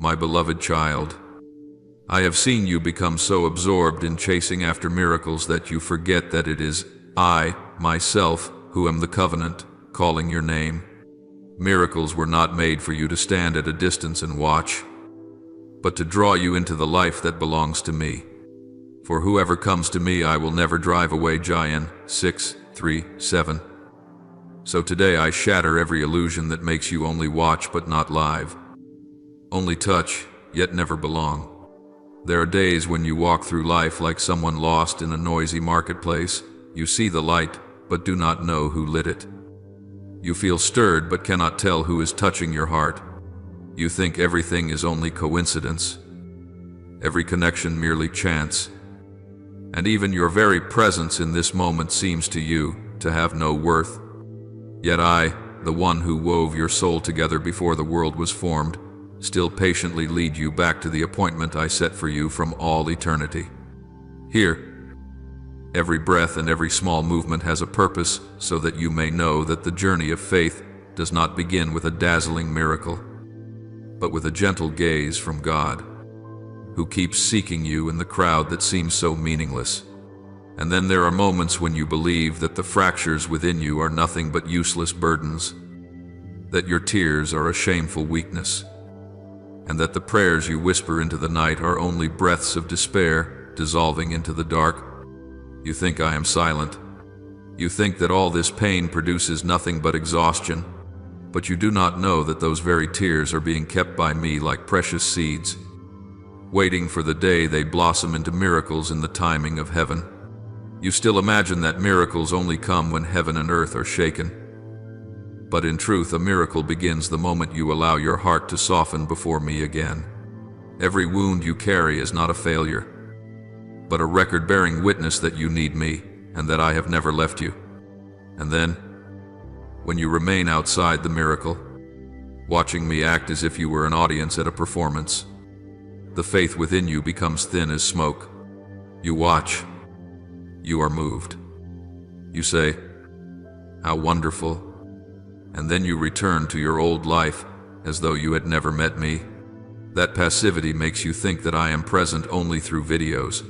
My beloved child, I have seen you become so absorbed in chasing after miracles that you forget that it is I, myself, who am the covenant, calling your name. Miracles were not made for you to stand at a distance and watch, but to draw you into the life that belongs to me. For whoever comes to me I will never drive away. John 6:3-7. So today I shatter every illusion that makes you only watch but not live. Only touch, yet never belong. There are days when you walk through life like someone lost in a noisy marketplace. You see the light, but do not know who lit it. You feel stirred but cannot tell who is touching your heart. You think everything is only coincidence, every connection merely chance, and even your very presence in this moment seems to you to have no worth. Yet I, the one who wove your soul together before the world was formed, still patiently lead you back to the appointment I set for you from all eternity. Here, every breath and every small movement has a purpose, so that you may know that the journey of faith does not begin with a dazzling miracle, but with a gentle gaze from God, who keeps seeking you in the crowd that seems so meaningless. And then there are moments when you believe that the fractures within you are nothing but useless burdens, that your tears are a shameful weakness, and that the prayers you whisper into the night are only breaths of despair dissolving into the dark. You think I am silent. You think that all this pain produces nothing but exhaustion, but you do not know that those very tears are being kept by me like precious seeds, waiting for the day they blossom into miracles in the timing of heaven. You still imagine that miracles only come when heaven and earth are shaken. But in truth, a miracle begins the moment you allow your heart to soften before me again. Every wound you carry is not a failure, but a record-bearing witness that you need me and that I have never left you. And then, when you remain outside the miracle, watching me act as if you were an audience at a performance, the faith within you becomes thin as smoke. You watch. You are moved. You say, "How wonderful." And then you return to your old life as though you had never met me. That passivity makes you think that I am present only through videos,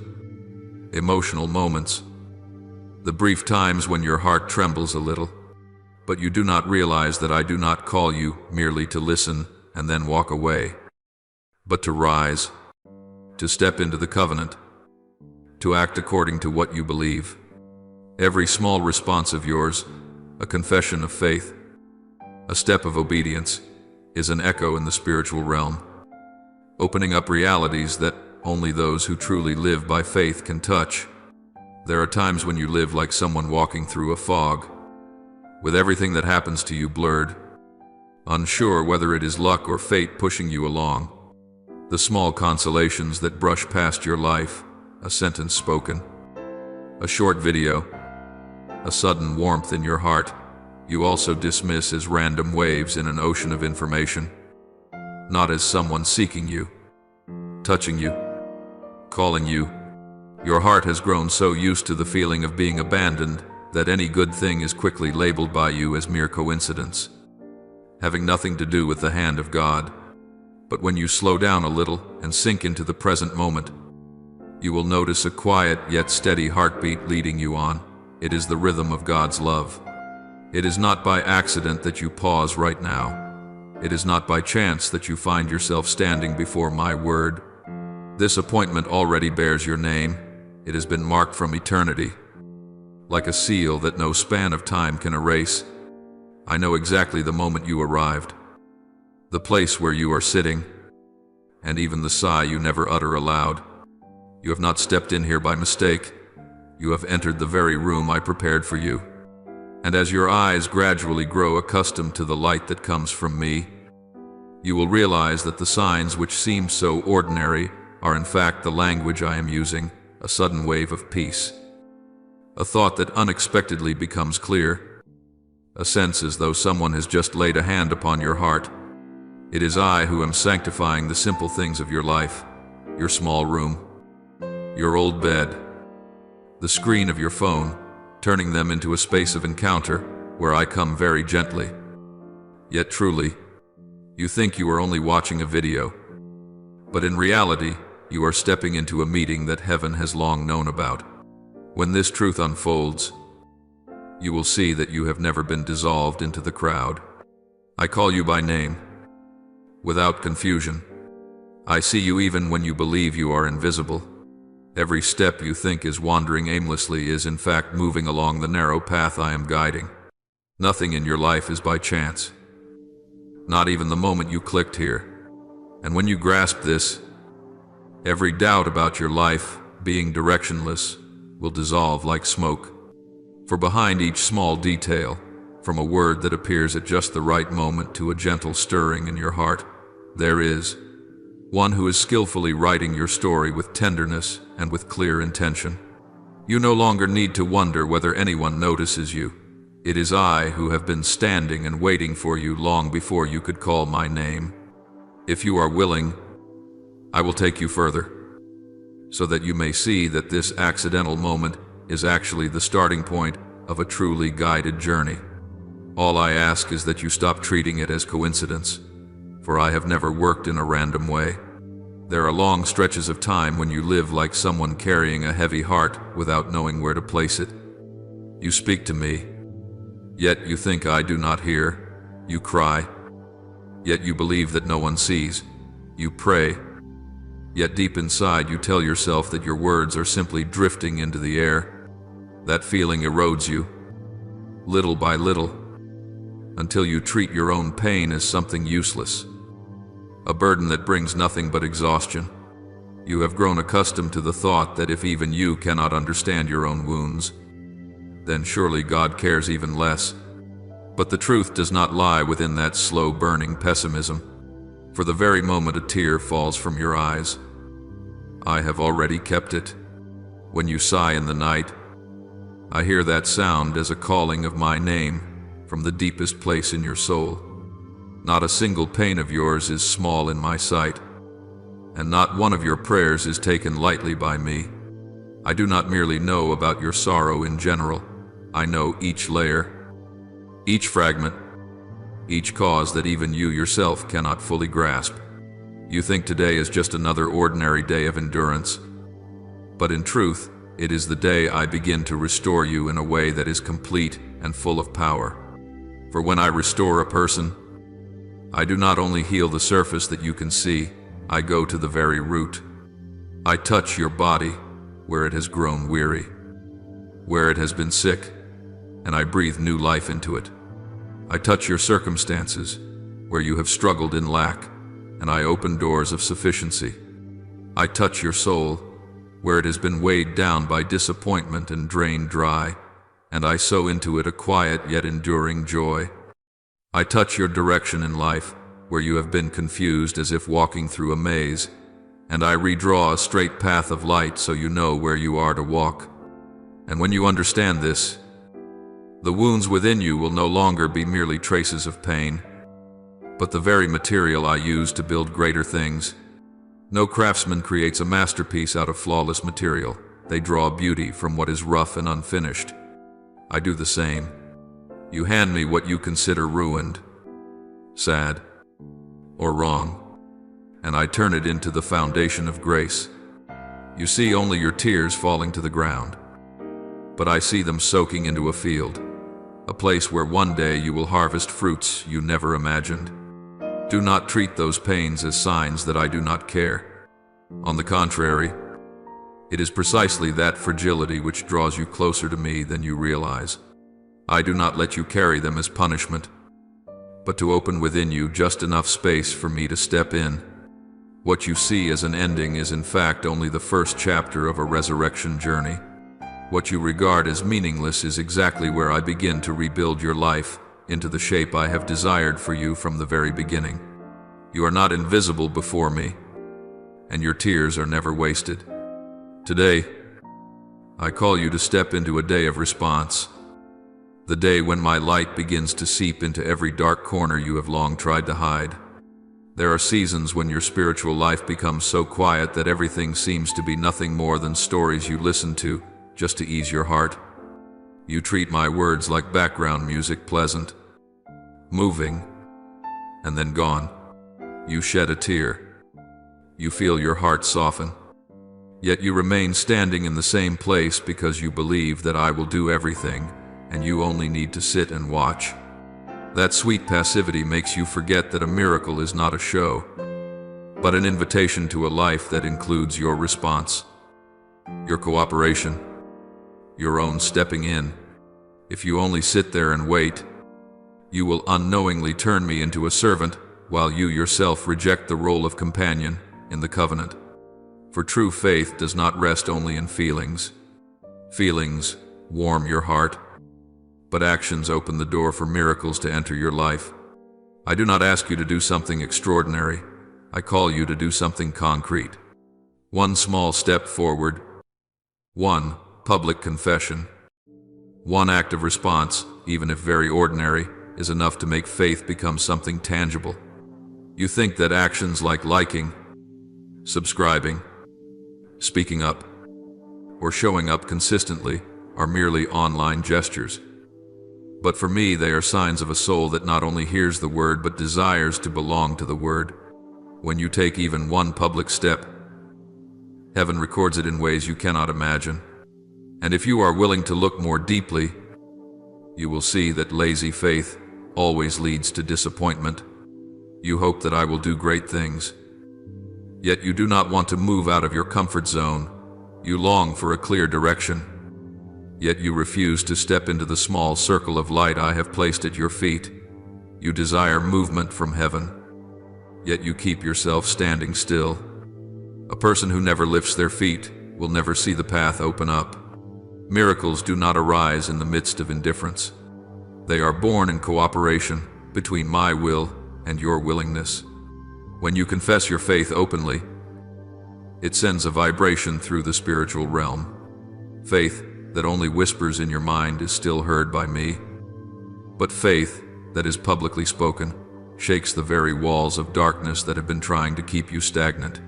emotional moments, the brief times when your heart trembles a little. But you do not realize that I do not call you merely to listen and then walk away, but to rise, to step into the covenant, to act according to what you believe. Every small response of yours, a confession of faith, a step of obedience, is an echo in the spiritual realm, opening up realities that only those who truly live by faith can touch. There are times when you live like someone walking through a fog, with everything that happens to you blurred, unsure whether it is luck or fate pushing you along. The small consolations that brush past your life, a sentence spoken, a short video, a sudden warmth in your heart, you also dismiss as random waves in an ocean of information, not as someone seeking you, touching you, calling you. Your heart has grown so used to the feeling of being abandoned that any good thing is quickly labeled by you as mere coincidence, having nothing to do with the hand of God. But when you slow down a little and sink into the present moment, you will notice a quiet yet steady heartbeat leading you on. It is the rhythm of God's love. It is not by accident that you pause right now. It is not by chance that you find yourself standing before my word. This appointment already bears your name. It has been marked from eternity, like a seal that no span of time can erase. I know exactly the moment you arrived, the place where you are sitting, and even the sigh you never utter aloud. You have not stepped in here by mistake. You have entered the very room I prepared for you. And as your eyes gradually grow accustomed to the light that comes from me, you will realize that the signs which seem so ordinary are in fact the language I am using, a sudden wave of peace, a thought that unexpectedly becomes clear, a sense as though someone has just laid a hand upon your heart. It is I who am sanctifying the simple things of your life, your small room, your old bed, the screen of your phone, turning them into a space of encounter where I come very gently. Yet truly, you think you are only watching a video, But in reality, you are stepping into a meeting that heaven has long known about. When this truth unfolds, you will see that you have never been dissolved into the crowd. I call you by name, without confusion. I see you even when you believe you are invisible. Every step you think is wandering aimlessly is in fact moving along the narrow path I am guiding. Nothing in your life is by chance. Not even the moment you clicked here. And when you grasp this, every doubt about your life being directionless will dissolve like smoke. For behind each small detail, from a word that appears at just the right moment to a gentle stirring in your heart, there is one who is skillfully writing your story with tenderness and with clear intention. You no longer need to wonder whether anyone notices you. It is I who have been standing and waiting for you long before you could call my name. If you are willing, I will take you further, so that you may see that this accidental moment is actually the starting point of a truly guided journey. All I ask is that you stop treating it as coincidence, for I have never worked in a random way. There are long stretches of time when you live like someone carrying a heavy heart without knowing where to place it. You speak to me, yet you think I do not hear. You cry, yet you believe that no one sees. You pray, yet deep inside you tell yourself that your words are simply drifting into the air. That feeling erodes you, little by little, until you treat your own pain as something useless, a burden that brings nothing but exhaustion. You have grown accustomed to the thought that if even you cannot understand your own wounds, then surely God cares even less. But the truth does not lie within that slow-burning pessimism. For the very moment a tear falls from your eyes, I have already kept it. When you sigh in the night, I hear that sound as a calling of my name from the deepest place in your soul. Not a single pain of yours is small in my sight, and not one of your prayers is taken lightly by me. I do not merely know about your sorrow in general. I know each layer, each fragment, each cause that even you yourself cannot fully grasp. You think today is just another ordinary day of endurance, but in truth, it is the day I begin to restore you in a way that is complete and full of power. For when I restore a person, I do not only heal the surface that you can see, I go to the very root. I touch your body where it has grown weary, where it has been sick, and I breathe new life into it. I touch your circumstances where you have struggled in lack, and I open doors of sufficiency. I touch your soul where it has been weighed down by disappointment and drained dry, and I sow into it a quiet yet enduring joy. I touch your direction in life where you have been confused as if walking through a maze, and I redraw a straight path of light so you know where you are to walk. And when you understand this, the wounds within you will no longer be merely traces of pain, but the very material I use to build greater things. No craftsman creates a masterpiece out of flawless material. They draw beauty from what is rough and unfinished. I do the same. You hand me what you consider ruined, sad, or wrong, and I turn it into the foundation of grace. You see only your tears falling to the ground, but I see them soaking into a field, a place where one day you will harvest fruits you never imagined. Do not treat those pains as signs that I do not care. On the contrary, it is precisely that fragility which draws you closer to me than you realize. I do not let you carry them as punishment, but to open within you just enough space for me to step in. What you see as an ending is in fact only the first chapter of a resurrection journey. What you regard as meaningless is exactly where I begin to rebuild your life into the shape I have desired for you from the very beginning. You are not invisible before me, and your tears are never wasted. Today, I call you to step into a day of response, the day when my light begins to seep into every dark corner you have long tried to hide. There are seasons when your spiritual life becomes so quiet that everything seems to be nothing more than stories you listen to just to ease your heart. You treat my words like background music, pleasant, moving, and then gone. You shed a tear. You feel your heart soften. Yet you remain standing in the same place because you believe that I will do everything, and you only need to sit and watch. That sweet passivity makes you forget that a miracle is not a show, but an invitation to a life that includes your response, your cooperation, your own stepping in. If you only sit there and wait, you will unknowingly turn me into a servant, while you yourself reject the role of companion in the covenant. For true faith does not rest only in feelings. Feelings warm your heart, but actions open the door for miracles to enter your life. I do not ask you to do something extraordinary. I call you to do something concrete. One small step forward. One public confession. One act of response, even if very ordinary, is enough to make faith become something tangible. You think that actions like liking, subscribing, speaking up, or showing up consistently are merely online gestures. But for me, they are signs of a soul that not only hears the word but desires to belong to the word. When you take even one public step, heaven records it in ways you cannot imagine. And if you are willing to look more deeply, you will see that lazy faith always leads to disappointment. You hope that I will do great things, yet you do not want to move out of your comfort zone. You long for a clear direction, yet you refuse to step into the small circle of light I have placed at your feet. You desire movement from heaven, yet you keep yourself standing still. A person who never lifts their feet will never see the path open up. Miracles do not arise in the midst of indifference. They are born in cooperation between my will and your willingness. When you confess your faith openly, it sends a vibration through the spiritual realm. Faith that only whispers in your mind is still heard by me. But faith that is publicly spoken shakes the very walls of darkness that have been trying to keep you stagnant.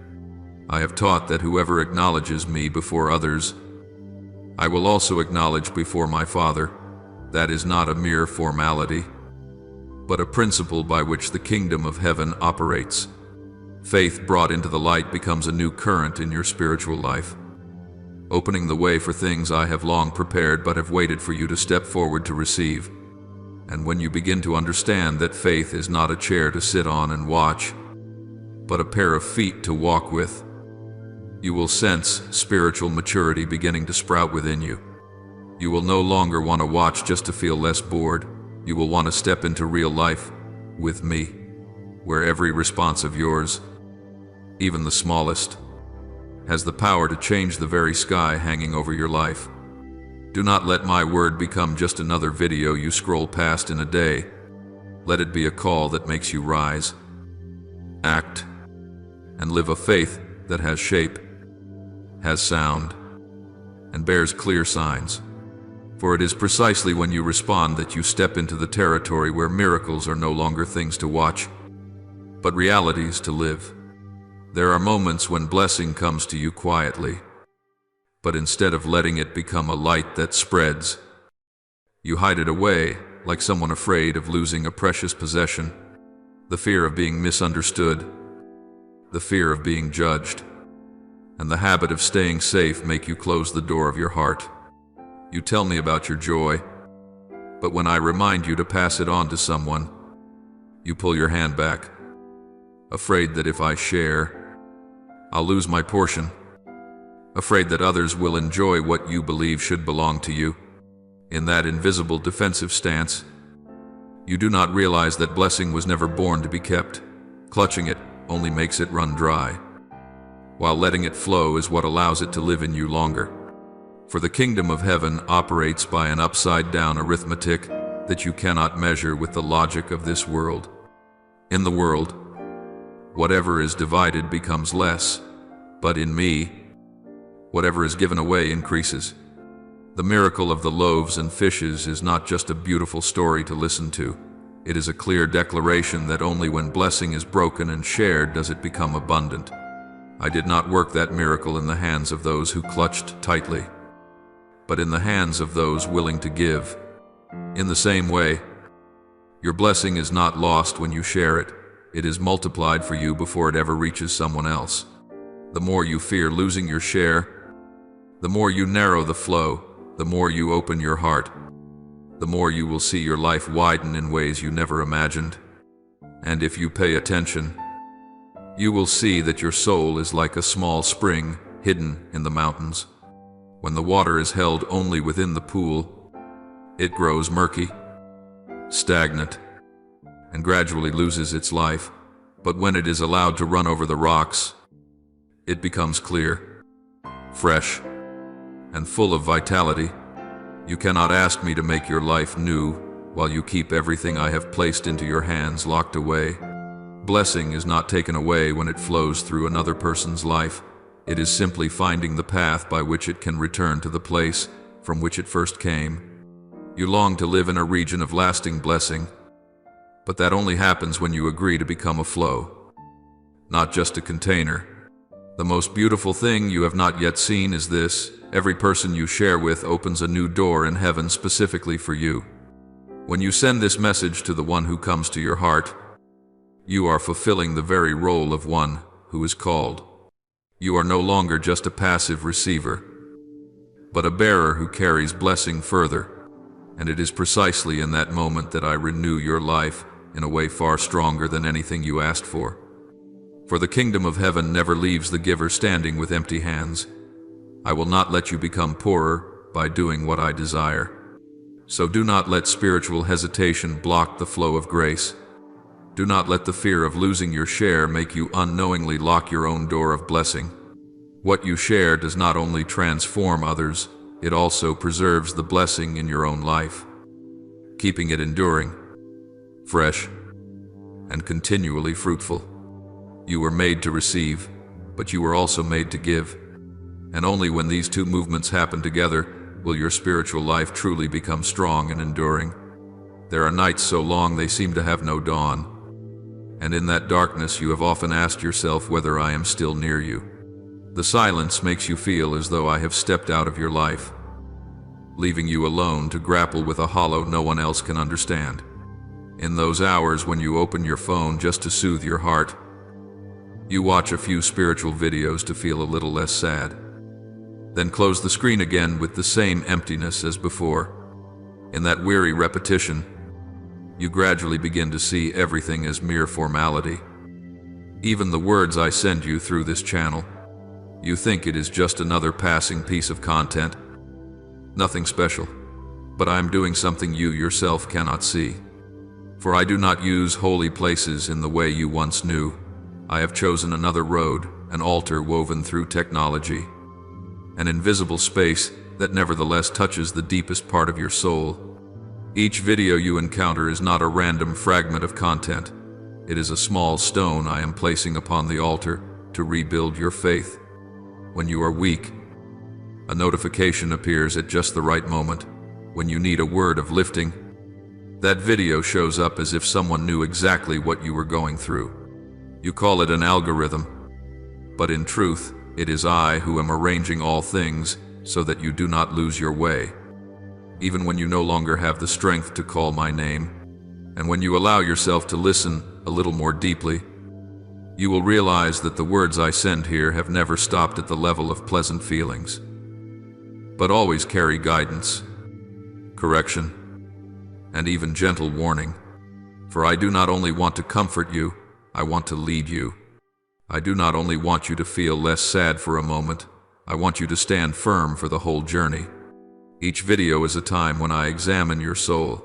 I have taught that whoever acknowledges me before others, I will also acknowledge before my Father. That is not a mere formality, but a principle by which the kingdom of heaven operates. Faith brought into the light becomes a new current in your spiritual life, opening the way for things I have long prepared but have waited for you to step forward to receive. And when you begin to understand that faith is not a chair to sit on and watch, but a pair of feet to walk with, you will sense spiritual maturity beginning to sprout within you. You will no longer want to watch just to feel less bored. You will want to step into real life with me, where every response of yours, even the smallest, has the power to change the very sky hanging over your life. Do not let my word become just another video you scroll past in a day. Let it be a call that makes you rise, act, and live a faith that has shape, has sound, and bears clear signs. For it is precisely when you respond that you step into the territory where miracles are no longer things to watch, but realities to live. There are moments when blessing comes to you quietly, but instead of letting it become a light that spreads, you hide it away like someone afraid of losing a precious possession. The fear of being misunderstood, the fear of being judged, and the habit of staying safe make you close the door of your heart. You tell me about your joy, but when I remind you to pass it on to someone, you pull your hand back, afraid that if I share, I'll lose my portion, afraid that others will enjoy what you believe should belong to you. In that invisible defensive stance, you do not realize that blessing was never born to be kept. Clutching it only makes it run dry, while letting it flow is what allows it to live in you longer. For the kingdom of heaven operates by an upside-down arithmetic that you cannot measure with the logic of this world. In the world, whatever is divided becomes less, but in me, whatever is given away increases. The miracle of the loaves and fishes is not just a beautiful story to listen to. It is a clear declaration that only when blessing is broken and shared does it become abundant. I did not work that miracle in the hands of those who clutched tightly, but in the hands of those willing to give. In the same way, your blessing is not lost when you share it. It is multiplied for you before it ever reaches someone else. The more you fear losing your share, the more you narrow the flow, the more you open your heart, the more you will see your life widen in ways you never imagined. And if you pay attention, you will see that your soul is like a small spring hidden in the mountains. When the water is held only within the pool, it grows murky, stagnant, and gradually loses its life. But when it is allowed to run over the rocks, it becomes clear, fresh, and full of vitality. You cannot ask me to make your life new while you keep everything I have placed into your hands locked away. Blessing is not taken away when it flows through another person's life. It is simply finding the path by which it can return to the place from which it first came. You long to live in a region of lasting blessing, but that only happens when you agree to become a flow, not just a container. The most beautiful thing you have not yet seen is this: every person you share with opens a new door in heaven specifically for you. When you send this message to the one who comes to your heart, you are fulfilling the very role of one who is called. You are no longer just a passive receiver, but a bearer who carries blessing further. And it is precisely in that moment that I renew your life in a way far stronger than anything you asked for. For the kingdom of heaven never leaves the giver standing with empty hands. I will not let you become poorer by doing what I desire. So do not let spiritual hesitation block the flow of grace. Do not let the fear of losing your share make you unknowingly lock your own door of blessing. What you share does not only transform others, it also preserves the blessing in your own life, keeping it enduring, fresh, and continually fruitful. You were made to receive, but you were also made to give. And only when these two movements happen together will your spiritual life truly become strong and enduring. There are nights so long they seem to have no dawn. And in that darkness you have often asked yourself whether I am still near you. The silence makes you feel as though I have stepped out of your life, leaving you alone to grapple with a hollow no one else can understand. In those hours when you open your phone just to soothe your heart, you watch a few spiritual videos to feel a little less sad. Then close the screen again with the same emptiness as before. In that weary repetition, you gradually begin to see everything as mere formality. Even the words I send you through this channel, you think it is just another passing piece of content. Nothing special, but I am doing something you yourself cannot see. For I do not use holy places in the way you once knew. I have chosen another road, an altar woven through technology, an invisible space that nevertheless touches the deepest part of your soul. Each video you encounter is not a random fragment of content. It is a small stone I am placing upon the altar to rebuild your faith. When you are weak, a notification appears at just the right moment. When you need a word of lifting, that video shows up as if someone knew exactly what you were going through. You call it an algorithm, but in truth, it is I who am arranging all things so that you do not lose your way. Even when you no longer have the strength to call my name, and when you allow yourself to listen a little more deeply, you will realize that the words I send here have never stopped at the level of pleasant feelings, but always carry guidance, correction, and even gentle warning. For I do not only want to comfort you, I want to lead you. I do not only want you to feel less sad for a moment, I want you to stand firm for the whole journey. Each video is a time when I examine your soul,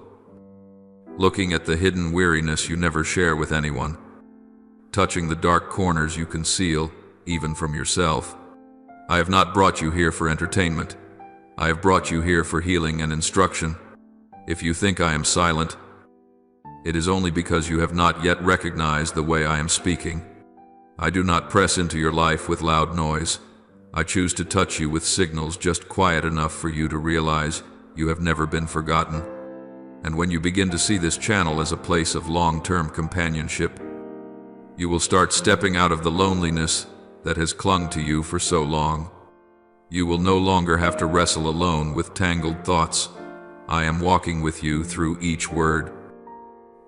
looking at the hidden weariness you never share with anyone, touching the dark corners you conceal even from yourself. I have not brought you here for entertainment. I have brought you here for healing and instruction. If you think I am silent, it is only because you have not yet recognized the way I am speaking. I do not press into your life with loud noise. I choose to touch you with signals just quiet enough for you to realize you have never been forgotten. And when you begin to see this channel as a place of long-term companionship, you will start stepping out of the loneliness that has clung to you for so long. You will no longer have to wrestle alone with tangled thoughts. I am walking with you through each word,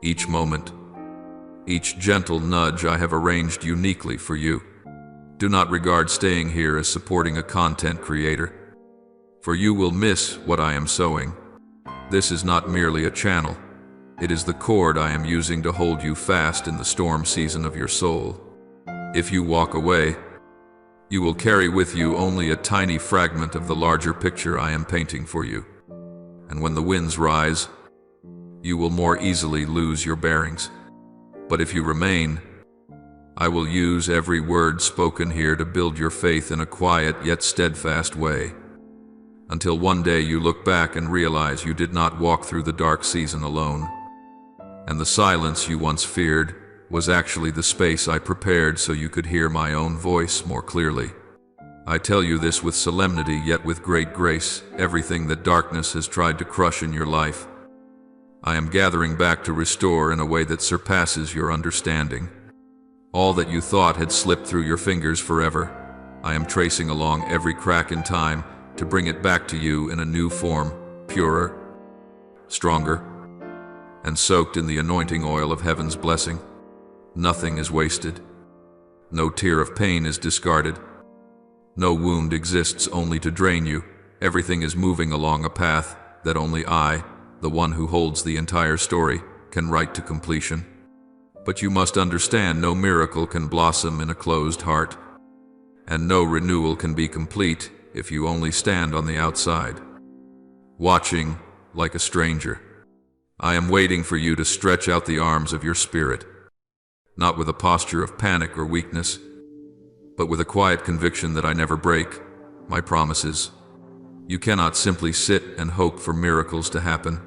each moment, each gentle nudge I have arranged uniquely for you. Do not regard staying here as supporting a content creator, for you will miss what I am sowing. This is not merely a channel. It is the cord I am using to hold you fast in the storm season of your soul. If you walk away, you will carry with you only a tiny fragment of the larger picture I am painting for you. And when the winds rise, you will more easily lose your bearings. But if you remain, I will use every word spoken here to build your faith in a quiet yet steadfast way, until one day you look back and realize you did not walk through the dark season alone, and the silence you once feared was actually the space I prepared so you could hear my own voice more clearly. I tell you this with solemnity yet with great grace. Everything that darkness has tried to crush in your life, I am gathering back to restore in a way that surpasses your understanding. All that you thought had slipped through your fingers forever, I am tracing along every crack in time to bring it back to you in a new form, purer, stronger, and soaked in the anointing oil of heaven's blessing. Nothing is wasted. No tear of pain is discarded. No wound exists only to drain you. Everything is moving along a path that only I, the one who holds the entire story, can write to completion. But you must understand, no miracle can blossom in a closed heart, and no renewal can be complete if you only stand on the outside, watching like a stranger. I am waiting for you to stretch out the arms of your spirit, not with a posture of panic or weakness, but with a quiet conviction that I never break my promises. You cannot simply sit and hope for miracles to happen.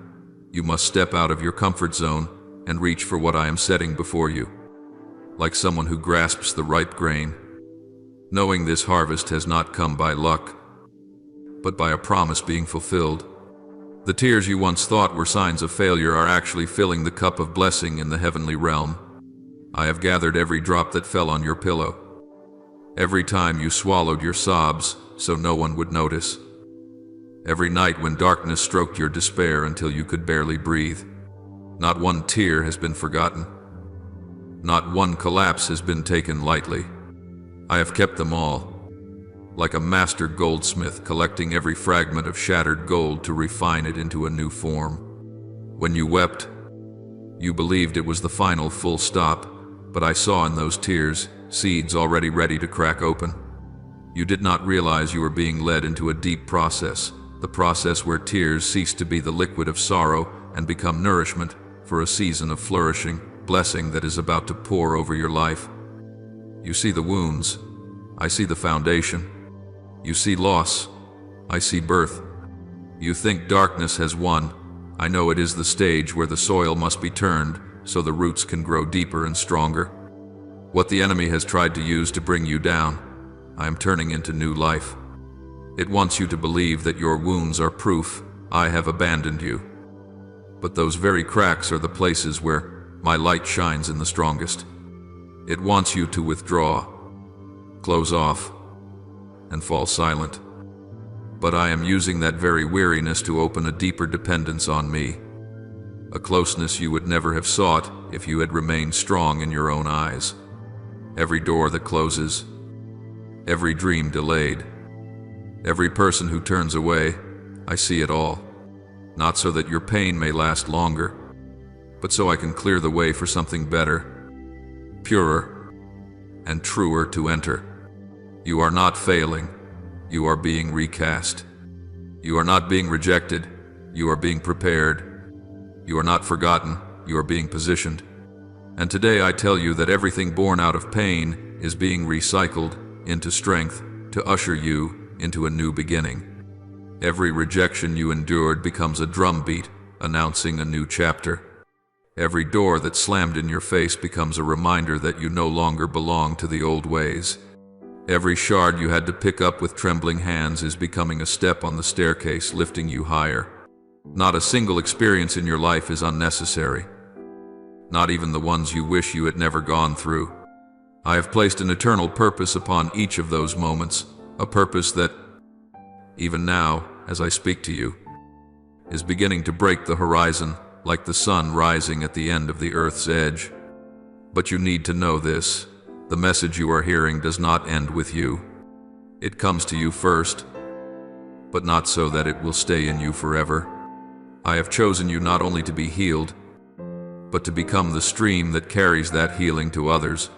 You must step out of your comfort zone and reach for what I am setting before you, like someone who grasps the ripe grain, knowing this harvest has not come by luck, but by a promise being fulfilled. The tears you once thought were signs of failure are actually filling the cup of blessing in the heavenly realm. I have gathered every drop that fell on your pillow, every time you swallowed your sobs so no one would notice, every night when darkness stroked your despair until you could barely breathe. Not one tear has been forgotten. Not one collapse has been taken lightly. I have kept them all, like a master goldsmith collecting every fragment of shattered gold to refine it into a new form. When you wept, you believed it was the final full stop, but I saw in those tears seeds already ready to crack open. You did not realize you were being led into a deep process, the process where tears cease to be the liquid of sorrow and become nourishment for a season of flourishing, blessing that is about to pour over your life. You see the wounds, I see the foundation. You see loss, I see birth. You think darkness has won. I know it is the stage where the soil must be turned so the roots can grow deeper and stronger. What the enemy has tried to use to bring you down, I am turning into new life. It wants you to believe that your wounds are proof I have abandoned you. But those very cracks are the places where my light shines in the strongest. It wants you to withdraw, close off, and fall silent. But I am using that very weariness to open a deeper dependence on me, a closeness you would never have sought if you had remained strong in your own eyes. Every door that closes, every dream delayed, every person who turns away, I see it all. Not so that your pain may last longer, but so I can clear the way for something better, purer, and truer to enter. You are not failing, you are being recast. You are not being rejected, you are being prepared. You are not forgotten, you are being positioned. And today I tell you that everything born out of pain is being recycled into strength to usher you into a new beginning. Every rejection you endured becomes a drumbeat announcing a new chapter. Every door that slammed in your face becomes a reminder that you no longer belong to the old ways. Every shard you had to pick up with trembling hands is becoming a step on the staircase lifting you higher. Not a single experience in your life is unnecessary, not even the ones you wish you had never gone through. I have placed an eternal purpose upon each of those moments, a purpose that, even now, as I speak to you, is beginning to break the horizon like the sun rising at the end of the earth's edge. But you need to know this. The message you are hearing does not end with you. It comes to you first, but not so that it will stay in you forever. I have chosen you not only to be healed, but to become the stream that carries that healing to others.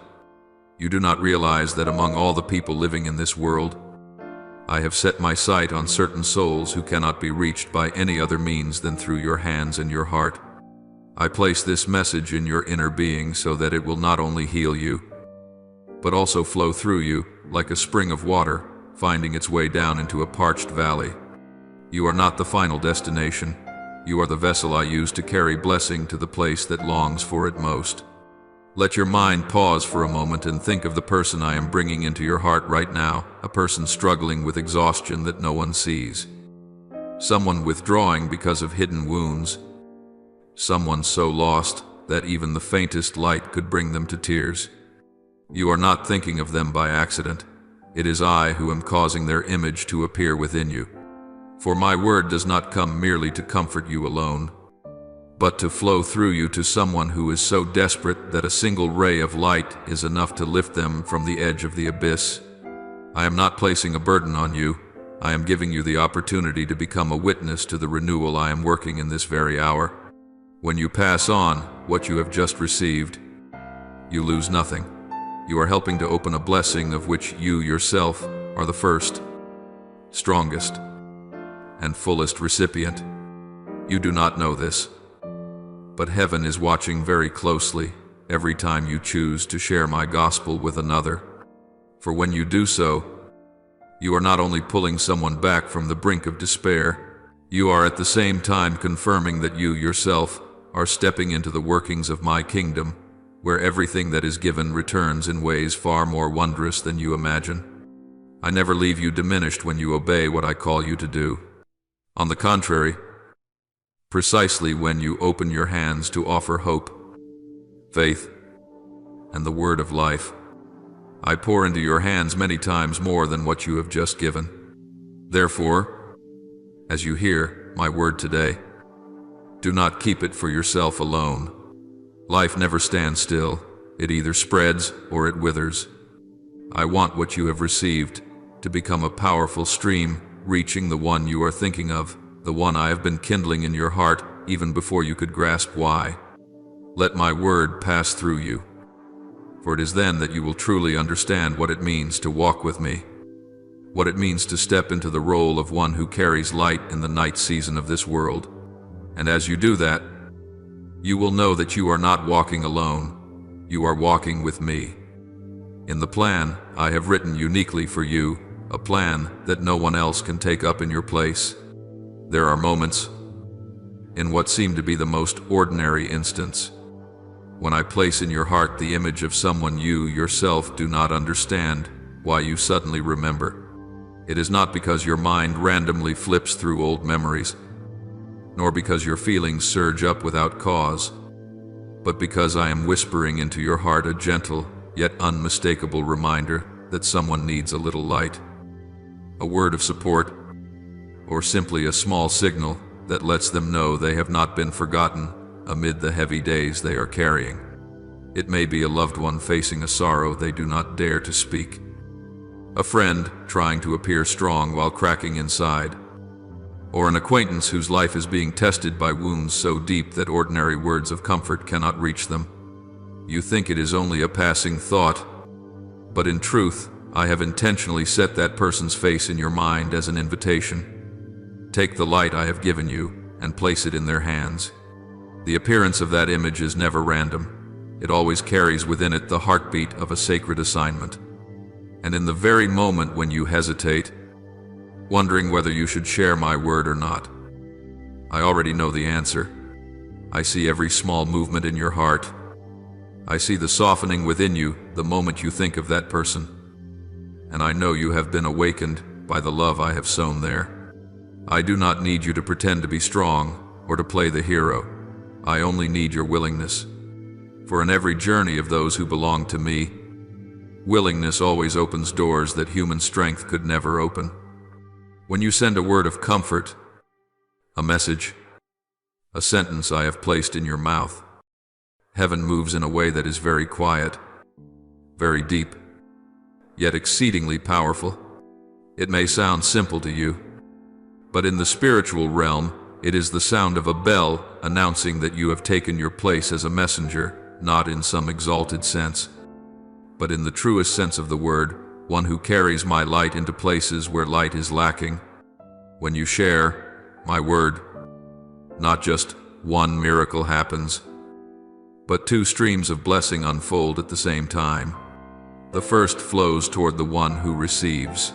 You do not realize that among all the people living in this world, I have set my sight on certain souls who cannot be reached by any other means than through your hands and your heart. I place this message in your inner being so that it will not only heal you, but also flow through you like a spring of water, finding its way down into a parched valley. You are not the final destination. You are the vessel I use to carry blessing to the place that longs for it most. Let your mind pause for a moment and think of the person I am bringing into your heart right now, a person struggling with exhaustion that no one sees. Someone withdrawing because of hidden wounds. Someone so lost that even the faintest light could bring them to tears. You are not thinking of them by accident. It is I who am causing their image to appear within you. For my word does not come merely to comfort you alone, but to flow through you to someone who is so desperate that a single ray of light is enough to lift them from the edge of the abyss. I am not placing a burden on you. I am giving you the opportunity to become a witness to the renewal I am working in this very hour. When you pass on what you have just received, you lose nothing. You are helping to open a blessing of which you yourself are the first, strongest, and fullest recipient. You do not know this, but heaven is watching very closely every time you choose to share my gospel with another. For when you do so, you are not only pulling someone back from the brink of despair, you are at the same time confirming that you yourself are stepping into the workings of my kingdom, where everything that is given returns in ways far more wondrous than you imagine. I never leave you diminished when you obey what I call you to do. On the contrary, precisely when you open your hands to offer hope, faith, and the word of life, I pour into your hands many times more than what you have just given. Therefore, as you hear my word today, do not keep it for yourself alone. Life never stands still. It either spreads or it withers. I want what you have received to become a powerful stream, reaching the one you are thinking of, the one I have been kindling in your heart even before you could grasp why. Let my word pass through you, for it is then that you will truly understand what it means to walk with me, what it means to step into the role of one who carries light in the night season of this world. And as you do that, you will know that you are not walking alone. You are walking with me. In the plan I have written uniquely for you, a plan that no one else can take up in your place. There are moments, in what seem to be the most ordinary instance, when I place in your heart the image of someone you yourself do not understand why you suddenly remember. It is not because your mind randomly flips through old memories, nor because your feelings surge up without cause, but because I am whispering into your heart a gentle, yet unmistakable reminder that someone needs a little light, a word of support, or simply a small signal that lets them know they have not been forgotten amid the heavy days they are carrying. It may be a loved one facing a sorrow they do not dare to speak, a friend trying to appear strong while cracking inside, or an acquaintance whose life is being tested by wounds so deep that ordinary words of comfort cannot reach them. You think it is only a passing thought, but in truth, I have intentionally set that person's face in your mind as an invitation. Take the light I have given you and place it in their hands. The appearance of that image is never random. It always carries within it the heartbeat of a sacred assignment. And in the very moment when you hesitate, wondering whether you should share my word or not, I already know the answer. I see every small movement in your heart. I see the softening within you the moment you think of that person. And I know you have been awakened by the love I have sown there. I do not need you to pretend to be strong or to play the hero. I only need your willingness. For in every journey of those who belong to me, willingness always opens doors that human strength could never open. When you send a word of comfort, a message, a sentence I have placed in your mouth, heaven moves in a way that is very quiet, very deep, yet exceedingly powerful. It may sound simple to you, but in the spiritual realm, it is the sound of a bell announcing that you have taken your place as a messenger, not in some exalted sense, but in the truest sense of the word, one who carries my light into places where light is lacking. When you share my word, not just one miracle happens, but two streams of blessing unfold at the same time. The first flows toward the one who receives,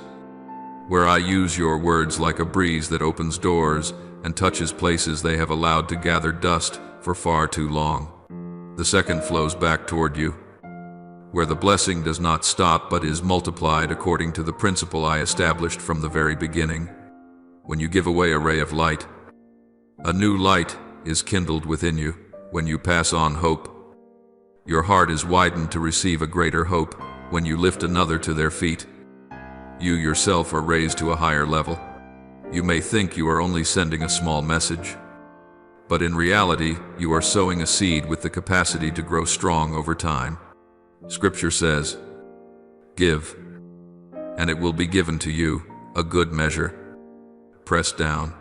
where I use your words like a breeze that opens doors and touches places they have allowed to gather dust for far too long. The second flows back toward you, where the blessing does not stop but is multiplied according to the principle I established from the very beginning. When you give away a ray of light, a new light is kindled within you. When you pass on hope, your heart is widened to receive a greater hope. When you lift another to their feet, you yourself are raised to a higher level. You may think you are only sending a small message, but in reality, you are sowing a seed with the capacity to grow strong over time. Scripture says, "Give, and it will be given to you, a good measure, pressed down,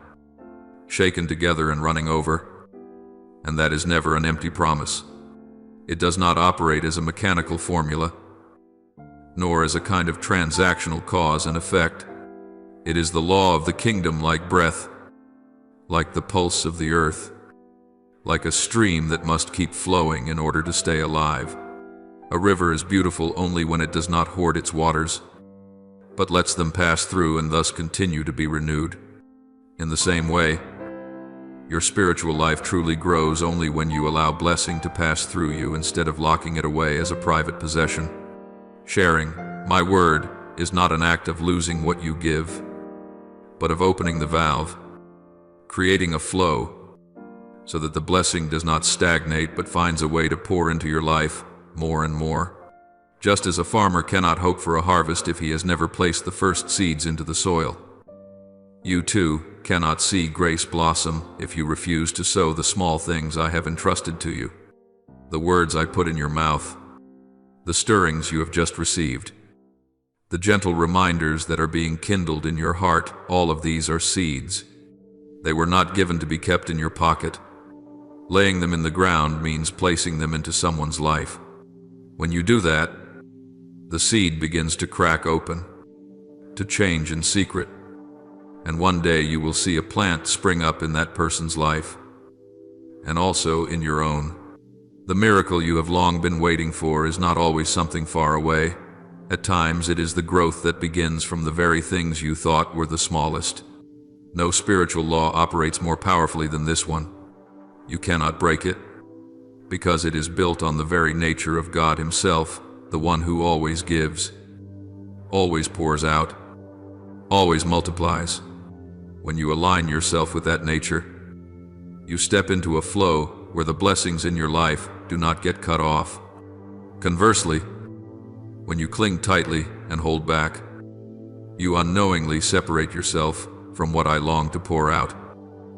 shaken together and running over." And that is never an empty promise. It does not operate as a mechanical formula, nor as a kind of transactional cause and effect. It is the law of the kingdom, like breath, like the pulse of the earth, like a stream that must keep flowing in order to stay alive. A river is beautiful only when it does not hoard its waters, but lets them pass through and thus continue to be renewed. In the same way, your spiritual life truly grows only when you allow blessing to pass through you instead of locking it away as a private possession. Sharing my word is not an act of losing what you give, but of opening the valve, creating a flow, so that the blessing does not stagnate but finds a way to pour into your life more and more. Just as a farmer cannot hope for a harvest if he has never placed the first seeds into the soil, you too cannot see grace blossom if you refuse to sow the small things I have entrusted to you. The words I put in your mouth, the stirrings you have just received, the gentle reminders that are being kindled in your heart, all of these are seeds. They were not given to be kept in your pocket. Laying them in the ground means placing them into someone's life. When you do that, the seed begins to crack open, to change in secret, and one day you will see a plant spring up in that person's life, and also in your own. The miracle you have long been waiting for is not always something far away. At times it is the growth that begins from the very things you thought were the smallest. No spiritual law operates more powerfully than this one. You cannot break it, because it is built on the very nature of God Himself, the one who always gives, always pours out, always multiplies. When you align yourself with that nature, you step into a flow where the blessings in your life do not get cut off. Conversely, when you cling tightly and hold back, you unknowingly separate yourself from what I long to pour out.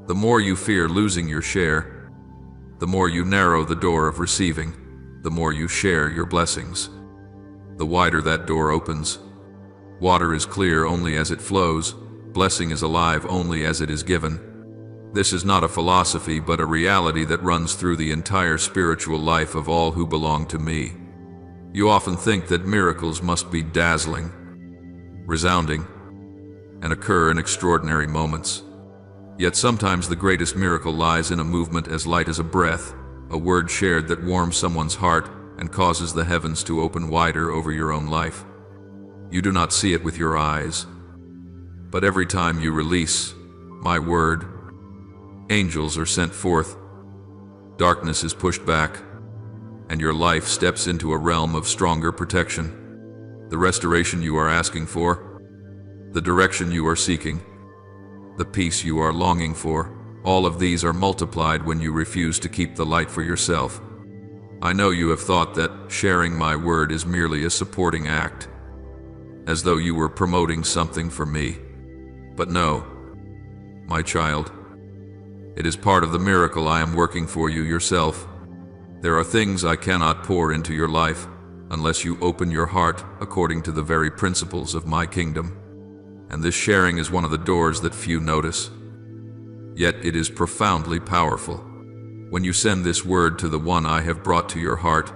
The more you fear losing your share, the more you narrow the door of receiving, the more you share your blessings. The wider that door opens. Water is clear only as it flows. Blessing is alive only as it is given. This is not a philosophy, but a reality that runs through the entire spiritual life of all who belong to me. You often think that miracles must be dazzling, resounding, and occur in extraordinary moments. Yet sometimes the greatest miracle lies in a movement as light as a breath, a word shared that warms someone's heart and causes the heavens to open wider over your own life. You do not see it with your eyes, but every time you release my word, angels are sent forth, darkness is pushed back, and your life steps into a realm of stronger protection. The restoration you are asking for, the direction you are seeking, the peace you are longing for, all of these are multiplied when you refuse to keep the light for yourself. I know you have thought that sharing my word is merely a supporting act, as though you were promoting something for me. But no, my child, it is part of the miracle I am working for you yourself. There are things I cannot pour into your life, unless you open your heart according to the very principles of my kingdom. And this sharing is one of the doors that few notice. Yet it is profoundly powerful. When you send this word to the one I have brought to your heart,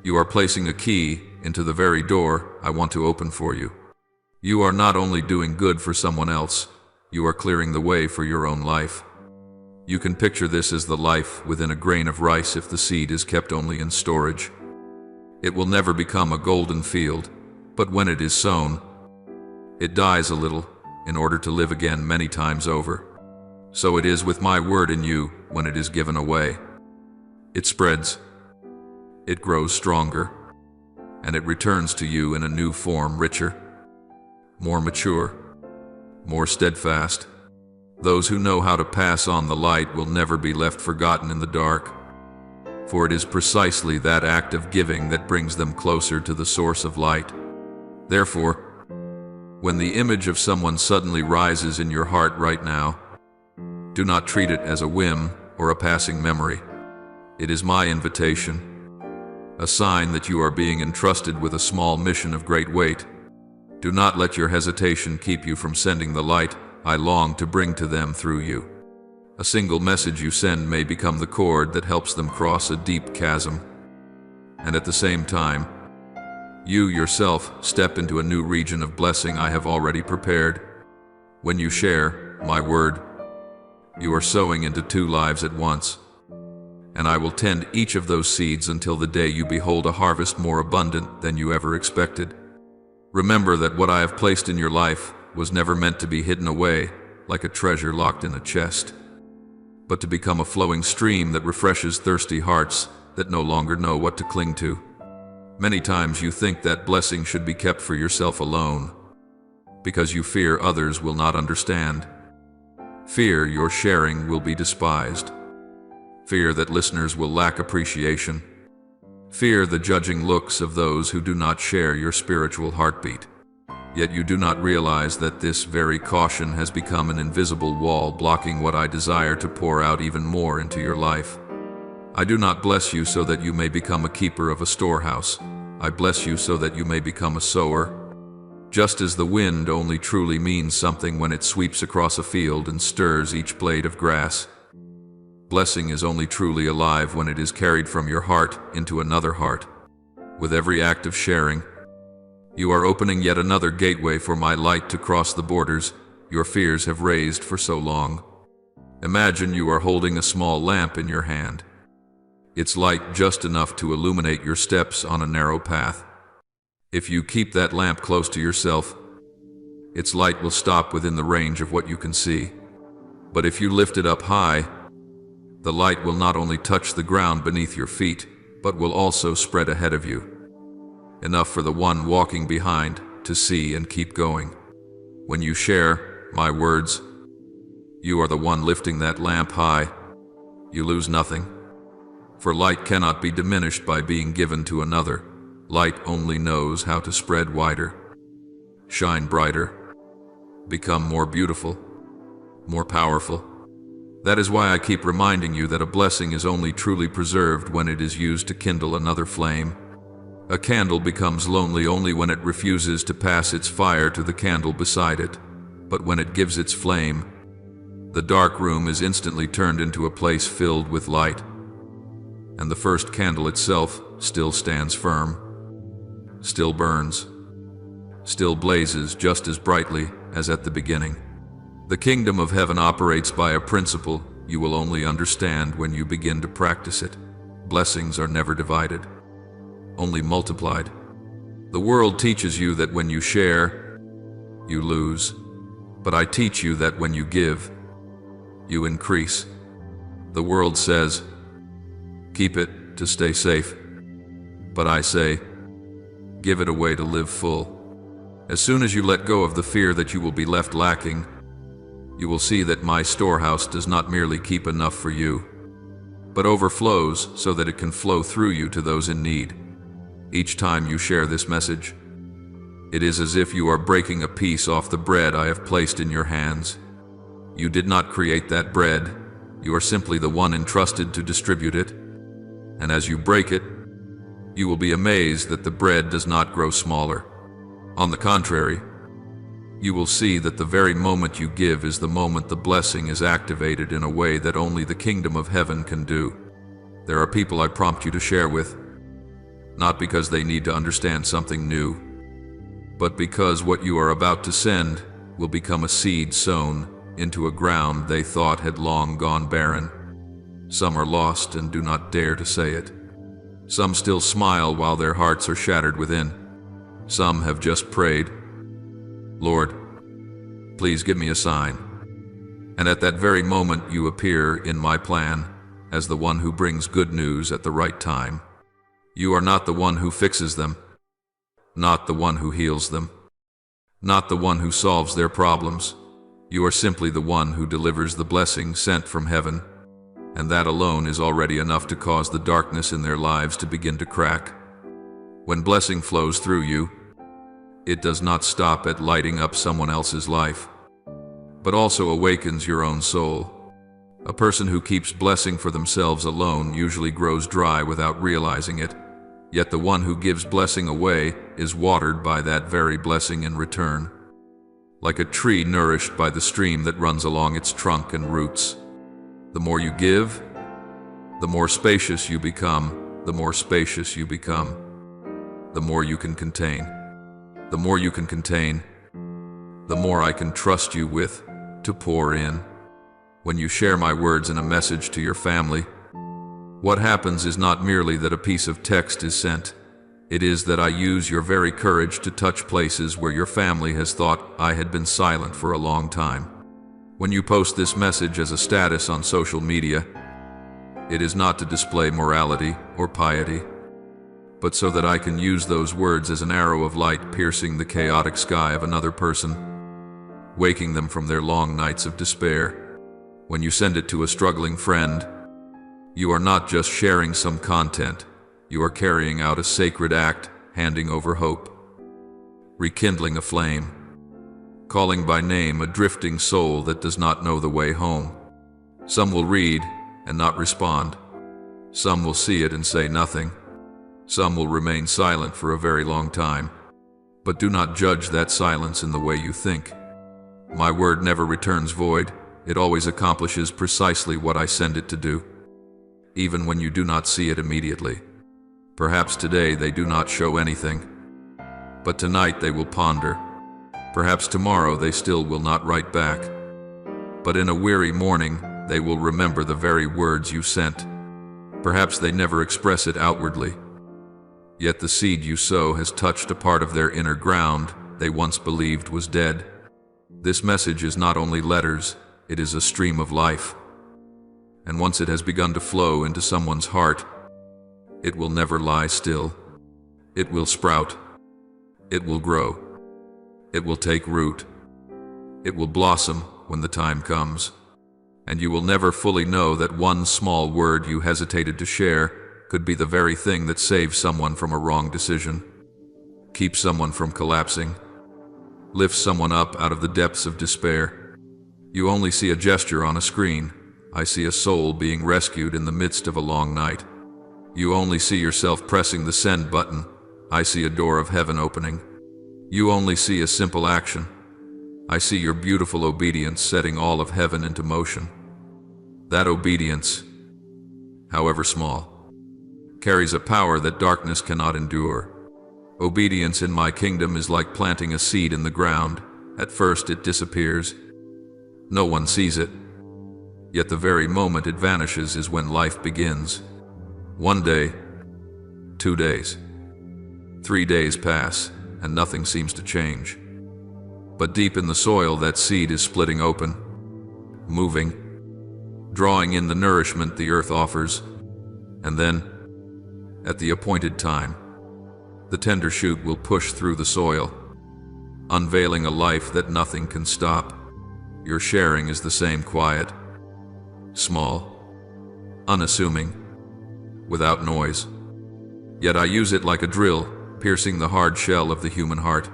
you are placing a key into the very door I want to open for you. You are not only doing good for someone else, you are clearing the way for your own life. You can picture this as the life within a grain of rice if the seed is kept only in storage. It will never become a golden field, but when it is sown, it dies a little in order to live again many times over. So it is with my word in you when it is given away. It spreads, it grows stronger, and it returns to you in a new form, richer, more mature, more steadfast. Those who know how to pass on the light will never be left forgotten in the dark, for it is precisely that act of giving that brings them closer to the source of light. Therefore, when the image of someone suddenly rises in your heart right now, do not treat it as a whim or a passing memory. It is my invitation, a sign that you are being entrusted with a small mission of great weight. Do not let your hesitation keep you from sending the light I long to bring to them through you. A single message you send may become the cord that helps them cross a deep chasm. And at the same time, you yourself step into a new region of blessing I have already prepared. When you share my word, you are sowing into two lives at once. And I will tend each of those seeds until the day you behold a harvest more abundant than you ever expected. Remember that what I have placed in your life was never meant to be hidden away like a treasure locked in a chest, but to become a flowing stream that refreshes thirsty hearts that no longer know what to cling to. Many times you think that blessing should be kept for yourself alone, because you fear others will not understand. Fear your sharing will be despised. Fear that listeners will lack appreciation. Fear the judging looks of those who do not share your spiritual heartbeat. Yet you do not realize that this very caution has become an invisible wall blocking what I desire to pour out even more into your life. I do not bless you so that you may become a keeper of a storehouse. I bless you so that you may become a sower. Just as the wind only truly means something when it sweeps across a field and stirs each blade of grass, blessing is only truly alive when it is carried from your heart into another heart. With every act of sharing, you are opening yet another gateway for my light to cross the borders your fears have raised for so long. Imagine you are holding a small lamp in your hand. Its light just enough to illuminate your steps on a narrow path. If you keep that lamp close to yourself, its light will stop within the range of what you can see. But if you lift it up high, the light will not only touch the ground beneath your feet, but will also spread ahead of you. Enough for the one walking behind to see and keep going. When you share my words, you are the one lifting that lamp high. You lose nothing. For light cannot be diminished by being given to another. Light only knows how to spread wider, shine brighter, become more beautiful, more powerful. That is why I keep reminding you that a blessing is only truly preserved when it is used to kindle another flame. A candle becomes lonely only when it refuses to pass its fire to the candle beside it, but when it gives its flame, the dark room is instantly turned into a place filled with light, and the first candle itself still stands firm, still burns, still blazes just as brightly as at the beginning. The kingdom of heaven operates by a principle you will only understand when you begin to practice it. Blessings are never divided, only multiplied. The world teaches you that when you share, you lose. But I teach you that when you give, you increase. The world says, keep it to stay safe. But I say, give it away to live full. As soon as you let go of the fear that you will be left lacking, you will see that my storehouse does not merely keep enough for you, but overflows so that it can flow through you to those in need. Each time you share this message, it is as if you are breaking a piece off the bread I have placed in your hands. You did not create that bread, you are simply the one entrusted to distribute it. And as you break it, you will be amazed that the bread does not grow smaller. On the contrary, you will see that the very moment you give is the moment the blessing is activated in a way that only the kingdom of heaven can do. There are people I prompt you to share with, not because they need to understand something new, but because what you are about to send will become a seed sown into a ground they thought had long gone barren. Some are lost and do not dare to say it. Some still smile while their hearts are shattered within. Some have just prayed, "Lord, please give me a sign." And at that very moment you appear in my plan as the one who brings good news at the right time. You are not the one who fixes them, not the one who heals them, not the one who solves their problems. You are simply the one who delivers the blessing sent from heaven, and that alone is already enough to cause the darkness in their lives to begin to crack. When blessing flows through you, it does not stop at lighting up someone else's life, but also awakens your own soul. A person who keeps blessing for themselves alone usually grows dry without realizing it, yet the one who gives blessing away is watered by that very blessing in return. Like a tree nourished by the stream that runs along its trunk and roots. The more you give, the more spacious you become, the more spacious you become. The more you can contain. The more you can contain, the more I can trust you with to pour in. When you share my words in a message to your family, what happens is not merely that a piece of text is sent. It is that I use your very courage to touch places where your family has thought I had been silent for a long time. When you post this message as a status on social media, it is not to display morality or piety, but so that I can use those words as an arrow of light piercing the chaotic sky of another person, waking them from their long nights of despair. When you send it to a struggling friend, you are not just sharing some content, you are carrying out a sacred act, handing over hope, rekindling a flame, calling by name a drifting soul that does not know the way home. Some will read and not respond. Some will see it and say nothing. Some will remain silent for a very long time. But do not judge that silence in the way you think. My word never returns void. It always accomplishes precisely what I send it to do, even when you do not see it immediately. Perhaps today they do not show anything, but tonight they will ponder. Perhaps tomorrow they still will not write back, but in a weary morning they will remember the very words you sent. Perhaps they never express it outwardly, yet the seed you sow has touched a part of their inner ground they once believed was dead. This message is not only letters, it is a stream of life. And once it has begun to flow into someone's heart, it will never lie still. It will sprout. It will grow. It will take root. It will blossom when the time comes. And you will never fully know that one small word you hesitated to share could be the very thing that saves someone from a wrong decision, keeps someone from collapsing, lifts someone up out of the depths of despair. You only see a gesture on a screen. I see a soul being rescued in the midst of a long night. You only see yourself pressing the send button. I see a door of heaven opening. You only see a simple action. I see your beautiful obedience setting all of heaven into motion. That obedience, however small, carries a power that darkness cannot endure. Obedience in my kingdom is like planting a seed in the ground. At first it disappears. No one sees it. Yet the very moment it vanishes is when life begins. 1 day, 2 days, 3 days pass, and nothing seems to change. But deep in the soil, that seed is splitting open, moving, drawing in the nourishment the earth offers, and then, at the appointed time, the tender shoot will push through the soil, unveiling a life that nothing can stop. Your sharing is the same, quiet, small, unassuming, without noise. Yet I use it like a drill, piercing the hard shell of the human heart,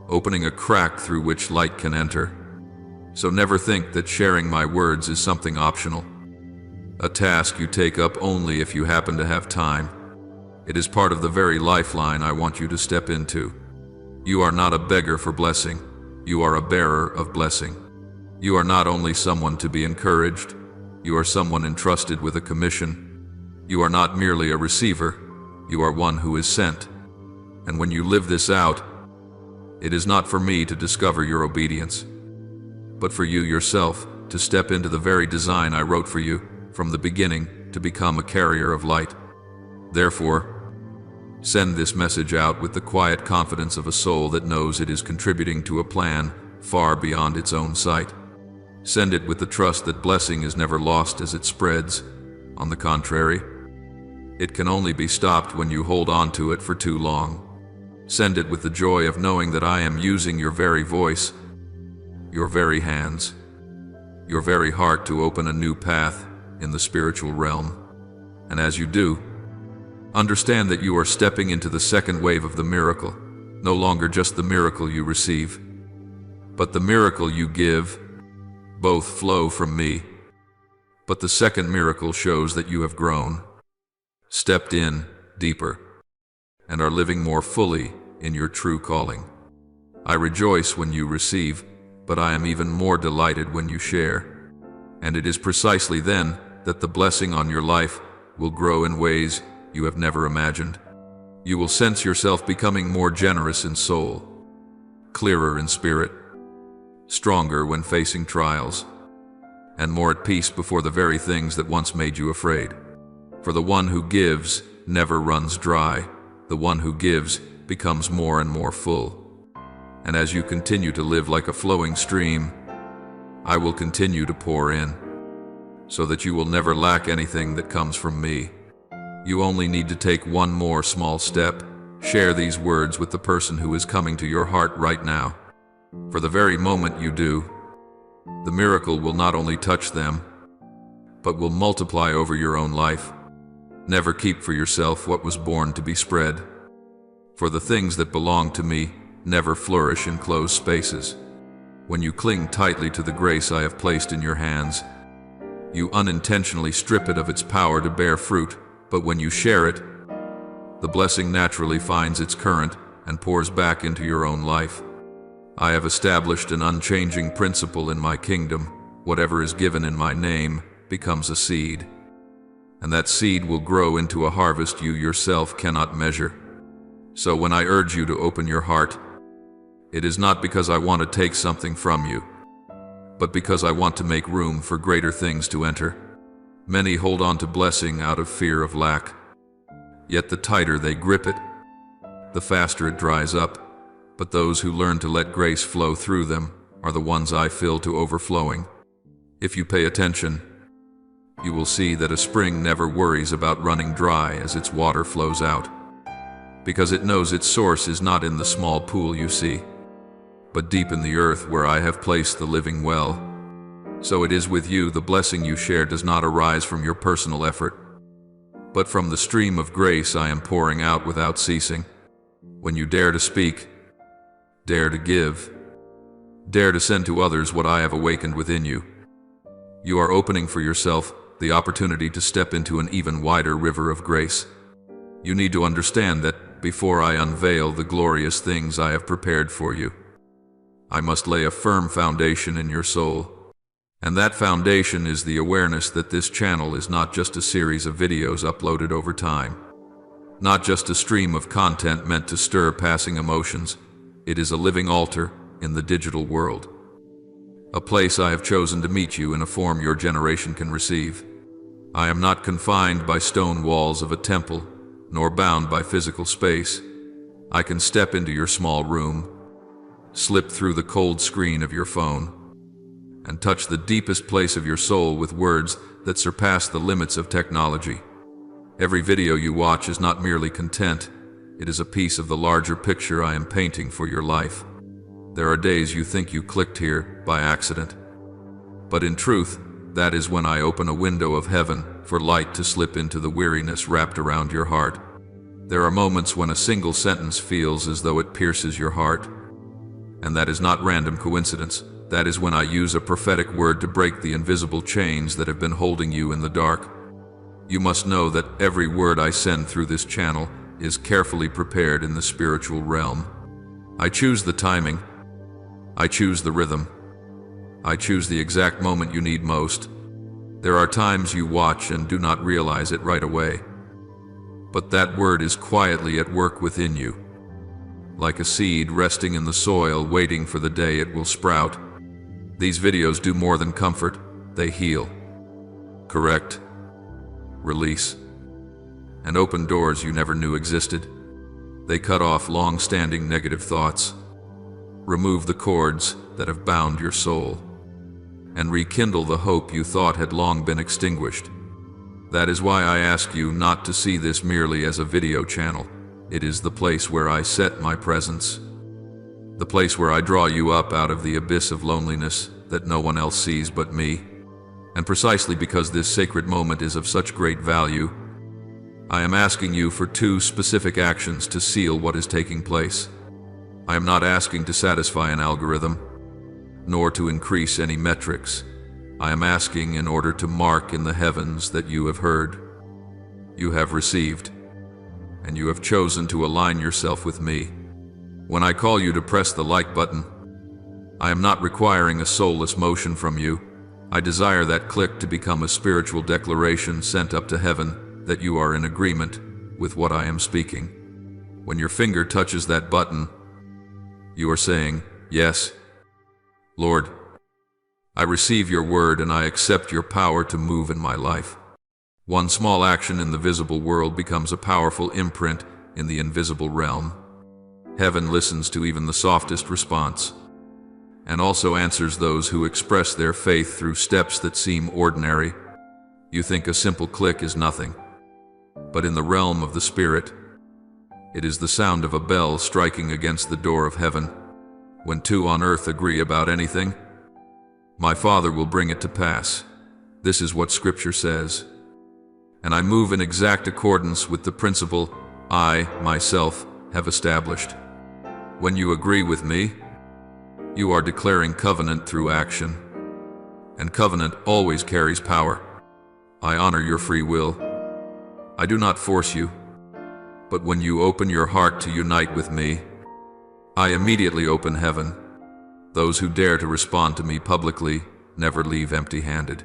opening a crack through which light can enter. So never think that sharing my words is something optional, a task you take up only if you happen to have time. It is part of the very lifeline I want you to step into. You are not a beggar for blessing. You are a bearer of blessing. You are not only someone to be encouraged, you are someone entrusted with a commission. You are not merely a receiver, you are one who is sent. And when you live this out, it is not for me to discover your obedience, but for you yourself to step into the very design I wrote for you from the beginning to become a carrier of light. Therefore, send this message out with the quiet confidence of a soul that knows it is contributing to a plan far beyond its own sight. Send it with the trust that blessing is never lost as it spreads. On the contrary, it can only be stopped when you hold on to it for too long. Send it with the joy of knowing that I am using your very voice, your very hands, your very heart to open a new path in the spiritual realm. And as you do, understand that you are stepping into the second wave of the miracle, no longer just the miracle you receive, but the miracle you give. Both flow from me, but the second miracle shows that you have grown, stepped in deeper, and are living more fully in your true calling. I rejoice when you receive, but I am even more delighted when you share. And it is precisely then that the blessing on your life will grow in ways you have never imagined. You will sense yourself becoming more generous in soul, clearer in spirit, stronger when facing trials, and more at peace before the very things that once made you afraid. For the one who gives never runs dry. The one who gives becomes more and more full. And as you continue to live like a flowing stream, I will continue to pour in, so that you will never lack anything that comes from me. You only need to take one more small step. Share these words with the person who is coming to your heart right now. For the very moment you do, the miracle will not only touch them, but will multiply over your own life. Never keep for yourself what was born to be spread. For the things that belong to me never flourish in closed spaces. When you cling tightly to the grace I have placed in your hands, you unintentionally strip it of its power to bear fruit, but when you share it, the blessing naturally finds its current and pours back into your own life. I have established an unchanging principle in my kingdom. Whatever is given in my name becomes a seed, and that seed will grow into a harvest you yourself cannot measure. So when I urge you to open your heart, it is not because I want to take something from you, but because I want to make room for greater things to enter. Many hold on to blessing out of fear of lack, yet the tighter they grip it, the faster it dries up. But those who learn to let grace flow through them are the ones I fill to overflowing. If you pay attention, you will see that a spring never worries about running dry as its water flows out, because it knows its source is not in the small pool you see, but deep in the earth where I have placed the living well. So it is with you. The blessing you share does not arise from your personal effort, but from the stream of grace I am pouring out without ceasing. When you dare to speak, dare to give, dare to send to others what I have awakened within you, you are opening for yourself the opportunity to step into an even wider river of grace. You need to understand that before I unveil the glorious things I have prepared for you, I must lay a firm foundation in your soul. And that foundation is the awareness that this channel is not just a series of videos uploaded over time, not just a stream of content meant to stir passing emotions. It is a living altar in the digital world, a place I have chosen to meet you in a form your generation can receive. I am not confined by stone walls of a temple, nor bound by physical space. I can step into your small room, slip through the cold screen of your phone, and touch the deepest place of your soul with words that surpass the limits of technology. Every video you watch is not merely content. It is a piece of the larger picture I am painting for your life. There are days you think you clicked here by accident, but in truth, that is when I open a window of heaven for light to slip into the weariness wrapped around your heart. There are moments when a single sentence feels as though it pierces your heart, and that is not random coincidence. That is when I use a prophetic word to break the invisible chains that have been holding you in the dark. You must know that every word I send through this channel is carefully prepared in the spiritual realm. I choose the timing. I choose the rhythm. I choose the exact moment you need most. There are times you watch and do not realize it right away. But that word is quietly at work within you, like a seed resting in the soil waiting for the day it will sprout. These videos do more than comfort, they heal, correct, release, and open doors you never knew existed. They cut off long-standing negative thoughts, remove the cords that have bound your soul, and rekindle the hope you thought had long been extinguished. That is why I ask you not to see this merely as a video channel. It is the place where I set my presence, the place where I draw you up out of the abyss of loneliness that no one else sees but me. And precisely because this sacred moment is of such great value, I am asking you for 2 specific actions to seal what is taking place. I am not asking to satisfy an algorithm, nor to increase any metrics. I am asking in order to mark in the heavens that you have heard, you have received, and you have chosen to align yourself with me. When I call you to press the like button, I am not requiring a soulless motion from you. I desire that click to become a spiritual declaration sent up to heaven that you are in agreement with what I am speaking. When your finger touches that button, you are saying, "Yes, Lord, I receive your word and I accept your power to move in my life." One small action in the visible world becomes a powerful imprint in the invisible realm. Heaven listens to even the softest response, and also answers those who express their faith through steps that seem ordinary. You think a simple click is nothing, but in the realm of the Spirit, it is the sound of a bell striking against the door of heaven. When 2 on earth agree about anything, my Father will bring it to pass. This is what Scripture says. And I move in exact accordance with the principle I, myself, have established. When you agree with me, you are declaring covenant through action. And covenant always carries power. I honor your free will. I do not force you. But when you open your heart to unite with me, I immediately open heaven. Those who dare to respond to me publicly never leave empty-handed.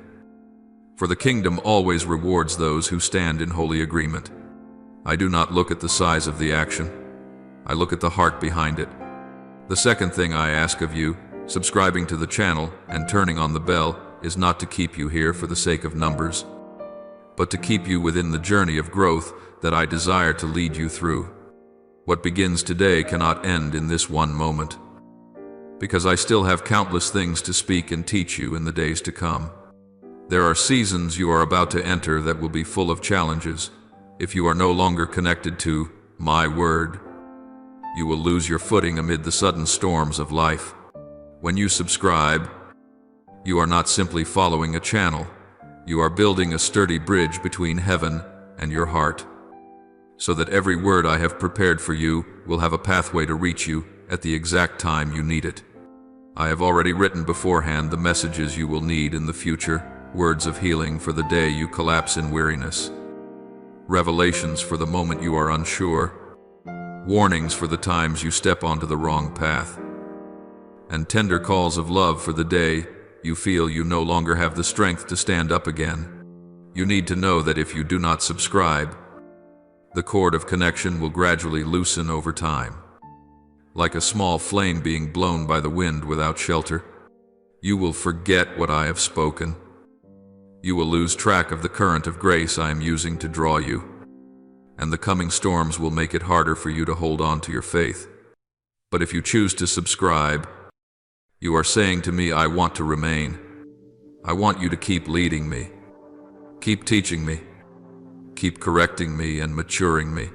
For the kingdom always rewards those who stand in holy agreement. I do not look at the size of the action. I look at the heart behind it. The second thing I ask of you, subscribing to the channel and turning on the bell, is not to keep you here for the sake of numbers, but to keep you within the journey of growth that I desire to lead you through. What begins today cannot end in this one moment, because I still have countless things to speak and teach you in the days to come. There are seasons you are about to enter that will be full of challenges. If you are no longer connected to my word, you will lose your footing amid the sudden storms of life. When you subscribe, you are not simply following a channel. You are building a sturdy bridge between heaven and your heart, so that every word I have prepared for you will have a pathway to reach you at the exact time you need it. I have already written beforehand the messages you will need in the future, words of healing for the day you collapse in weariness, revelations for the moment you are unsure, warnings for the times you step onto the wrong path, and tender calls of love for the day you feel you no longer have the strength to stand up again. You need to know that if you do not subscribe, the cord of connection will gradually loosen over time. Like a small flame being blown by the wind without shelter, you will forget what I have spoken. You will lose track of the current of grace I am using to draw you, and the coming storms will make it harder for you to hold on to your faith. But if you choose to subscribe, you are saying to me, I want to remain. I want you to keep leading me, keep teaching me, keep correcting me and maturing me.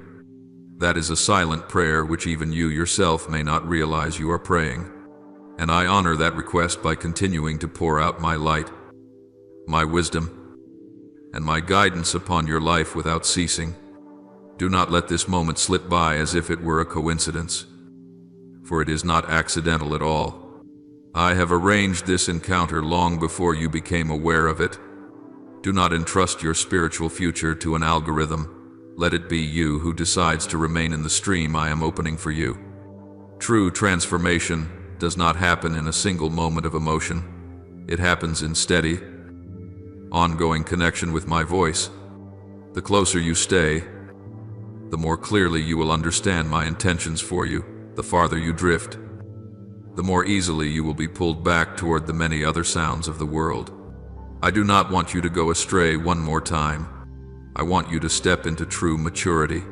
That is a silent prayer which even you yourself may not realize you are praying. And I honor that request by continuing to pour out my light, my wisdom, and my guidance upon your life without ceasing. Do not let this moment slip by as if it were a coincidence, for it is not accidental at all. I have arranged this encounter long before you became aware of it. Do not entrust your spiritual future to an algorithm. Let it be you who decides to remain in the stream I am opening for you. True transformation does not happen in a single moment of emotion. It happens in steady, ongoing connection with my voice. The closer you stay, the more clearly you will understand my intentions for you. The farther you drift, the more easily you will be pulled back toward the many other sounds of the world. I do not want you to go astray one more time. I want you to step into true maturity,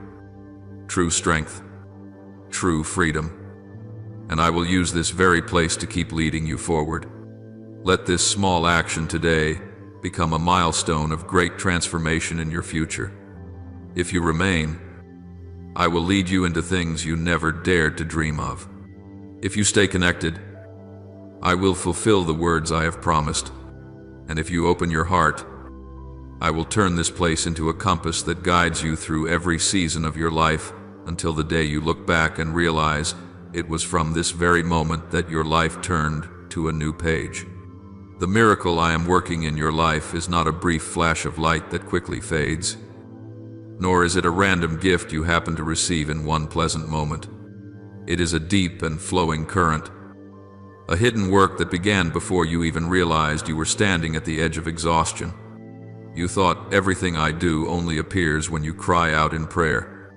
true strength, true freedom. And I will use this very place to keep leading you forward. Let this small action today become a milestone of great transformation in your future. If you remain, I will lead you into things you never dared to dream of. If you stay connected, I will fulfill the words I have promised. And if you open your heart, I will turn this place into a compass that guides you through every season of your life until the day you look back and realize it was from this very moment that your life turned to a new page. The miracle I am working in your life is not a brief flash of light that quickly fades, nor is it a random gift you happen to receive in one pleasant moment. It is a deep and flowing current, a hidden work that began before you even realized you were standing at the edge of exhaustion. You thought everything I do only appears when you cry out in prayer.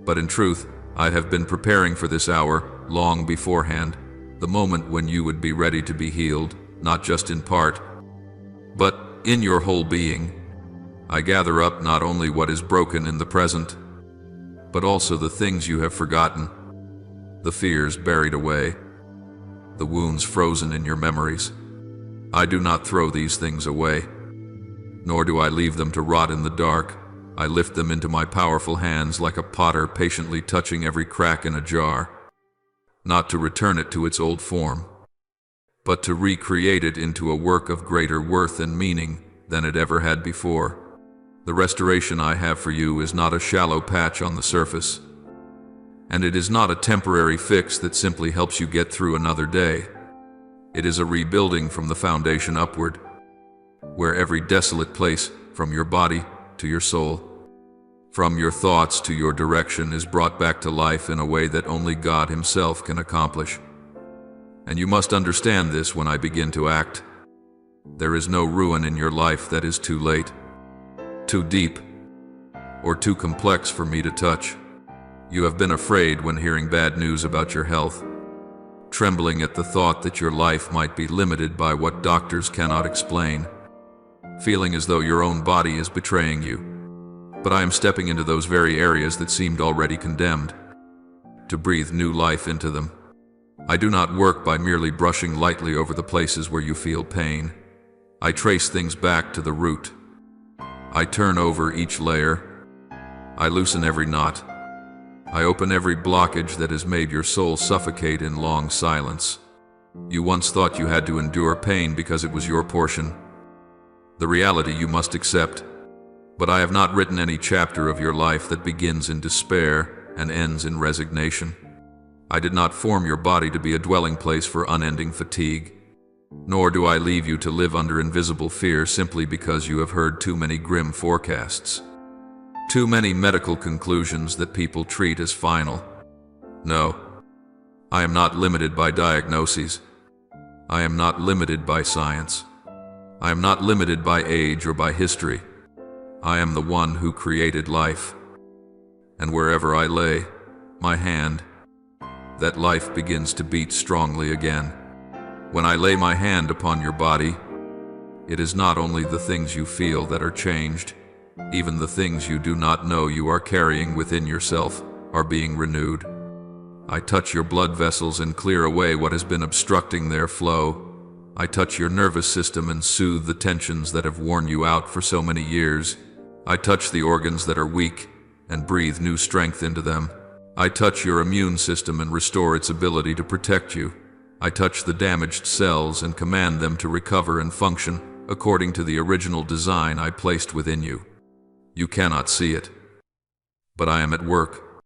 But in truth, I have been preparing for this hour long beforehand, the moment when you would be ready to be healed, not just in part, but in your whole being. I gather up not only what is broken in the present, but also the things you have forgotten, the fears buried away, the wounds frozen in your memories. I do not throw these things away, nor do I leave them to rot in the dark. I lift them into my powerful hands like a potter patiently touching every crack in a jar, not to return it to its old form, but to recreate it into a work of greater worth and meaning than it ever had before. The restoration I have for you is not a shallow patch on the surface, and it is not a temporary fix that simply helps you get through another day. It is a rebuilding from the foundation upward, where every desolate place, from your body to your soul, from your thoughts to your direction, is brought back to life in a way that only God Himself can accomplish. And you must understand this when I begin to act. There is no ruin in your life that is too late, too deep, or too complex for me to touch. You have been afraid when hearing bad news about your health, trembling at the thought that your life might be limited by what doctors cannot explain, feeling as though your own body is betraying you. But I am stepping into those very areas that seemed already condemned, to breathe new life into them. I do not work by merely brushing lightly over the places where you feel pain. I trace things back to the root. I turn over each layer. I loosen every knot. I open every blockage that has made your soul suffocate in long silence. You once thought you had to endure pain because it was your portion, the reality you must accept. But I have not written any chapter of your life that begins in despair and ends in resignation. I did not form your body to be a dwelling place for unending fatigue, nor do I leave you to live under invisible fear simply because you have heard too many grim forecasts, too many medical conclusions that people treat as final. No, I am not limited by diagnoses. I am not limited by science. I am not limited by age or by history. I am the one who created life. And wherever I lay my hand, that life begins to beat strongly again. When I lay my hand upon your body, it is not only the things you feel that are changed, even the things you do not know you are carrying within yourself are being renewed. I touch your blood vessels and clear away what has been obstructing their flow. I touch your nervous system and soothe the tensions that have worn you out for so many years. I touch the organs that are weak and breathe new strength into them. I touch your immune system and restore its ability to protect you. I touch the damaged cells and command them to recover and function according to the original design I placed within you. You cannot see it, but I am at work.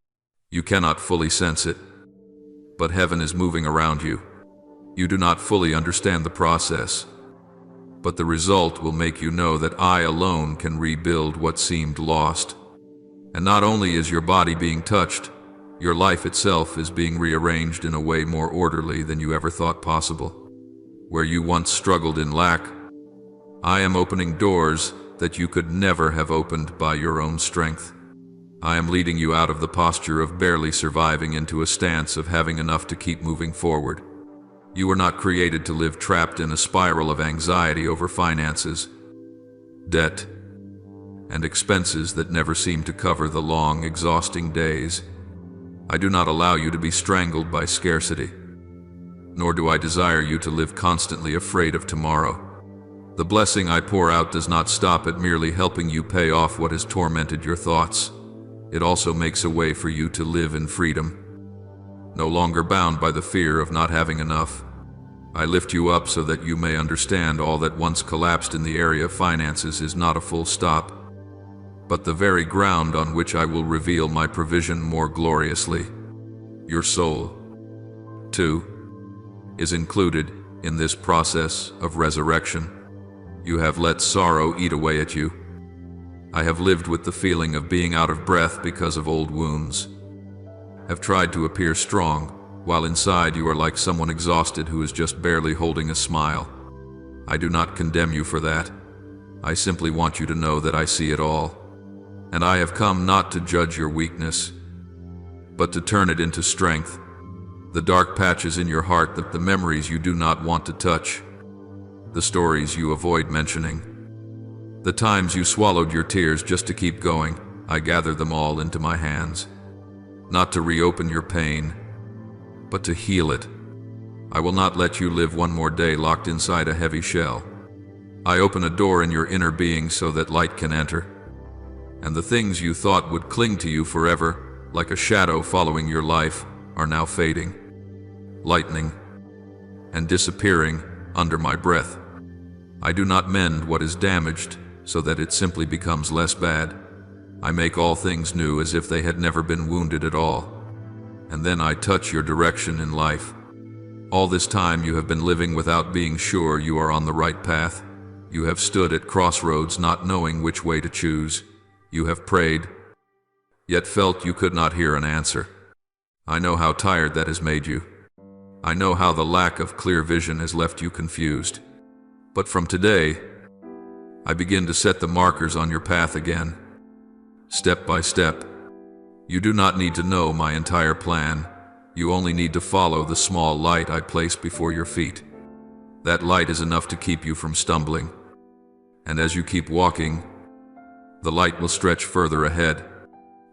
You cannot fully sense it, but heaven is moving around you. You do not fully understand the process, but the result will make you know that I alone can rebuild what seemed lost. And not only is your body being touched, your life itself is being rearranged in a way more orderly than you ever thought possible. Where you once struggled in lack, I am opening doors that you could never have opened by your own strength. I am leading you out of the posture of barely surviving into a stance of having enough to keep moving forward. You were not created to live trapped in a spiral of anxiety over finances, debt, and expenses that never seem to cover the long, exhausting days. I do not allow you to be strangled by scarcity, nor do I desire you to live constantly afraid of tomorrow. The blessing I pour out does not stop at merely helping you pay off what has tormented your thoughts. It also makes a way for you to live in freedom, no longer bound by the fear of not having enough. I lift you up so that you may understand all that once collapsed in the area of finances is not a full stop, but the very ground on which I will reveal my provision more gloriously. Your soul, too, is included in this process of resurrection. You have let sorrow eat away at you. I have lived with the feeling of being out of breath because of old wounds, have tried to appear strong, while inside you are like someone exhausted who is just barely holding a smile. I do not condemn you for that. I simply want you to know that I see it all. And I have come not to judge your weakness, but to turn it into strength. The dark patches in your heart, the memories you do not want to touch, the stories you avoid mentioning, the times you swallowed your tears just to keep going, I gather them all into my hands. Not to reopen your pain, but to heal it. I will not let you live one more day locked inside a heavy shell. I open a door in your inner being so that light can enter, and the things you thought would cling to you forever, like a shadow following your life, are now fading, lightening, and disappearing under my breath. I do not mend what is damaged so that it simply becomes less bad. I make all things new as if they had never been wounded at all. And then I touch your direction in life. All this time you have been living without being sure you are on the right path. You have stood at crossroads not knowing which way to choose. You have prayed, yet felt you could not hear an answer. I know how tired that has made you. I know how the lack of clear vision has left you confused. But from today, I begin to set the markers on your path again, step by step. You do not need to know my entire plan. You only need to follow the small light I place before your feet. That light is enough to keep you from stumbling. And as you keep walking, the light will stretch further ahead.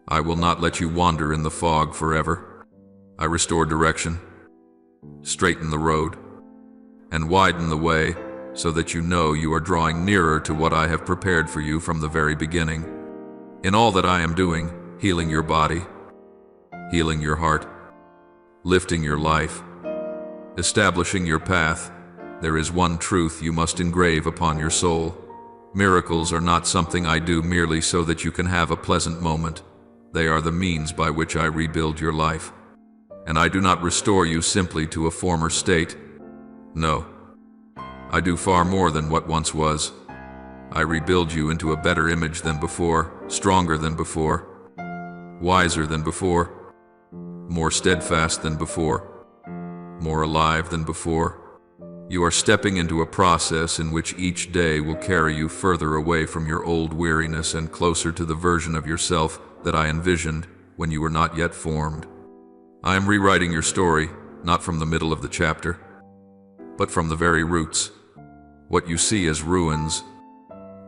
I will not let you wander in the fog forever. I restore direction, straighten the road, and widen the way so that you know you are drawing nearer to what I have prepared for you from the very beginning. In all that I am doing, healing your body, healing your heart, lifting your life, establishing your path, there is one truth you must engrave upon your soul. Miracles are not something I do merely so that you can have a pleasant moment. They are the means by which I rebuild your life. And I do not restore you simply to a former state. No, I do far more than what once was. I rebuild you into a better image than before, stronger than before, wiser than before, more steadfast than before, more alive than before. You are stepping into a process in which each day will carry you further away from your old weariness and closer to the version of yourself that I envisioned when you were not yet formed. I am rewriting your story, not from the middle of the chapter, but from the very roots. What you see as ruins,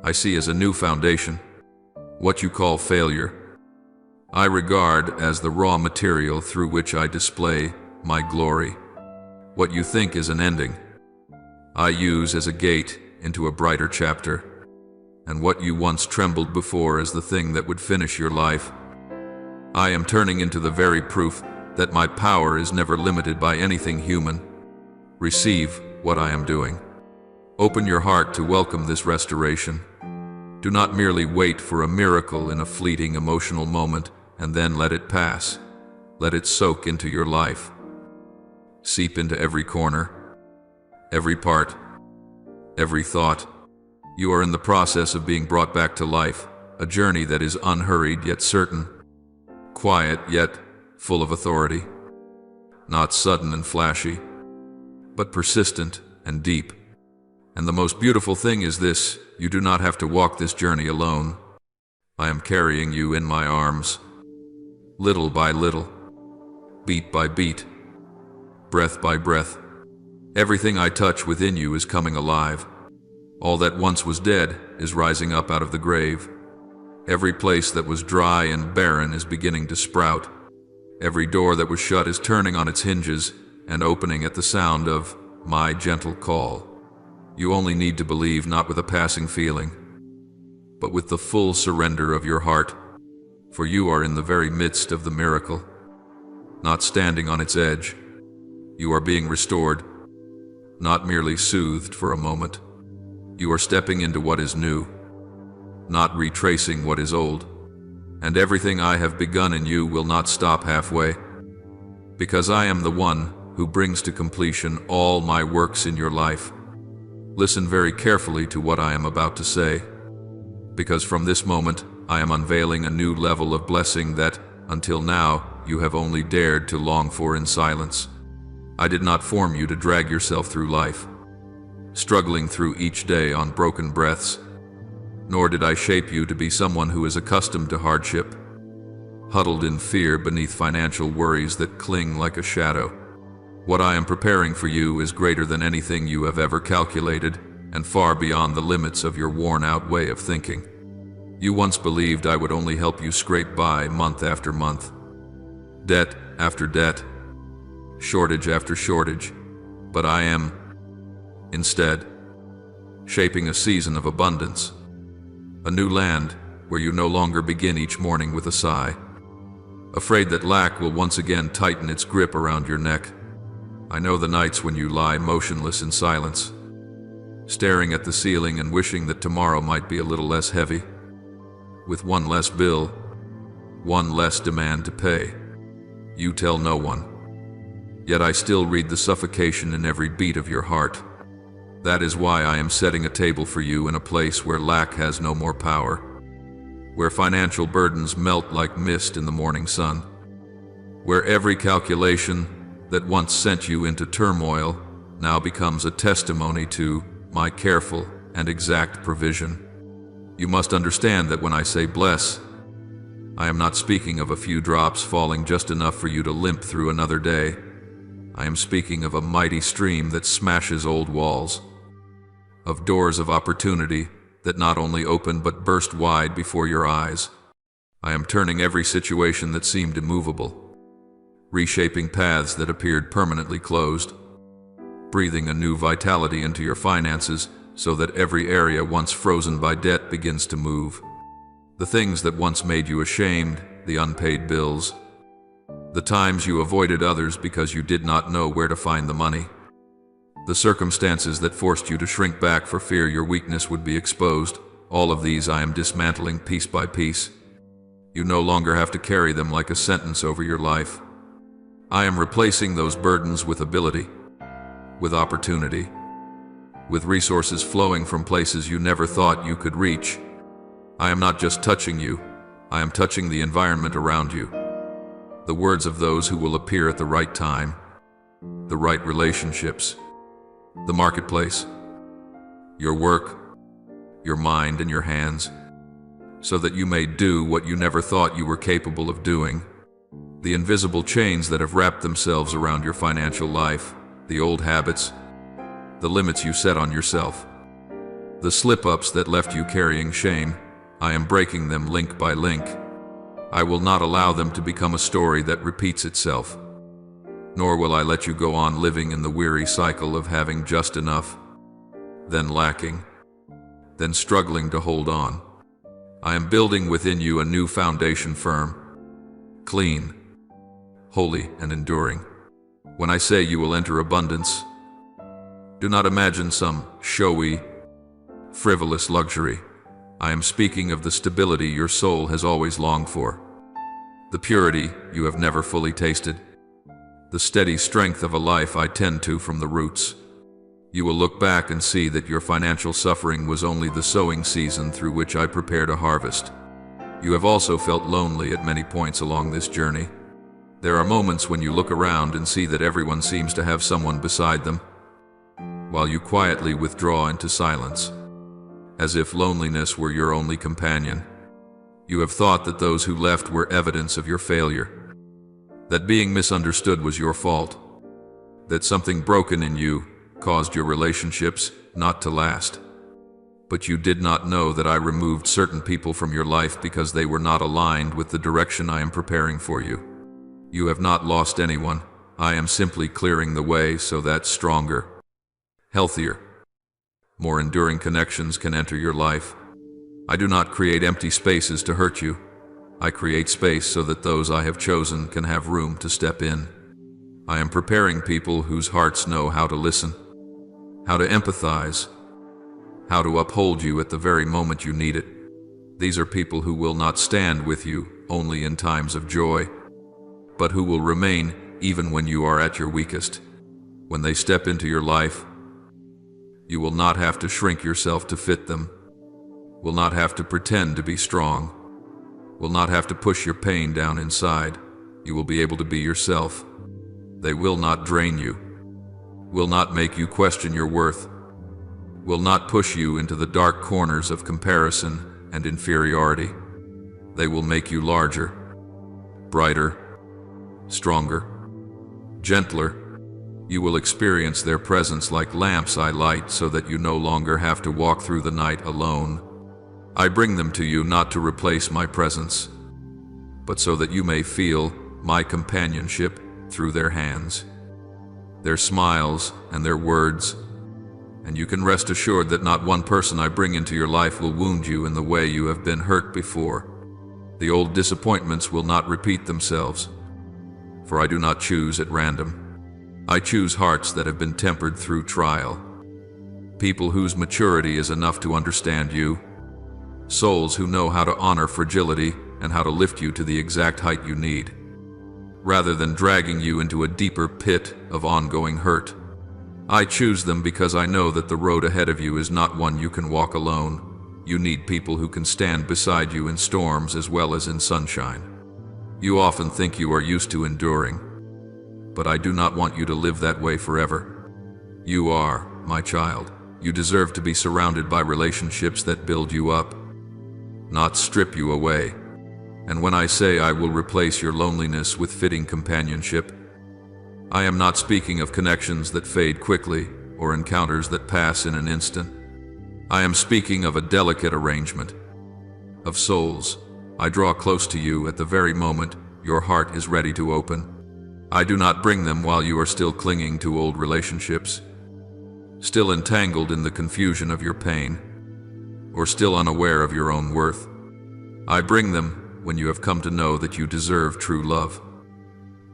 I see as a new foundation. What you call failure, I regard as the raw material through which I display my glory. What you think is an ending, I use as a gate into a brighter chapter. And what you once trembled before as the thing that would finish your life, I am turning into the very proof that my power is never limited by anything human. Receive what I am doing. Open your heart to welcome this restoration. Do not merely wait for a miracle in a fleeting emotional moment and then let it pass. Let it soak into your life. Seep into every corner, every part, every thought. You are in the process of being brought back to life, a journey that is unhurried yet certain, quiet yet full of authority, not sudden and flashy, but persistent and deep. And the most beautiful thing is this: you do not have to walk this journey alone. I am carrying you in my arms, little by little, beat by beat, breath by breath. Everything I touch within you is coming alive. All that once was dead is rising up out of the grave. Every place that was dry and barren is beginning to sprout. Every door that was shut is turning on its hinges and opening at the sound of my gentle call. You only need to believe, not with a passing feeling, but with the full surrender of your heart, for you are in the very midst of the miracle, not standing on its edge. You are being restored, not merely soothed for a moment. You are stepping into what is new, not retracing what is old. And everything I have begun in you will not stop halfway, because I am the one who brings to completion all my works in your life. Listen very carefully to what I am about to say, because from this moment I am unveiling a new level of blessing that, until now, you have only dared to long for in silence. I did not form you to drag yourself through life, struggling through each day on broken breaths. Nor did I shape you to be someone who is accustomed to hardship, huddled in fear beneath financial worries that cling like a shadow. What I am preparing for you is greater than anything you have ever calculated, and far beyond the limits of your worn-out way of thinking. You once believed I would only help you scrape by month after month, debt after debt, shortage after shortage, but I am, instead, shaping a season of abundance, a new land where you no longer begin each morning with a sigh, afraid that lack will once again tighten its grip around your neck. I know the nights when you lie motionless in silence, staring at the ceiling and wishing that tomorrow might be a little less heavy, with one less bill, one less demand to pay. You tell no one, yet I still read the suffocation in every beat of your heart. That is why I am setting a table for you in a place where lack has no more power, where financial burdens melt like mist in the morning sun, where every calculation that once sent you into turmoil now becomes a testimony to my careful and exact provision. You must understand that when I say bless, I am not speaking of a few drops falling just enough for you to limp through another day. I am speaking of a mighty stream that smashes old walls, of doors of opportunity that not only open but burst wide before your eyes. I am turning every situation that seemed immovable, reshaping paths that appeared permanently closed, breathing a new vitality into your finances so that every area once frozen by debt begins to move. The things that once made you ashamed, the unpaid bills, the times you avoided others because you did not know where to find the money, the circumstances that forced you to shrink back for fear your weakness would be exposed, all of these I am dismantling piece by piece. You no longer have to carry them like a sentence over your life. I am replacing those burdens with ability, with opportunity, with resources flowing from places you never thought you could reach. I am not just touching you, I am touching the environment around you. The words of those who will appear at the right time, the right relationships, the marketplace, your work, your mind and your hands, so that you may do what you never thought you were capable of doing. The invisible chains that have wrapped themselves around your financial life, the old habits, the limits you set on yourself, the slip-ups that left you carrying shame, I am breaking them link by link. I will not allow them to become a story that repeats itself, nor will I let you go on living in the weary cycle of having just enough, then lacking, then struggling to hold on. I am building within you a new foundation firm, clean, holy and enduring. When I say you will enter abundance, do not imagine some showy, frivolous luxury. I am speaking of the stability your soul has always longed for, the purity you have never fully tasted, the steady strength of a life I tend to from the roots. You will look back and see that your financial suffering was only the sowing season through which I prepared a harvest. You have also felt lonely at many points along this journey. There are moments when you look around and see that everyone seems to have someone beside them, while you quietly withdraw into silence, as if loneliness were your only companion. You have thought that those who left were evidence of your failure, that being misunderstood was your fault, that something broken in you caused your relationships not to last. But you did not know that I removed certain people from your life because they were not aligned with the direction I am preparing for you. You have not lost anyone. I am simply clearing the way so that stronger, healthier, more enduring connections can enter your life. I do not create empty spaces to hurt you. I create space so that those I have chosen can have room to step in. I am preparing people whose hearts know how to listen, how to empathize, how to uphold you at the very moment you need it. These are people who will not stand with you only in times of joy, but who will remain even when you are at your weakest. When they step into your life, you will not have to shrink yourself to fit them, will not have to pretend to be strong, will not have to push your pain down inside. You will be able to be yourself. They will not drain you, will not make you question your worth, will not push you into the dark corners of comparison and inferiority. They will make you larger, brighter, stronger, gentler. You will experience their presence like lamps I light so that you no longer have to walk through the night alone. I bring them to you not to replace my presence, but so that you may feel my companionship through their hands, their smiles, and their words. And you can rest assured that not one person I bring into your life will wound you in the way you have been hurt before. The old disappointments will not repeat themselves, for I do not choose at random. I choose hearts that have been tempered through trial, people whose maturity is enough to understand you, souls who know how to honor fragility and how to lift you to the exact height you need, rather than dragging you into a deeper pit of ongoing hurt. I choose them because I know that the road ahead of you is not one you can walk alone. You need people who can stand beside you in storms as well as in sunshine. You often think you are used to enduring, but I do not want you to live that way forever. You are, my child. You deserve to be surrounded by relationships that build you up, not strip you away. And when I say I will replace your loneliness with fitting companionship, I am not speaking of connections that fade quickly or encounters that pass in an instant. I am speaking of a delicate arrangement of souls. I draw close to you at the very moment your heart is ready to open. I do not bring them while you are still clinging to old relationships, still entangled in the confusion of your pain, or still unaware of your own worth. I bring them when you have come to know that you deserve true love,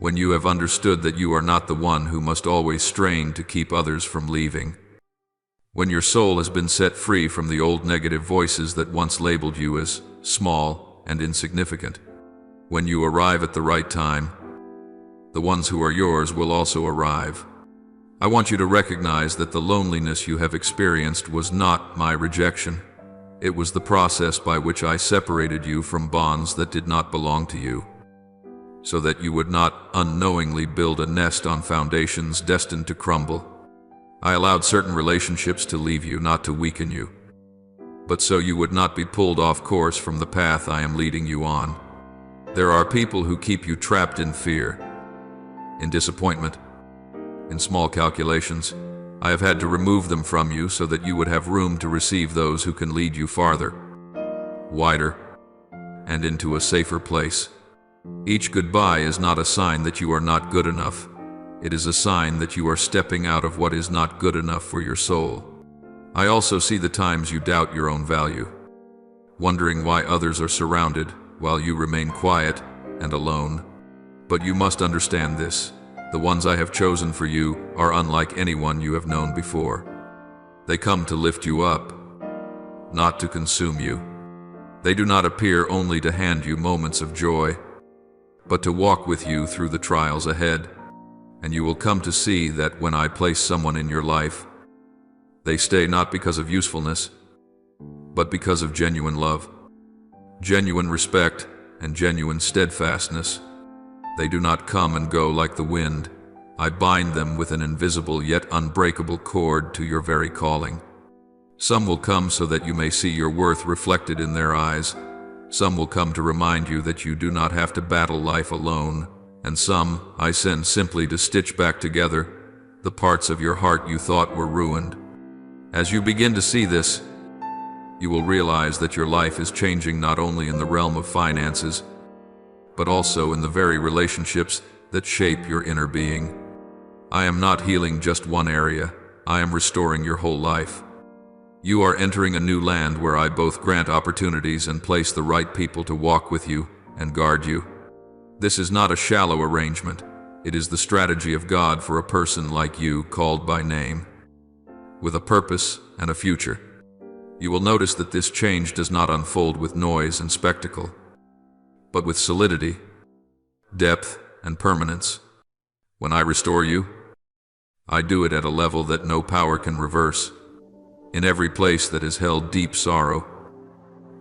when you have understood that you are not the one who must always strain to keep others from leaving, when your soul has been set free from the old negative voices that once labeled you as small and insignificant. When you arrive at the right time, the ones who are yours will also arrive. I want you to recognize that the loneliness you have experienced was not my rejection. It was the process by which I separated you from bonds that did not belong to you, so that you would not unknowingly build a nest on foundations destined to crumble. I allowed certain relationships to leave you, not to weaken you, but so you would not be pulled off course from the path I am leading you on. There are people who keep you trapped in fear, in disappointment, in small calculations. I have had to remove them from you so that you would have room to receive those who can lead you farther, wider, and into a safer place. Each goodbye is not a sign that you are not good enough. It is a sign that you are stepping out of what is not good enough for your soul. I also see the times you doubt your own value, wondering why others are surrounded while you remain quiet and alone. But you must understand this. The ones I have chosen for you are unlike anyone you have known before. They come to lift you up, not to consume you. They do not appear only to hand you moments of joy, but to walk with you through the trials ahead. And you will come to see that when I place someone in your life, They stay not because of usefulness, but because of genuine love, genuine respect, and genuine steadfastness. They do not come and go like the wind. I bind them with an invisible yet unbreakable cord to your very calling. Some will come so that you may see your worth reflected in their eyes. Some will come to remind you that you do not have to battle life alone. And some I send simply to stitch back together the parts of your heart you thought were ruined. As you begin to see this, you will realize that your life is changing not only in the realm of finances, but also in the very relationships that shape your inner being. I am not healing just one area. I am restoring your whole life. You are entering a new land where I both grant opportunities and place the right people to walk with you and guard you. This is not a shallow arrangement. It is the strategy of God for a person like you, called by name, with a purpose and a future. You will notice that this change does not unfold with noise and spectacle, but with solidity, depth, and permanence. When I restore you, I do it at a level that no power can reverse. In every place that has held deep sorrow,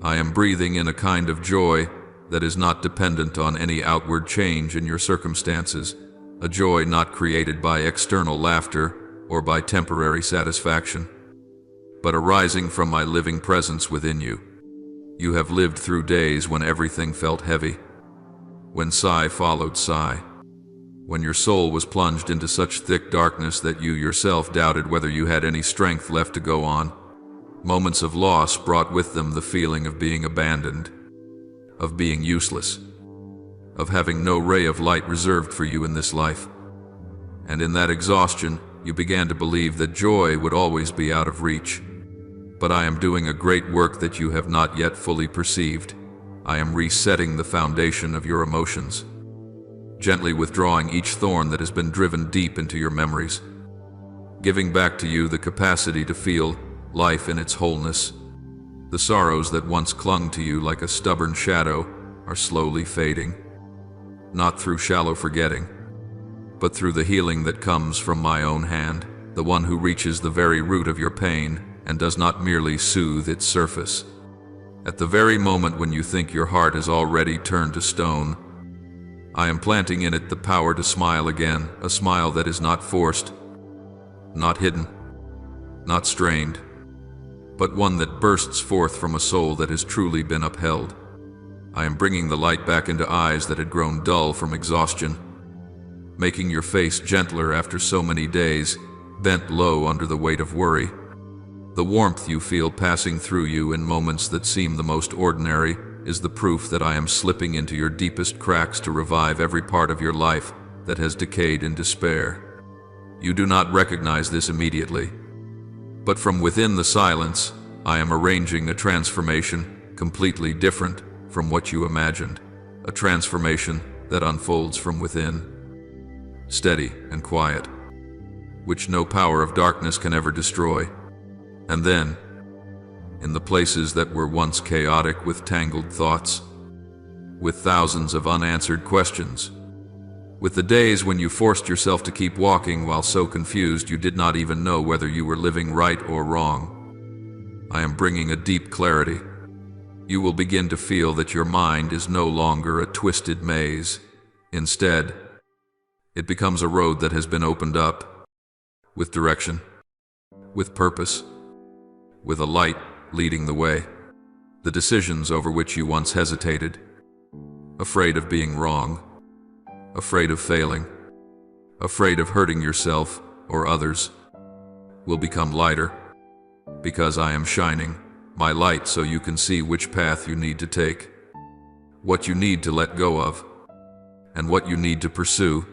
I am breathing in a kind of joy that is not dependent on any outward change in your circumstances, a joy not created by external laughter or by temporary satisfaction, but arising from my living presence within you. You have lived through days when everything felt heavy, when sigh followed sigh, when your soul was plunged into such thick darkness that you yourself doubted whether you had any strength left to go on. Moments of loss brought with them the feeling of being abandoned, of being useless, of having no ray of light reserved for you in this life. And in that exhaustion, you began to believe that joy would always be out of reach. But I am doing a great work that you have not yet fully perceived. I am resetting the foundation of your emotions, gently withdrawing each thorn that has been driven deep into your memories, giving back to you the capacity to feel life in its wholeness. The sorrows that once clung to you like a stubborn shadow are slowly fading, not through shallow forgetting, but through the healing that comes from my own hand, the one who reaches the very root of your pain and does not merely soothe its surface. At the very moment when you think your heart has already turned to stone, I am planting in it the power to smile again, a smile that is not forced, not hidden, not strained, but one that bursts forth from a soul that has truly been upheld. I am bringing the light back into eyes that had grown dull from exhaustion, making your face gentler after so many days, bent low under the weight of worry. The warmth you feel passing through you in moments that seem the most ordinary is the proof that I am slipping into your deepest cracks to revive every part of your life that has decayed in despair. You do not recognize this immediately, but from within the silence, I am arranging a transformation completely different from what you imagined, a transformation that unfolds from within, steady and quiet, which no power of darkness can ever destroy. And then, in the places that were once chaotic with tangled thoughts, with thousands of unanswered questions, with the days when you forced yourself to keep walking while so confused you did not even know whether you were living right or wrong, I am bringing a deep clarity. You will begin to feel that your mind is no longer a twisted maze. Instead, it becomes a road that has been opened up, with direction, with purpose, with a light leading the way. The decisions over which you once hesitated, afraid of being wrong, afraid of failing, afraid of hurting yourself or others, will become lighter, because I am shining my light so you can see which path you need to take, what you need to let go of, and what you need to pursue.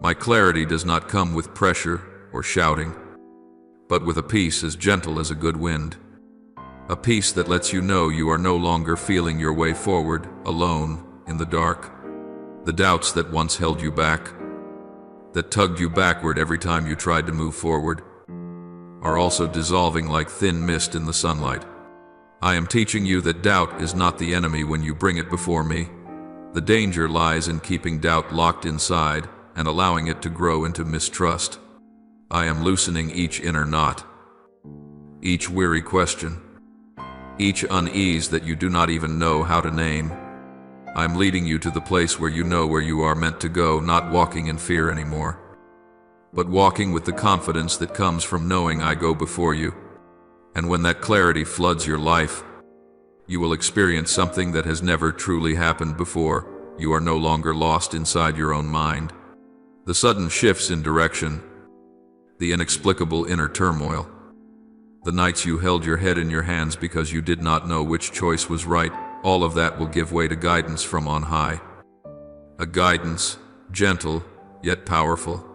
My clarity does not come with pressure or shouting, but with a peace as gentle as a good wind. A peace that lets you know you are no longer feeling your way forward, alone, in the dark. The doubts that once held you back, that tugged you backward every time you tried to move forward, are also dissolving like thin mist in the sunlight. I am teaching you that doubt is not the enemy when you bring it before me. The danger lies in keeping doubt locked inside and allowing it to grow into mistrust. I am loosening each inner knot, each weary question, each unease that you do not even know how to name. I'm leading you to the place where you know where you are meant to go, not walking in fear anymore, but walking with the confidence that comes from knowing I go before you. And when that clarity floods your life, you will experience something that has never truly happened before. You are no longer lost inside your own mind. The sudden shifts in direction, the inexplicable inner turmoil, the nights you held your head in your hands because you did not know which choice was right, all of that will give way to guidance from on high. A guidance, gentle yet powerful,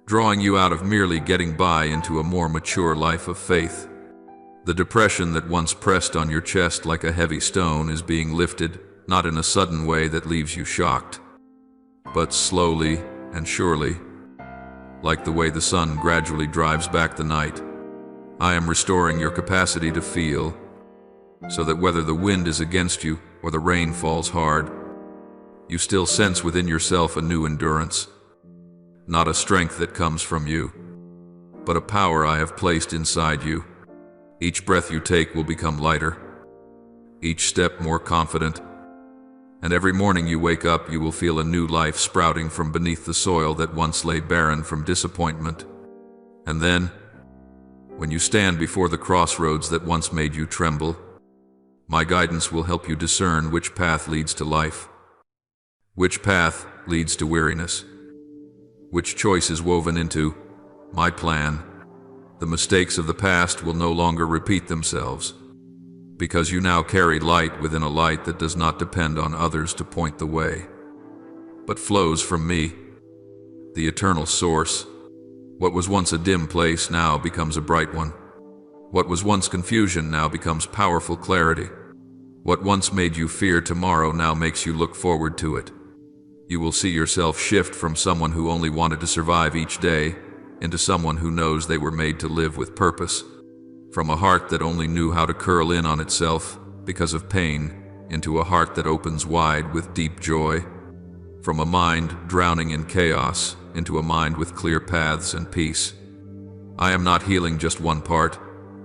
drawing you out of merely getting by into a more mature life of faith. The depression that once pressed on your chest like a heavy stone is being lifted, not in a sudden way that leaves you shocked, but slowly and surely, like the way the sun gradually drives back the night. I am restoring your capacity to feel, so that whether the wind is against you or the rain falls hard, you still sense within yourself a new endurance, not a strength that comes from you, but a power I have placed inside you. Each breath you take will become lighter, each step more confident, and every morning you wake up you will feel a new life sprouting from beneath the soil that once lay barren from disappointment. And then, when you stand before the crossroads that once made you tremble, my guidance will help you discern which path leads to life, which path leads to weariness, which choice is woven into my plan. The mistakes of the past will no longer repeat themselves, because you now carry light within a light that does not depend on others to point the way, but flows from me, the eternal source. What was once a dim place now becomes a bright one. What was once confusion now becomes powerful clarity. What once made you fear tomorrow now makes you look forward to it. You will see yourself shift from someone who only wanted to survive each day into someone who knows they were made to live with purpose. From a heart that only knew how to curl in on itself because of pain, into a heart that opens wide with deep joy. From a mind drowning in chaos into a mind with clear paths and peace. I am not healing just one part,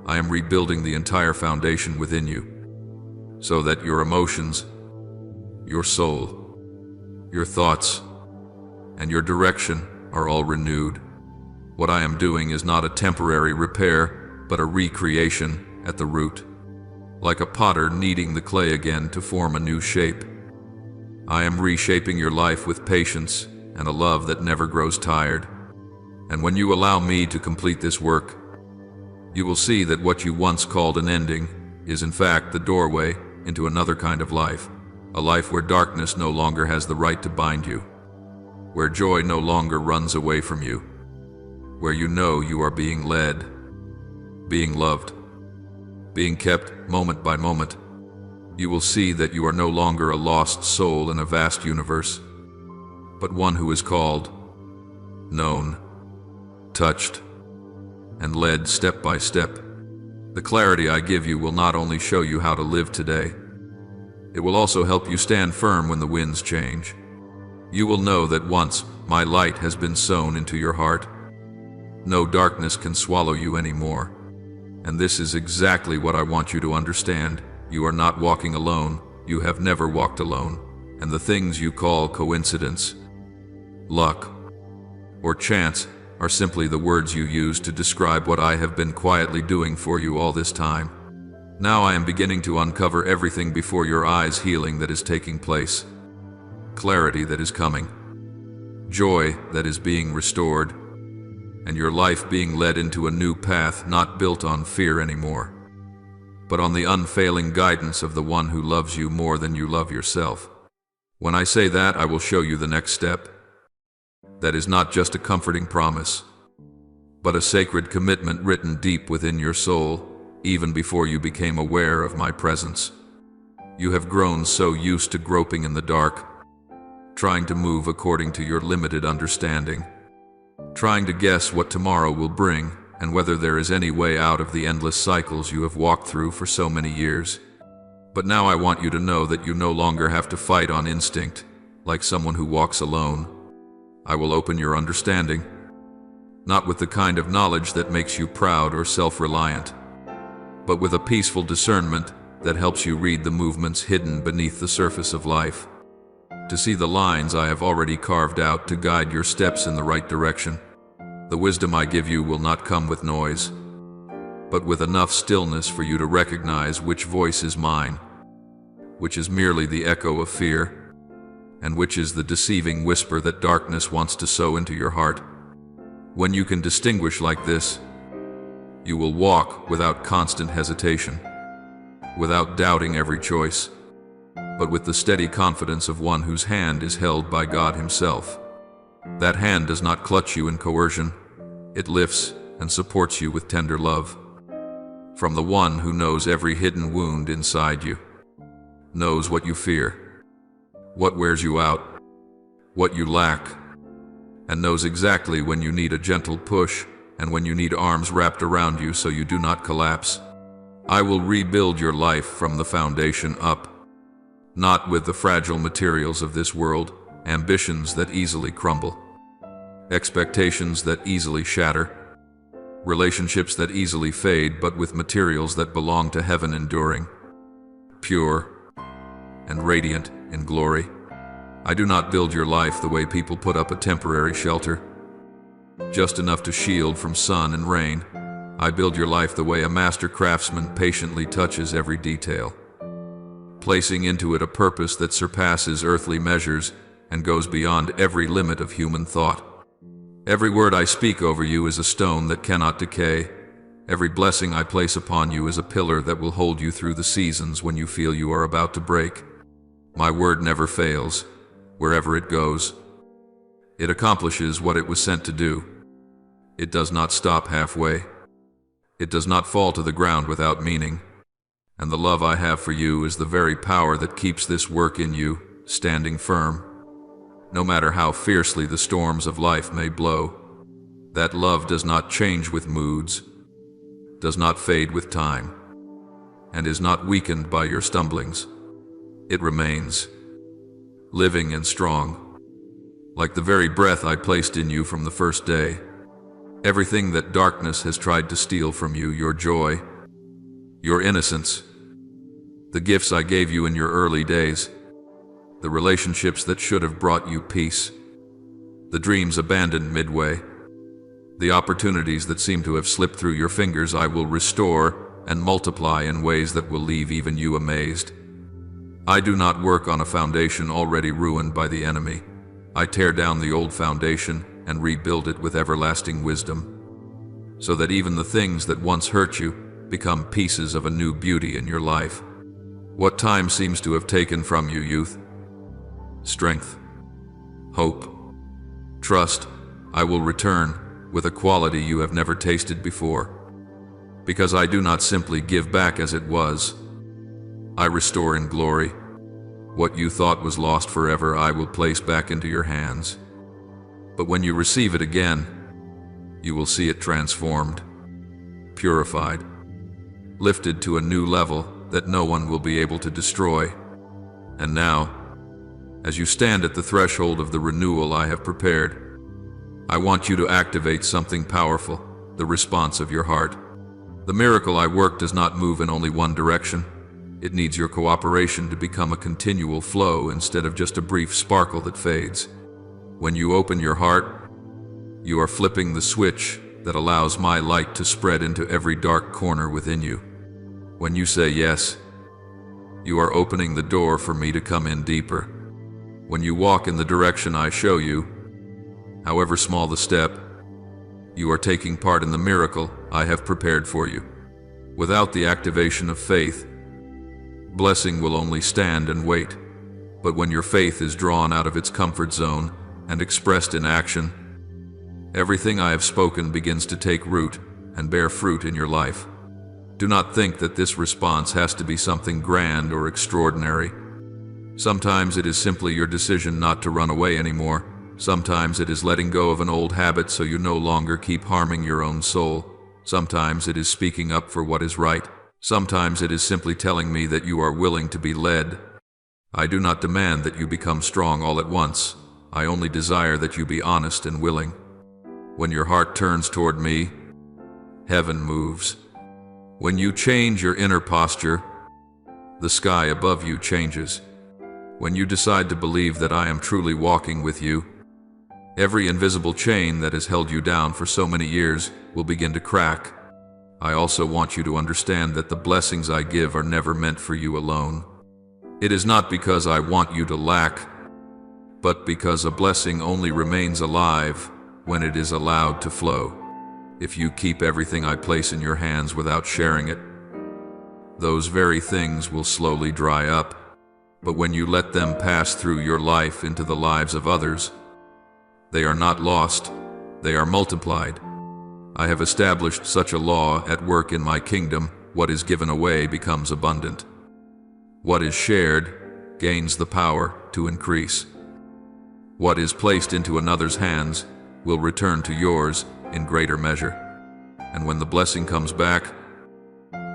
I am rebuilding the entire foundation within you, so that your emotions, your soul, your thoughts, and your direction are all renewed. What I am doing is not a temporary repair, but a recreation at the root, like a potter kneading the clay again to form a new shape. I am reshaping your life with patience and a love that never grows tired. And when you allow me to complete this work, you will see that what you once called an ending is in fact the doorway into another kind of life, a life where darkness no longer has the right to bind you, where joy no longer runs away from you, where you know you are being led, being loved, being kept moment by moment. You will see that you are no longer a lost soul in a vast universe, but one who is called, known, touched, and led step by step. The clarity I give you will not only show you how to live today, it will also help you stand firm when the winds change. You will know that once my light has been sown into your heart, no darkness can swallow you anymore. And this is exactly what I want you to understand. You are not walking alone. You have never walked alone. And the things you call coincidence, luck, or chance are simply the words you use to describe what I have been quietly doing for you all this time. Now I am beginning to uncover everything before your eyes, healing that is taking place, clarity that is coming, joy that is being restored, and your life being led into a new path not built on fear anymore, but on the unfailing guidance of the one who loves you more than you love yourself. When I say that, I will show you the next step. That is not just a comforting promise, but a sacred commitment written deep within your soul, even before you became aware of my presence. You have grown so used to groping in the dark, trying to move according to your limited understanding, trying to guess what tomorrow will bring and whether there is any way out of the endless cycles you have walked through for so many years. But now I want you to know that you no longer have to fight on instinct, like someone who walks alone. I will open your understanding, not with the kind of knowledge that makes you proud or self-reliant, but with a peaceful discernment that helps you read the movements hidden beneath the surface of life. To see the lines I have already carved out to guide your steps in the right direction. The wisdom I give you will not come with noise, but with enough stillness for you to recognize which voice is mine, which is merely the echo of fear, and which is the deceiving whisper that darkness wants to sow into your heart. When you can distinguish like this, you will walk without constant hesitation, without doubting every choice, but with the steady confidence of one whose hand is held by God Himself. That hand does not clutch you in coercion, it lifts and supports you with tender love. From the one who knows every hidden wound inside you, knows what you fear, what wears you out, what you lack, and knows exactly when you need a gentle push and when you need arms wrapped around you so you do not collapse. I will rebuild your life from the foundation up, not with the fragile materials of this world, ambitions that easily crumble, expectations that easily shatter, relationships that easily fade, but with materials that belong to heaven, enduring, pure, and radiant in glory. I do not build your life the way people put up a temporary shelter, just enough to shield from sun and rain. I build your life the way a master craftsman patiently touches every detail, placing into it a purpose that surpasses earthly measures and goes beyond every limit of human thought. Every word I speak over you is a stone that cannot decay. Every blessing I place upon you is a pillar that will hold you through the seasons when you feel you are about to break. My word never fails. Wherever it goes, it accomplishes what it was sent to do. It does not stop halfway. It does not fall to the ground without meaning. And the love I have for you is the very power that keeps this work in you standing firm. No matter how fiercely the storms of life may blow, that love does not change with moods, does not fade with time, and is not weakened by your stumblings. It remains, living and strong, like the very breath I placed in you from the first day. Everything that darkness has tried to steal from you, your joy, your innocence, the gifts I gave you in your early days, the relationships that should have brought you peace, the dreams abandoned midway, the opportunities that seem to have slipped through your fingers, I will restore and multiply in ways that will leave even you amazed. I do not work on a foundation already ruined by the enemy. I tear down the old foundation and rebuild it with everlasting wisdom, so that even the things that once hurt you become pieces of a new beauty in your life. What time seems to have taken from you, youth? Strength, hope, trust, I will return with a quality you have never tasted before. Because I do not simply give back as it was, I restore in glory. What you thought was lost forever, I will place back into your hands. But when you receive it again, you will see it transformed, purified, lifted to a new level that no one will be able to destroy. And now, as you stand at the threshold of the renewal I have prepared, I want you to activate something powerful, the response of your heart. The miracle I work does not move in only one direction. It needs your cooperation to become a continual flow instead of just a brief sparkle that fades. When you open your heart, you are flipping the switch that allows my light to spread into every dark corner within you. When you say yes, you are opening the door for me to come in deeper. When you walk in the direction I show you, however small the step, you are taking part in the miracle I have prepared for you. Without the activation of faith, blessing will only stand and wait. But when your faith is drawn out of its comfort zone and expressed in action, everything I have spoken begins to take root and bear fruit in your life. Do not think that this response has to be something grand or extraordinary. Sometimes it is simply your decision not to run away anymore. Sometimes it is letting go of an old habit so you no longer keep harming your own soul. Sometimes it is speaking up for what is right. Sometimes it is simply telling me that you are willing to be led. I do not demand that you become strong all at once. I only desire that you be honest and willing. When your heart turns toward me, heaven moves. When you change your inner posture, the sky above you changes. When you decide to believe that I am truly walking with you, every invisible chain that has held you down for so many years will begin to crack. I also want you to understand that the blessings I give are never meant for you alone. It is not because I want you to lack, but because a blessing only remains alive when it is allowed to flow. If you keep everything I place in your hands without sharing it, those very things will slowly dry up. But when you let them pass through your life into the lives of others, they are not lost, they are multiplied. I have established such a law at work in my kingdom: what is given away becomes abundant. What is shared gains the power to increase. What is placed into another's hands will return to yours in greater measure. And when the blessing comes back,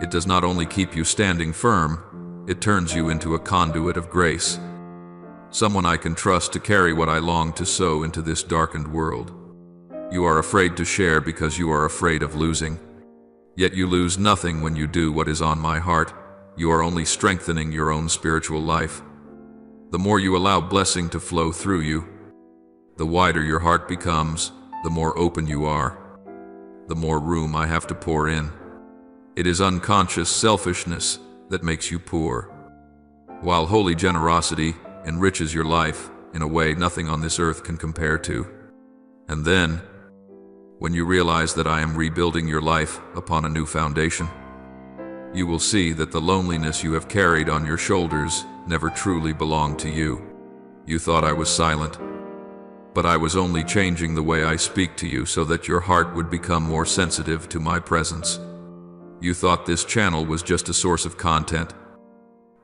it does not only keep you standing firm, it turns you into a conduit of grace, someone I can trust to carry what I long to sow into this darkened world. You are afraid to share because you are afraid of losing. Yet you lose nothing when you do what is on my heart. You are only strengthening your own spiritual life. The more you allow blessing to flow through you, the wider your heart becomes, the more open you are, the more room I have to pour in. It is unconscious selfishness that makes you poor, while holy generosity enriches your life in a way nothing on this earth can compare to. And then, when you realize that I am rebuilding your life upon a new foundation, you will see that the loneliness you have carried on your shoulders never truly belonged to you. You thought I was silent, but I was only changing the way I speak to you so that your heart would become more sensitive to my presence. You thought this channel was just a source of content,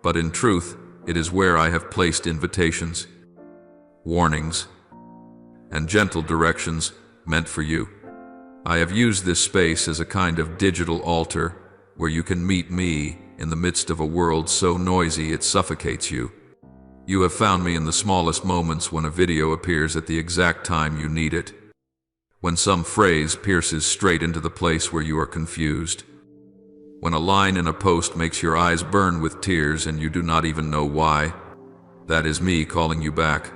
but in truth, it is where I have placed invitations, warnings, and gentle directions meant for you. I have used this space as a kind of digital altar where you can meet me in the midst of a world so noisy it suffocates you. You have found me in the smallest moments, when a video appears at the exact time you need it, when some phrase pierces straight into the place where you are confused, when a line in a post makes your eyes burn with tears and you do not even know why. That is me calling you back,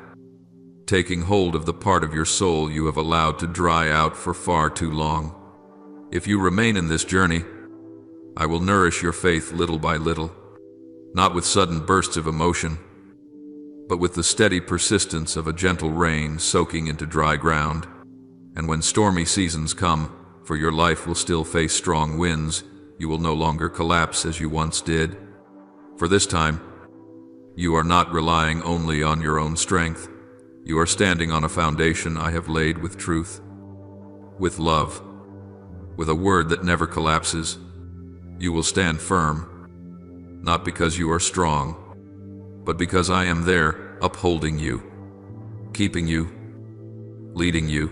taking hold of the part of your soul you have allowed to dry out for far too long. If you remain in this journey, I will nourish your faith little by little, not with sudden bursts of emotion, but with the steady persistence of a gentle rain soaking into dry ground. And when stormy seasons come, for your life will still face strong winds, you will no longer collapse as you once did. For this time, you are not relying only on your own strength. You are standing on a foundation I have laid with truth, with love, with a word that never collapses. You will stand firm, not because you are strong, but because I am there, upholding you, keeping you, leading you,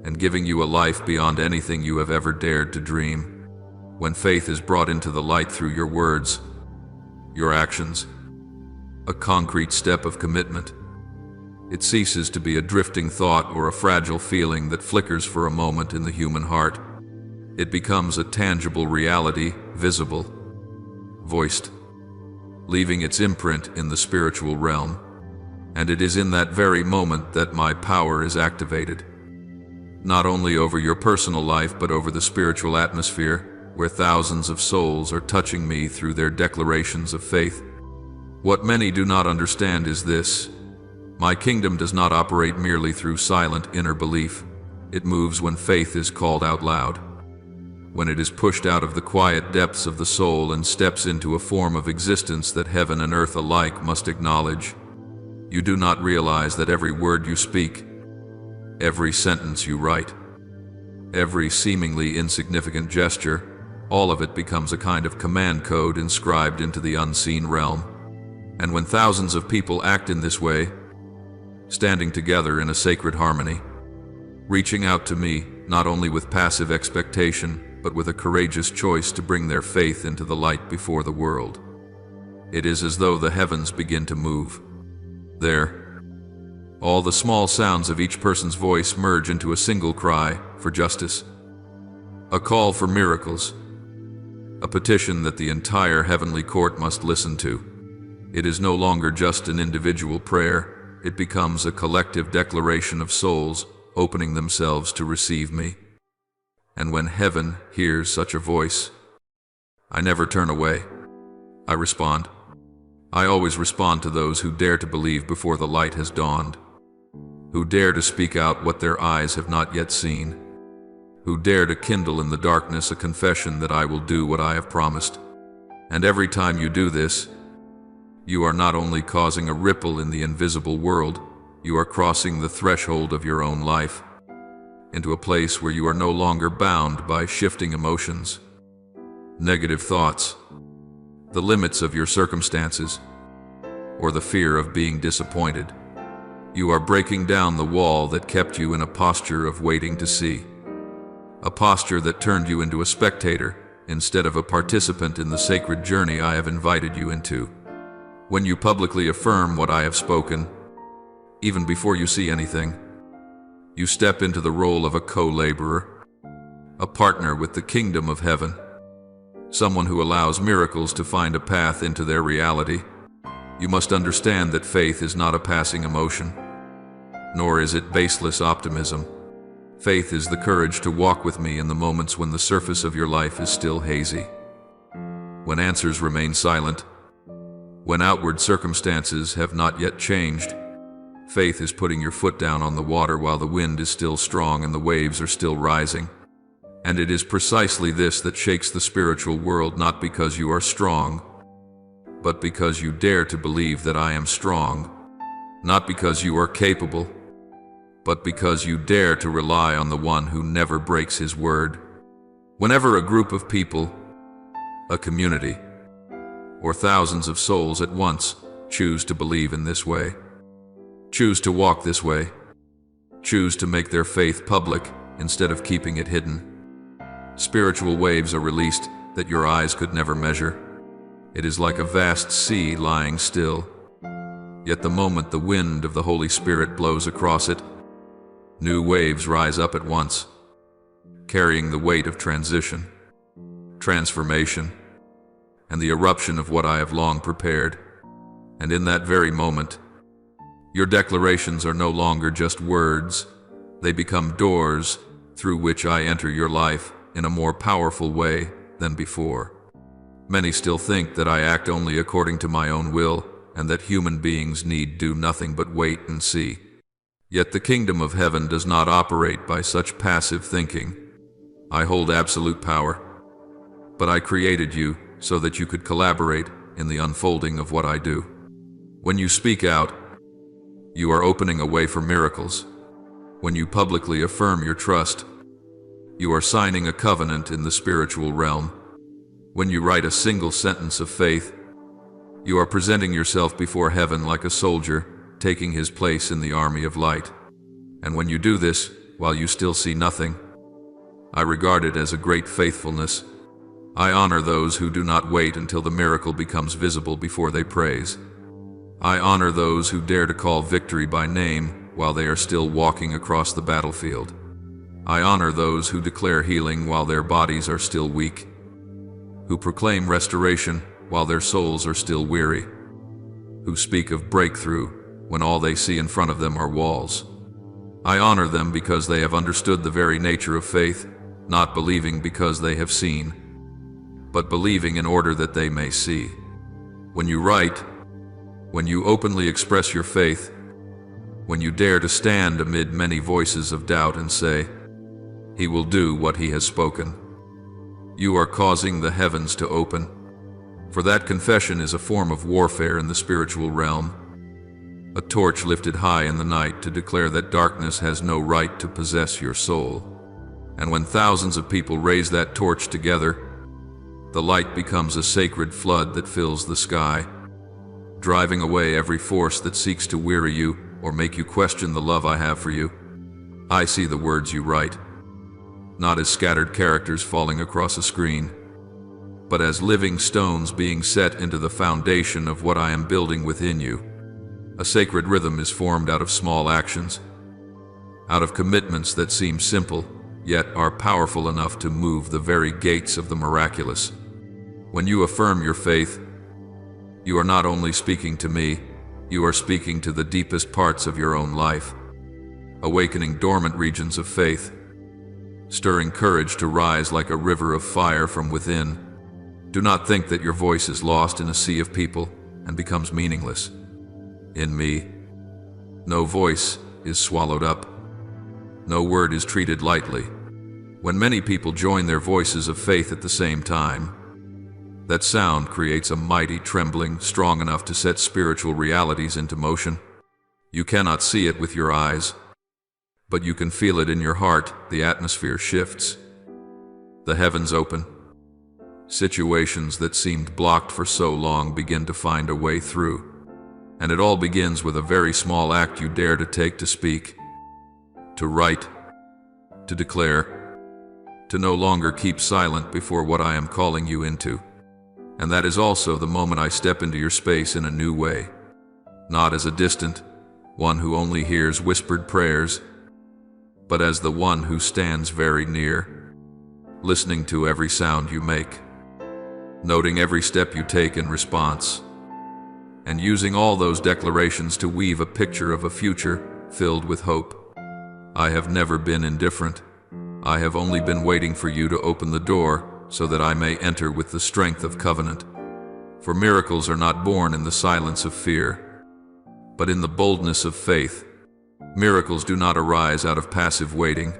and giving you a life beyond anything you have ever dared to dream. When faith is brought into the light through your words, your actions, a concrete step of commitment, it ceases to be a drifting thought or a fragile feeling that flickers for a moment in the human heart. It becomes a tangible reality, visible, voiced, leaving its imprint in the spiritual realm. And it is in that very moment that my power is activated, not only over your personal life but over the spiritual atmosphere, where thousands of souls are touching me through their declarations of faith. What many do not understand is this: my kingdom does not operate merely through silent inner belief. It moves when faith is called out loud, when it is pushed out of the quiet depths of the soul and steps into a form of existence that heaven and earth alike must acknowledge. You do not realize that every word you speak, every sentence you write, every seemingly insignificant gesture, all of it becomes a kind of command code inscribed into the unseen realm. And when thousands of people act in this way, standing together in a sacred harmony, reaching out to me not only with passive expectation, but with a courageous choice to bring their faith into the light before the world, it is as though the heavens begin to move. There, all the small sounds of each person's voice merge into a single cry for justice, a call for miracles, a petition that the entire heavenly court must listen to. It is no longer just an individual prayer, it becomes a collective declaration of souls opening themselves to receive me. And when heaven hears such a voice, I never turn away. I respond. I always respond to those who dare to believe before the light has dawned, who dare to speak out what their eyes have not yet seen, who dare to kindle in the darkness a confession that I will do what I have promised. And every time you do this, you are not only causing a ripple in the invisible world, you are crossing the threshold of your own life, into a place where you are no longer bound by shifting emotions, negative thoughts, the limits of your circumstances, or the fear of being disappointed. You are breaking down the wall that kept you in a posture of waiting to see, a posture that turned you into a spectator instead of a participant in the sacred journey I have invited you into. When you publicly affirm what I have spoken, even before you see anything, you step into the role of a co-laborer, a partner with the kingdom of heaven, someone who allows miracles to find a path into their reality. You must understand that faith is not a passing emotion, nor is it baseless optimism. Faith is the courage to walk with me in the moments when the surface of your life is still hazy, when answers remain silent, when outward circumstances have not yet changed. Faith is putting your foot down on the water while the wind is still strong and the waves are still rising. And it is precisely this that shakes the spiritual world, not because you are strong, but because you dare to believe that I am strong, not because you are capable, but because you dare to rely on the one who never breaks his word. Whenever a group of people, a community, or thousands of souls at once choose to believe in this way, choose to walk this way, choose to make their faith public instead of keeping it hidden, spiritual waves are released that your eyes could never measure. It is like a vast sea lying still. Yet the moment the wind of the Holy Spirit blows across it, new waves rise up at once, carrying the weight of transition, transformation, and the eruption of what I have long prepared. And in that very moment, your declarations are no longer just words, they become doors through which I enter your life in a more powerful way than before. Many still think that I act only according to my own will, and that human beings need do nothing but wait and see. Yet the kingdom of heaven does not operate by such passive thinking. I hold absolute power, but I created you so that you could collaborate in the unfolding of what I do. When you speak out, you are opening a way for miracles. When you publicly affirm your trust, you are signing a covenant in the spiritual realm. When you write a single sentence of faith, you are presenting yourself before heaven like a soldier, taking his place in the army of light. And when you do this, while you still see nothing, I regard it as a great faithfulness. I honor those who do not wait until the miracle becomes visible before they praise. I honor those who dare to call victory by name while they are still walking across the battlefield. I honor those who declare healing while their bodies are still weak, who proclaim restoration while their souls are still weary, who speak of breakthrough when all they see in front of them are walls. I honor them because they have understood the very nature of faith, not believing because they have seen, but believing in order that they may see. When you write, when you openly express your faith, when you dare to stand amid many voices of doubt and say, "He will do what he has spoken," you are causing the heavens to open. For that confession is a form of warfare in the spiritual realm, a torch lifted high in the night to declare that darkness has no right to possess your soul. And when thousands of people raise that torch together, the light becomes a sacred flood that fills the sky, driving away every force that seeks to weary you or make you question the love I have for you. I see the words you write, not as scattered characters falling across a screen, but as living stones being set into the foundation of what I am building within you. A sacred rhythm is formed out of small actions, out of commitments that seem simple, yet are powerful enough to move the very gates of the miraculous. When you affirm your faith, you are not only speaking to me, you are speaking to the deepest parts of your own life, awakening dormant regions of faith, stirring courage to rise like a river of fire from within. Do not think that your voice is lost in a sea of people and becomes meaningless. In me, no voice is swallowed up. No word is treated lightly. When many people join their voices of faith at the same time, that sound creates a mighty trembling strong enough to set spiritual realities into motion. You cannot see it with your eyes, but you can feel it in your heart. The atmosphere shifts. The heavens open. Situations that seemed blocked for so long begin to find a way through. And it all begins with a very small act you dare to take, to speak, to write, to declare, to no longer keep silent before what I am calling you into. And that is also the moment I step into your space in a new way, not as a distant one who only hears whispered prayers, but as the one who stands very near, listening to every sound you make, noting every step you take in response, and using all those declarations to weave a picture of a future filled with hope. I have never been indifferent. I have only been waiting for you to open the door so that I may enter with the strength of covenant. For miracles are not born in the silence of fear, but in the boldness of faith. Miracles do not arise out of passive waiting,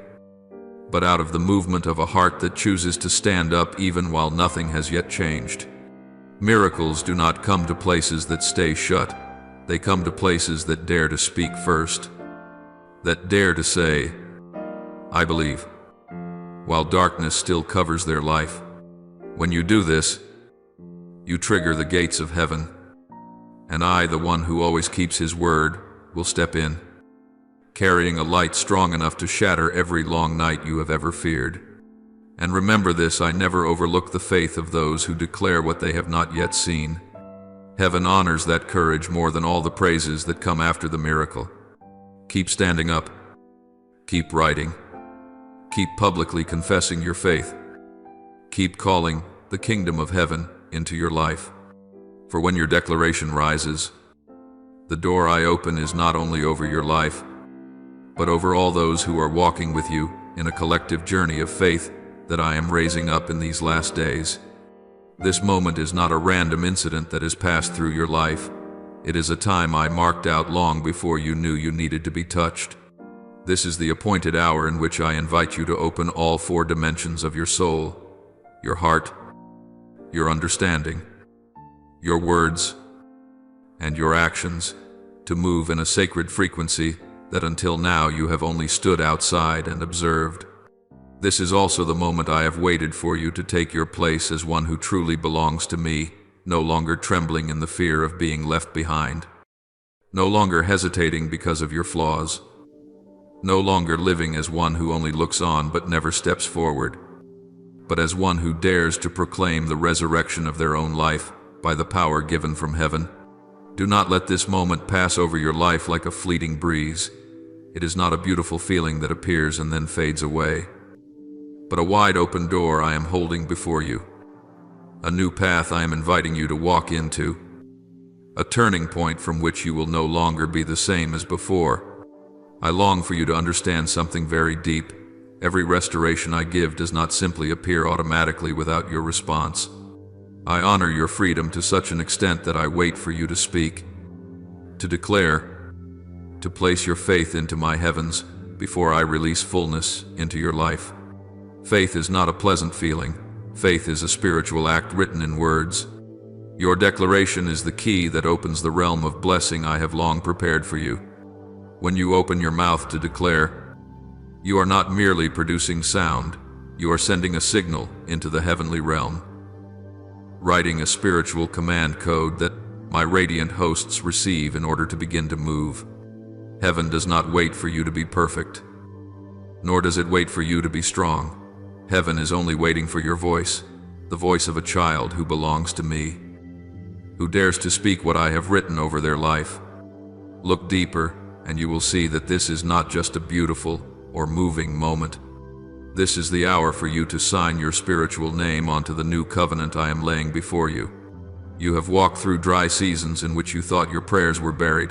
but out of the movement of a heart that chooses to stand up even while nothing has yet changed. Miracles do not come to places that stay shut. They come to places that dare to speak first, that dare to say, I believe, while darkness still covers their life. When you do this, you trigger the gates of heaven, and I, the one who always keeps his word, will step in, carrying a light strong enough to shatter every long night you have ever feared. And remember this, I never overlook the faith of those who declare what they have not yet seen. Heaven honors that courage more than all the praises that come after the miracle. Keep standing up. Keep writing. Keep publicly confessing your faith. Keep calling the kingdom of heaven into your life. For when your declaration rises, the door I open is not only over your life, but over all those who are walking with you in a collective journey of faith that I am raising up in these last days. This moment is not a random incident that has passed through your life. It is a time I marked out long before you knew you needed to be touched. This is the appointed hour in which I invite you to open all 4 dimensions of your soul, your heart, your understanding, your words, and your actions, to move in a sacred frequency that until now you have only stood outside and observed. This is also the moment I have waited for you to take your place as one who truly belongs to me, no longer trembling in the fear of being left behind, no longer hesitating because of your flaws, no longer living as one who only looks on but never steps forward, but as one who dares to proclaim the resurrection of their own life by the power given from heaven. Do not let this moment pass over your life like a fleeting breeze. It is not a beautiful feeling that appears and then fades away, but a wide open door I am holding before you, a new path I am inviting you to walk into, a turning point from which you will no longer be the same as before. I long for you to understand something very deep. Every restoration I give does not simply appear automatically without your response. I honor your freedom to such an extent that I wait for you to speak, to declare, to place your faith into my heavens before I release fullness into your life. Faith is not a pleasant feeling. Faith is a spiritual act written in words. Your declaration is the key that opens the realm of blessing I have long prepared for you. When you open your mouth to declare, you are not merely producing sound, you are sending a signal into the heavenly realm, writing a spiritual command code that my radiant hosts receive in order to begin to move. Heaven does not wait for you to be perfect, nor does it wait for you to be strong. Heaven is only waiting for your voice, the voice of a child who belongs to me, who dares to speak what I have written over their life. Look deeper, and you will see that this is not just a beautiful or moving moment. This is the hour for you to sign your spiritual name onto the new covenant I am laying before you. You have walked through dry seasons in which you thought your prayers were buried.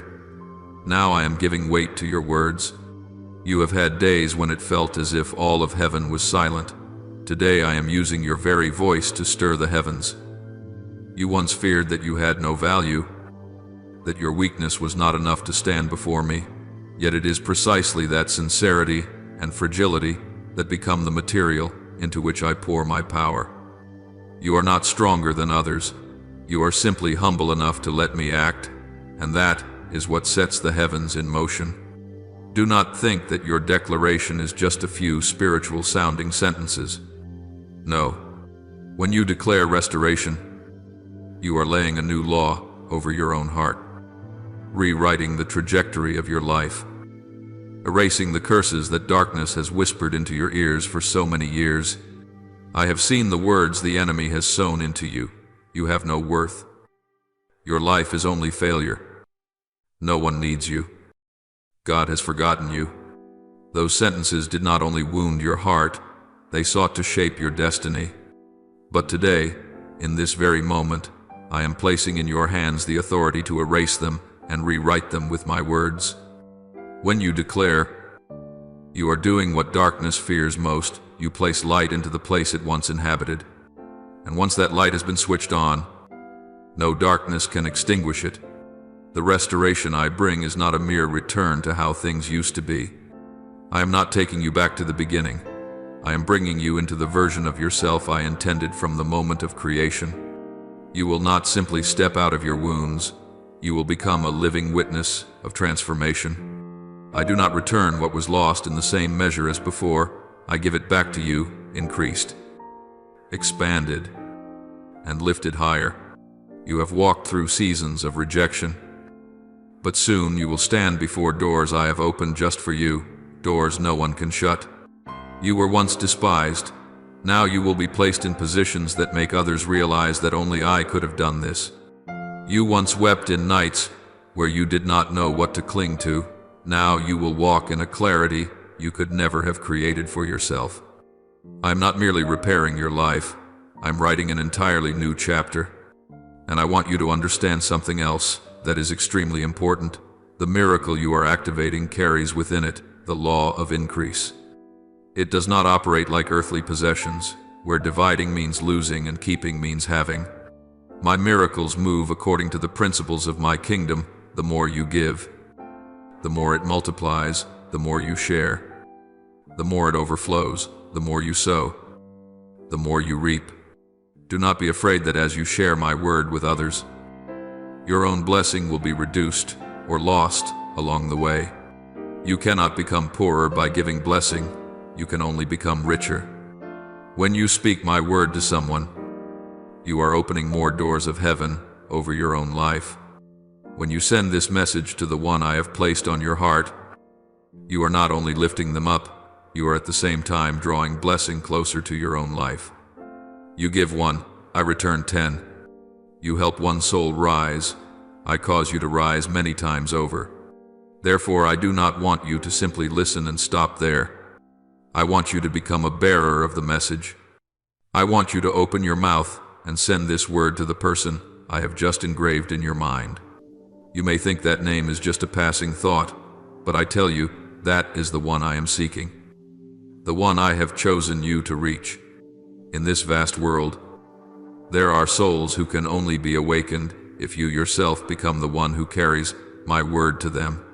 Now I am giving weight to your words. You have had days when it felt as if all of heaven was silent. Today I am using your very voice to stir the heavens. You once feared that you had no value, that your weakness was not enough to stand before me. Yet it is precisely that sincerity and fragility that become the material into which I pour my power. You are not stronger than others. You are simply humble enough to let me act, and that is what sets the heavens in motion. Do not think that your declaration is just a few spiritual-sounding sentences. No. When you declare restoration, you are laying a new law over your own heart, rewriting the trajectory of your life, erasing the curses that darkness has whispered into your ears for so many years. I have seen the words the enemy has sown into you. You have no worth. Your life is only failure. No one needs you. God has forgotten you. Those sentences did not only wound your heart, they sought to shape your destiny. But today, in this very moment, I am placing in your hands the authority to erase them and rewrite them with my words. When you declare, you are doing what darkness fears most. You place light into the place it once inhabited. And once that light has been switched on, no darkness can extinguish it. The restoration I bring is not a mere return to how things used to be. I am not taking you back to the beginning. I am bringing you into the version of yourself I intended from the moment of creation. You will not simply step out of your wounds. You will become a living witness of transformation. I do not return what was lost in the same measure as before. I give it back to you, increased, expanded, and lifted higher. You have walked through seasons of rejection, but soon you will stand before doors I have opened just for you, doors no one can shut. You were once despised. Now you will be placed in positions that make others realize that only I could have done this. You once wept in nights where you did not know what to cling to. Now you will walk in a clarity you could never have created for yourself. I'm not merely repairing your life. I'm writing an entirely new chapter. And I want you to understand something else that is extremely important. The miracle you are activating carries within it the law of increase. It does not operate like earthly possessions, where dividing means losing and keeping means having. My miracles move according to the principles of my kingdom. The more you give, the more it multiplies, the more you share. The more it overflows, the more you sow, the more you reap. Do not be afraid that as you share my word with others, your own blessing will be reduced or lost along the way. You cannot become poorer by giving blessing. You can only become richer. When you speak my word to someone, you are opening more doors of heaven over your own life. When you send this message to the one I have placed on your heart, you are not only lifting them up, you are at the same time drawing blessing closer to your own life. You give 1, I return 10. You help one soul rise, I cause you to rise many times over. Therefore, I do not want you to simply listen and stop there. I want you to become a bearer of the message. I want you to open your mouth and send this word to the person I have just engraved in your mind. You may think that name is just a passing thought, but I tell you, that is the one I am seeking. The one I have chosen you to reach. In this vast world, there are souls who can only be awakened if you yourself become the one who carries my word to them.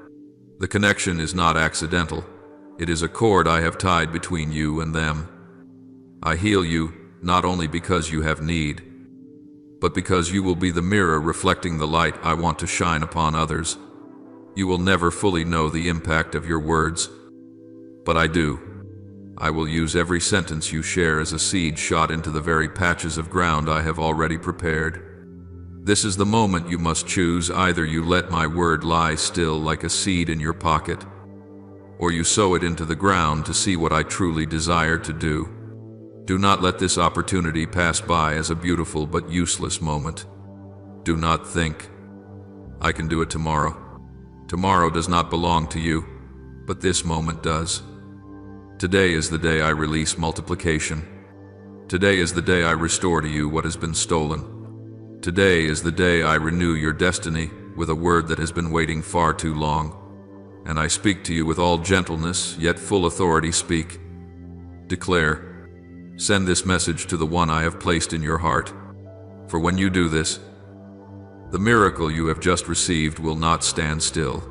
The connection is not accidental. It is a cord I have tied between you and them. I heal you not only because you have need, but because you will be the mirror reflecting the light I want to shine upon others. You will never fully know the impact of your words, but I do. I will use every sentence you share as a seed shot into the very patches of ground I have already prepared. This is the moment you must choose. Either you let my word lie still like a seed in your pocket, or you sow it into the ground to see what I truly desire to do. Do not let this opportunity pass by as a beautiful but useless moment. Do not think, I can do it tomorrow. Tomorrow does not belong to you, but this moment does. Today is the day I release multiplication. Today is the day I restore to you what has been stolen. Today is the day I renew your destiny with a word that has been waiting far too long. And I speak to you with all gentleness, yet full authority. Speak. Declare. Send this message to the one I have placed in your heart. For when you do this, the miracle you have just received will not stand still,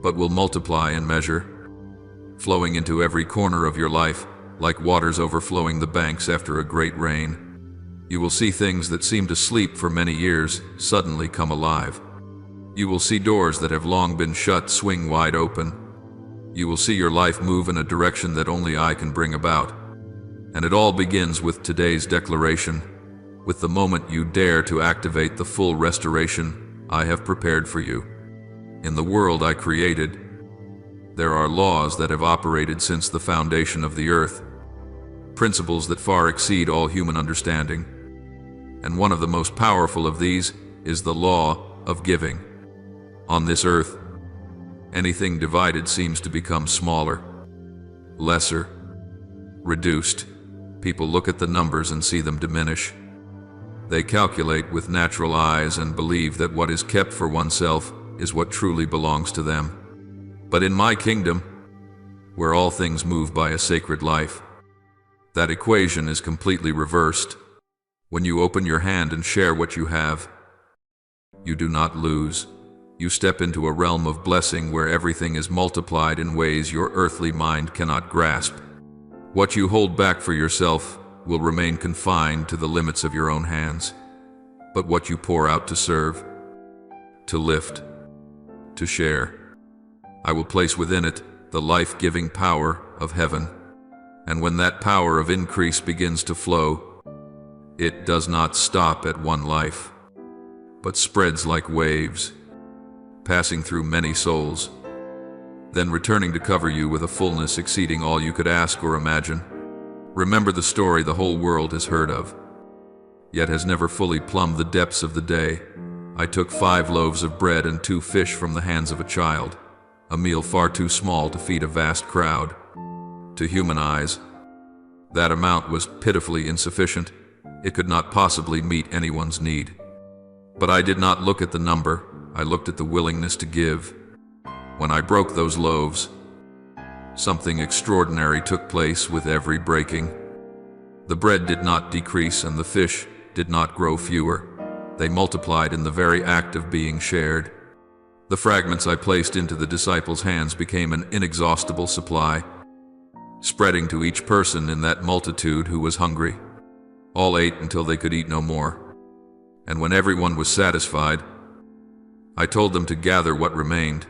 but will multiply in measure, flowing into every corner of your life, like waters overflowing the banks after a great rain. You will see things that seemed to sleep for many years suddenly come alive. You will see doors that have long been shut swing wide open. You will see your life move in a direction that only I can bring about. And it all begins with today's declaration, with the moment you dare to activate the full restoration I have prepared for you. In the world I created, there are laws that have operated since the foundation of the earth, principles that far exceed all human understanding. And one of the most powerful of these is the law of giving. On this earth, anything divided seems to become smaller, lesser, reduced. People look at the numbers and see them diminish. They calculate with natural eyes and believe that what is kept for oneself is what truly belongs to them. But in my kingdom, where all things move by a sacred life, that equation is completely reversed. When you open your hand and share what you have, you do not lose. You step into a realm of blessing where everything is multiplied in ways your earthly mind cannot grasp. What you hold back for yourself will remain confined to the limits of your own hands. But what you pour out to serve, to lift, to share, I will place within it the life-giving power of heaven. And when that power of increase begins to flow, it does not stop at one life, but spreads like waves, passing through many souls, then returning to cover you with a fullness exceeding all you could ask or imagine. Remember the story the whole world has heard of, yet has never fully plumbed the depths of the day. I took 5 loaves of bread and 2 fish from the hands of a child, a meal far too small to feed a vast crowd. To human eyes, that amount was pitifully insufficient. It could not possibly meet anyone's need. But I did not look at the number, I looked at the willingness to give. When I broke those loaves, something extraordinary took place with every breaking. The bread did not decrease and the fish did not grow fewer. They multiplied in the very act of being shared. The fragments I placed into the disciples' hands became an inexhaustible supply, spreading to each person in that multitude who was hungry. All ate until they could eat no more. And when everyone was satisfied, I told them to gather what remained.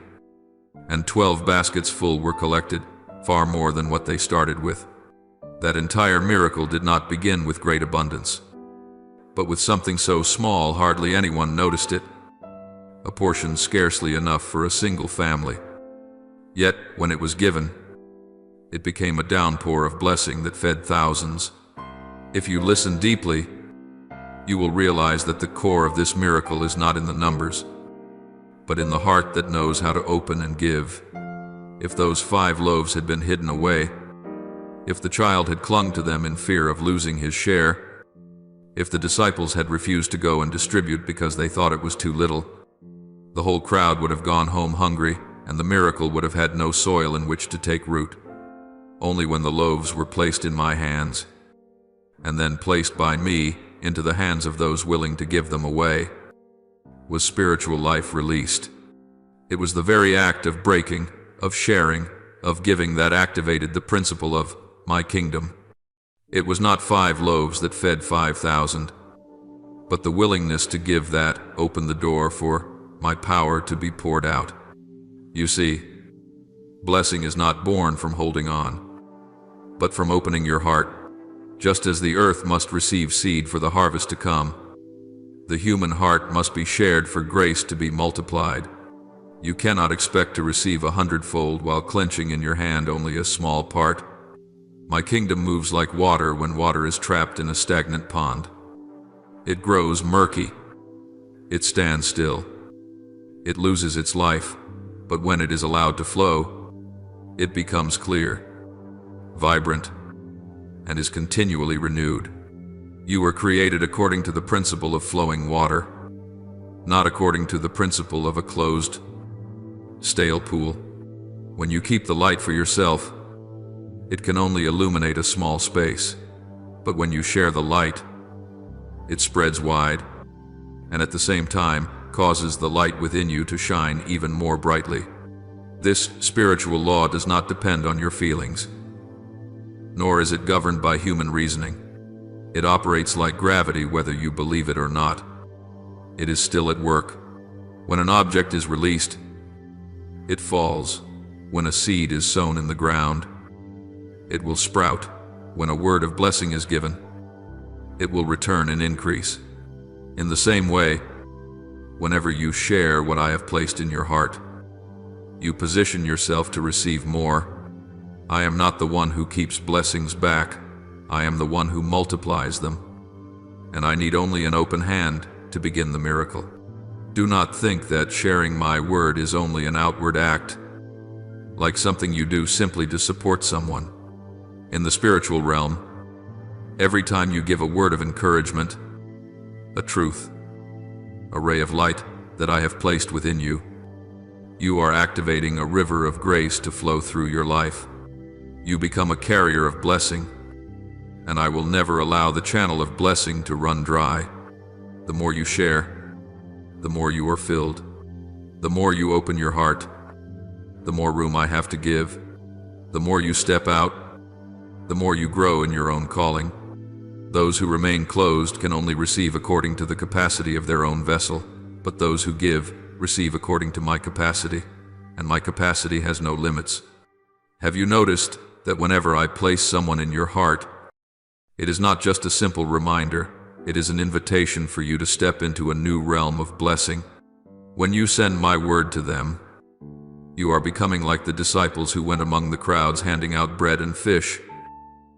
And 12 baskets full were collected, far more than what they started with. That entire miracle did not begin with great abundance, but with something so small hardly anyone noticed it. A portion scarcely enough for a single family. Yet, when it was given, it became a downpour of blessing that fed thousands. If you listen deeply, you will realize that the core of this miracle is not in the numbers, but in the heart that knows how to open and give. If those 5 loaves had been hidden away, if the child had clung to them in fear of losing his share, if the disciples had refused to go and distribute because they thought it was too little, the whole crowd would have gone home hungry, and the miracle would have had no soil in which to take root. Only when the loaves were placed in my hands, and then placed by me into the hands of those willing to give them away, was spiritual life released. It was the very act of breaking, of sharing, of giving that activated the principle of my kingdom. It was not 5 loaves that fed 5,000, but the willingness to give that opened the door for my power to be poured out. You see, blessing is not born from holding on, but from opening your heart. Just as the earth must receive seed for the harvest to come, the human heart must be shared for grace to be multiplied. You cannot expect to receive 100-fold while clenching in your hand only a small part. My kingdom moves like water when water is trapped in a stagnant pond. It grows murky. It stands still. It loses its life, but when it is allowed to flow, it becomes clear. vibrant, and is continually renewed. You were created according to the principle of flowing water, not according to the principle of a closed, stale pool. When you keep the light for yourself, it can only illuminate a small space. But when you share the light, it spreads wide, and at the same time causes the light within you to shine even more brightly. This spiritual law does not depend on your feelings, nor is it governed by human reasoning. It operates like gravity whether you believe it or not. It is still at work. When an object is released, it falls. When a seed is sown in the ground, it will sprout. When a word of blessing is given, it will return in increase. In the same way, whenever you share what I have placed in your heart, you position yourself to receive more. I am not the one who keeps blessings back. I am the one who multiplies them, and I need only an open hand to begin the miracle. Do not think that sharing my word is only an outward act, like something you do simply to support someone. In the spiritual realm, every time you give a word of encouragement, a truth, a ray of light that I have placed within you, you are activating a river of grace to flow through your life. You become a carrier of blessing, and I will never allow the channel of blessing to run dry. The more you share, the more you are filled. The more you open your heart, the more room I have to give. The more you step out, the more you grow in your own calling. Those who remain closed can only receive according to the capacity of their own vessel, but those who give receive according to my capacity, and my capacity has no limits. Have you noticed that whenever I place someone in your heart, it is not just a simple reminder, it is an invitation for you to step into a new realm of blessing. When you send my word to them, you are becoming like the disciples who went among the crowds handing out bread and fish.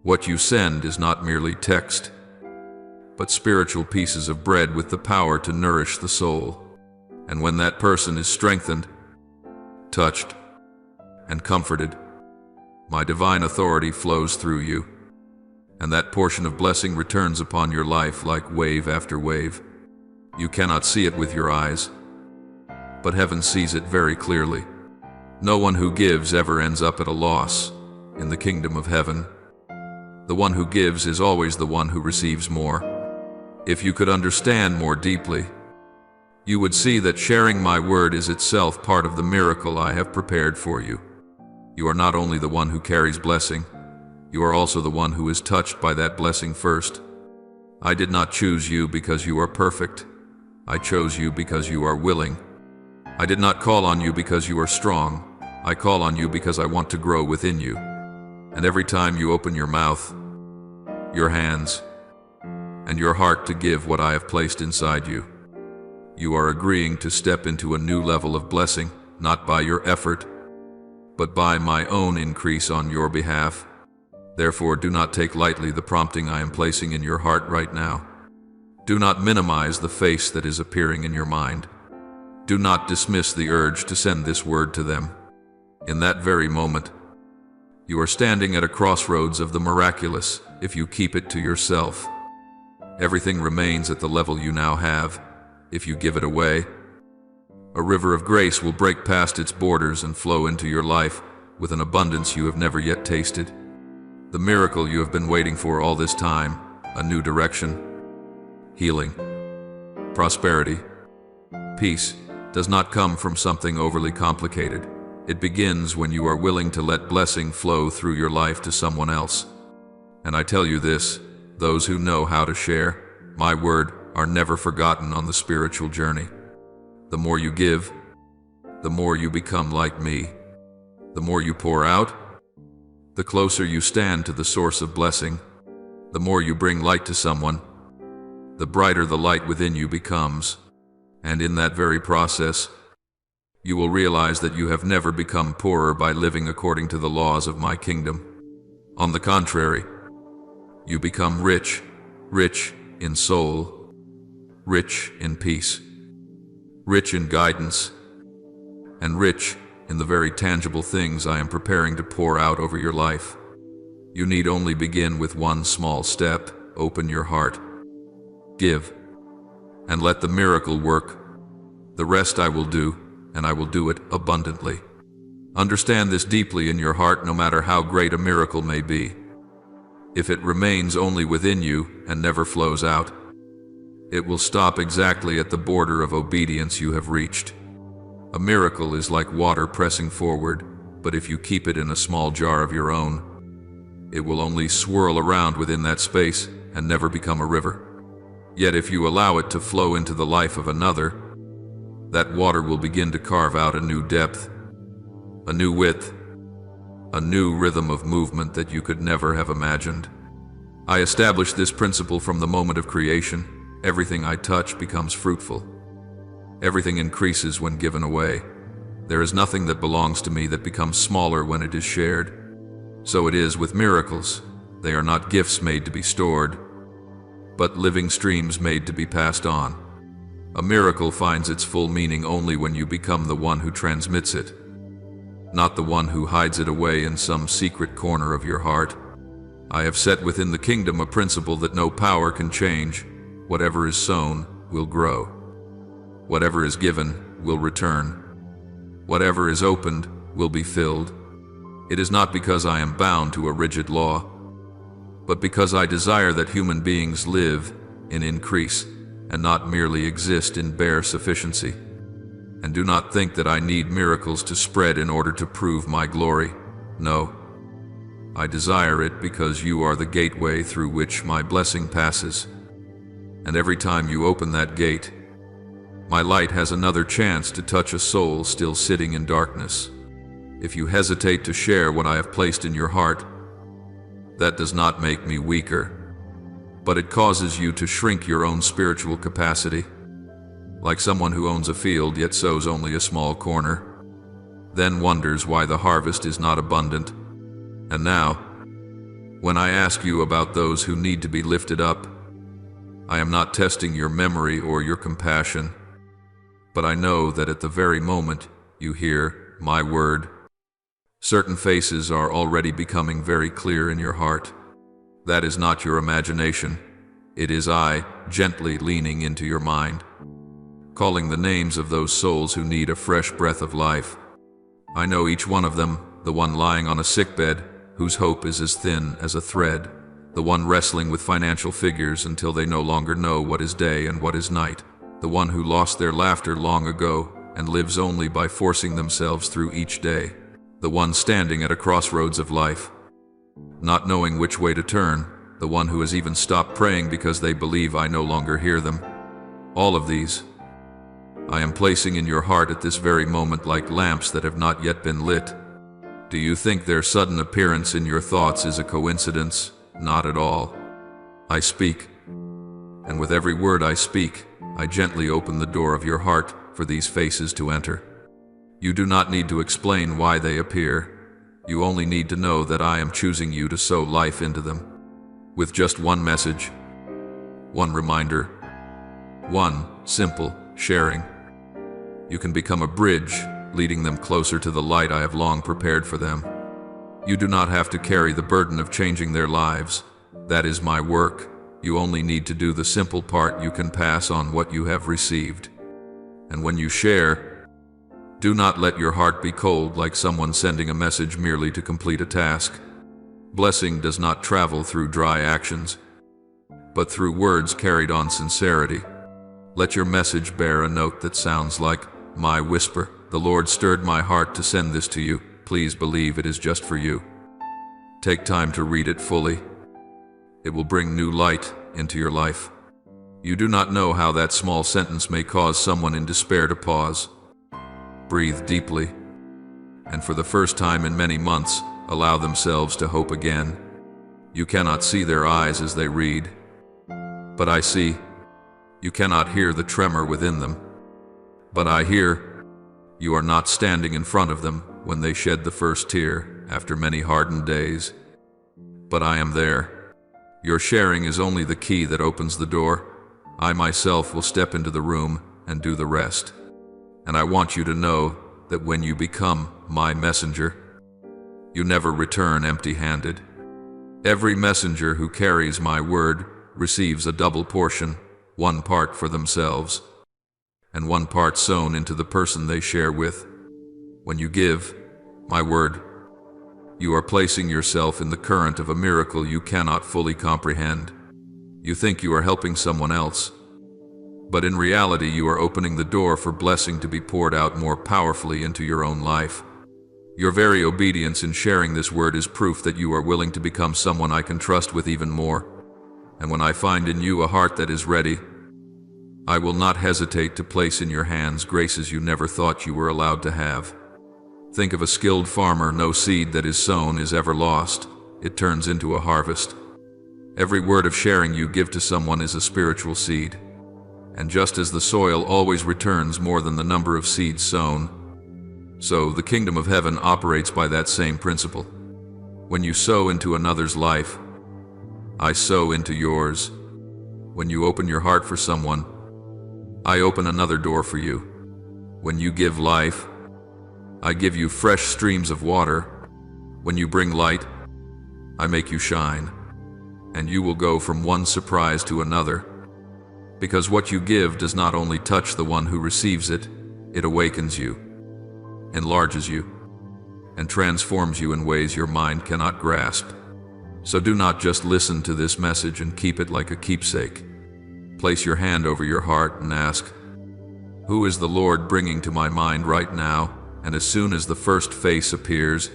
What you send is not merely text, but spiritual pieces of bread with the power to nourish the soul. And when that person is strengthened, touched, and comforted, my divine authority flows through you, and that portion of blessing returns upon your life like wave after wave. You cannot see it with your eyes, but heaven sees it very clearly. No one who gives ever ends up at a loss in the kingdom of heaven. The one who gives is always the one who receives more. If you could understand more deeply, you would see that sharing my word is itself part of the miracle I have prepared for you. You are not only the one who carries blessing, you are also the one who is touched by that blessing first. I did not choose you because you are perfect. I chose you because you are willing. I did not call on you because you are strong. I call on you because I want to grow within you. And every time you open your mouth, your hands, and your heart to give what I have placed inside you, you are agreeing to step into a new level of blessing, not by your effort, but by my own increase on your behalf. Therefore, do not take lightly the prompting I am placing in your heart right now. Do not minimize the face that is appearing in your mind. Do not dismiss the urge to send this word to them. In that very moment, you are standing at a crossroads of the miraculous if you keep it to yourself. Everything remains at the level you now have if you give it away. A river of grace will break past its borders and flow into your life with an abundance you have never yet tasted. The miracle you have been waiting for all this time, a new direction, healing, prosperity, peace, does not come from something overly complicated. It begins when you are willing to let blessing flow through your life to someone else. And I tell you this, those who know how to share my word are never forgotten on the spiritual journey. The more you give, the more you become like me. The more you pour out, the closer you stand to the source of blessing. The more you bring light to someone, the brighter the light within you becomes. And in that very process, you will realize that you have never become poorer by living according to the laws of my kingdom. On the contrary, you become rich, rich in soul, rich in peace, rich in guidance, and rich in the very tangible things I am preparing to pour out over your life. You need only begin with one small step. Open your heart. Give. And let the miracle work. The rest I will do, and I will do it abundantly. Understand this deeply in your heart, no matter how great a miracle may be. If it remains only within you and never flows out, it will stop exactly at the border of obedience you have reached. A miracle is like water pressing forward, but if you keep it in a small jar of your own, it will only swirl around within that space and never become a river. Yet if you allow it to flow into the life of another, that water will begin to carve out a new depth, a new width, a new rhythm of movement that you could never have imagined. I established this principle from the moment of creation. Everything I touch becomes fruitful. Everything increases when given away. There is nothing that belongs to me that becomes smaller when it is shared. So it is with miracles. They are not gifts made to be stored, but living streams made to be passed on. A miracle finds its full meaning only when you become the one who transmits it, not the one who hides it away in some secret corner of your heart. I have set within the kingdom a principle that no power can change. Whatever is sown will grow. Whatever is given will return. Whatever is opened will be filled. It is not because I am bound to a rigid law, but because I desire that human beings live in increase and not merely exist in bare sufficiency. And do not think that I need miracles to spread in order to prove my glory. No. I desire it because you are the gateway through which my blessing passes. And every time you open that gate, my light has another chance to touch a soul still sitting in darkness. If you hesitate to share what I have placed in your heart, that does not make me weaker, but it causes you to shrink your own spiritual capacity, like someone who owns a field yet sows only a small corner, then wonders why the harvest is not abundant. And now, when I ask you about those who need to be lifted up, I am not testing your memory or your compassion, but I know that at the very moment you hear my word, certain faces are already becoming very clear in your heart. That is not your imagination. It is I gently leaning into your mind, calling the names of those souls who need a fresh breath of life. I know each one of them, the one lying on a sickbed, whose hope is as thin as a thread, the one wrestling with financial figures until they no longer know what is day and what is night, the one who lost their laughter long ago and lives only by forcing themselves through each day, the one standing at a crossroads of life, not knowing which way to turn, the one who has even stopped praying because they believe I no longer hear them. All of these I am placing in your heart at this very moment like lamps that have not yet been lit. Do you think their sudden appearance in your thoughts is a coincidence? Not at all. I speak, and with every word I speak, I gently open the door of your heart for these faces to enter. You do not need to explain why they appear. You only need to know that I am choosing you to sow life into them. With just one message, one reminder, one simple sharing, you can become a bridge, leading them closer to the light I have long prepared for them. You do not have to carry the burden of changing their lives. That is my work. You only need to do the simple part. You can pass on what you have received. And when you share, do not let your heart be cold like someone sending a message merely to complete a task. Blessing does not travel through dry actions, but through words carried on sincerity. Let your message bear a note that sounds like my whisper. The Lord stirred my heart to send this to you. Please believe it is just for you. Take time to read it fully. It will bring new light into your life. You do not know how that small sentence may cause someone in despair to pause. Breathe deeply, and for the first time in many months, allow themselves to hope again. You cannot see their eyes as they read, but I see. You cannot hear the tremor within them, but I hear. You are not standing in front of them when they shed the first tear after many hardened days, but I am there. Your sharing is only the key that opens the door. I myself will step into the room and do the rest. And I want you to know that when you become my messenger, you never return empty-handed. Every messenger who carries my word receives a double portion, 1 part for themselves, and 1 part sown into the person they share with. When you give my word, you are placing yourself in the current of a miracle you cannot fully comprehend. You think you are helping someone else, but in reality you are opening the door for blessing to be poured out more powerfully into your own life. Your very obedience in sharing this word is proof that you are willing to become someone I can trust with even more. And when I find in you a heart that is ready, I will not hesitate to place in your hands graces you never thought you were allowed to have. Think of a skilled farmer. No seed that is sown is ever lost. It turns into a harvest. Every word of sharing you give to someone is a spiritual seed. And just as the soil always returns more than the number of seeds sown, so the kingdom of heaven operates by that same principle. When you sow into another's life, I sow into yours. When you open your heart for someone, I open another door for you. When you give life, I give you fresh streams of water. When you bring light, I make you shine. And you will go from one surprise to another. Because what you give does not only touch the one who receives it, it awakens you, enlarges you, and transforms you in ways your mind cannot grasp. So do not just listen to this message and keep it like a keepsake. Place your hand over your heart and ask, who is the Lord bringing to my mind right now? And as soon as the first face appears,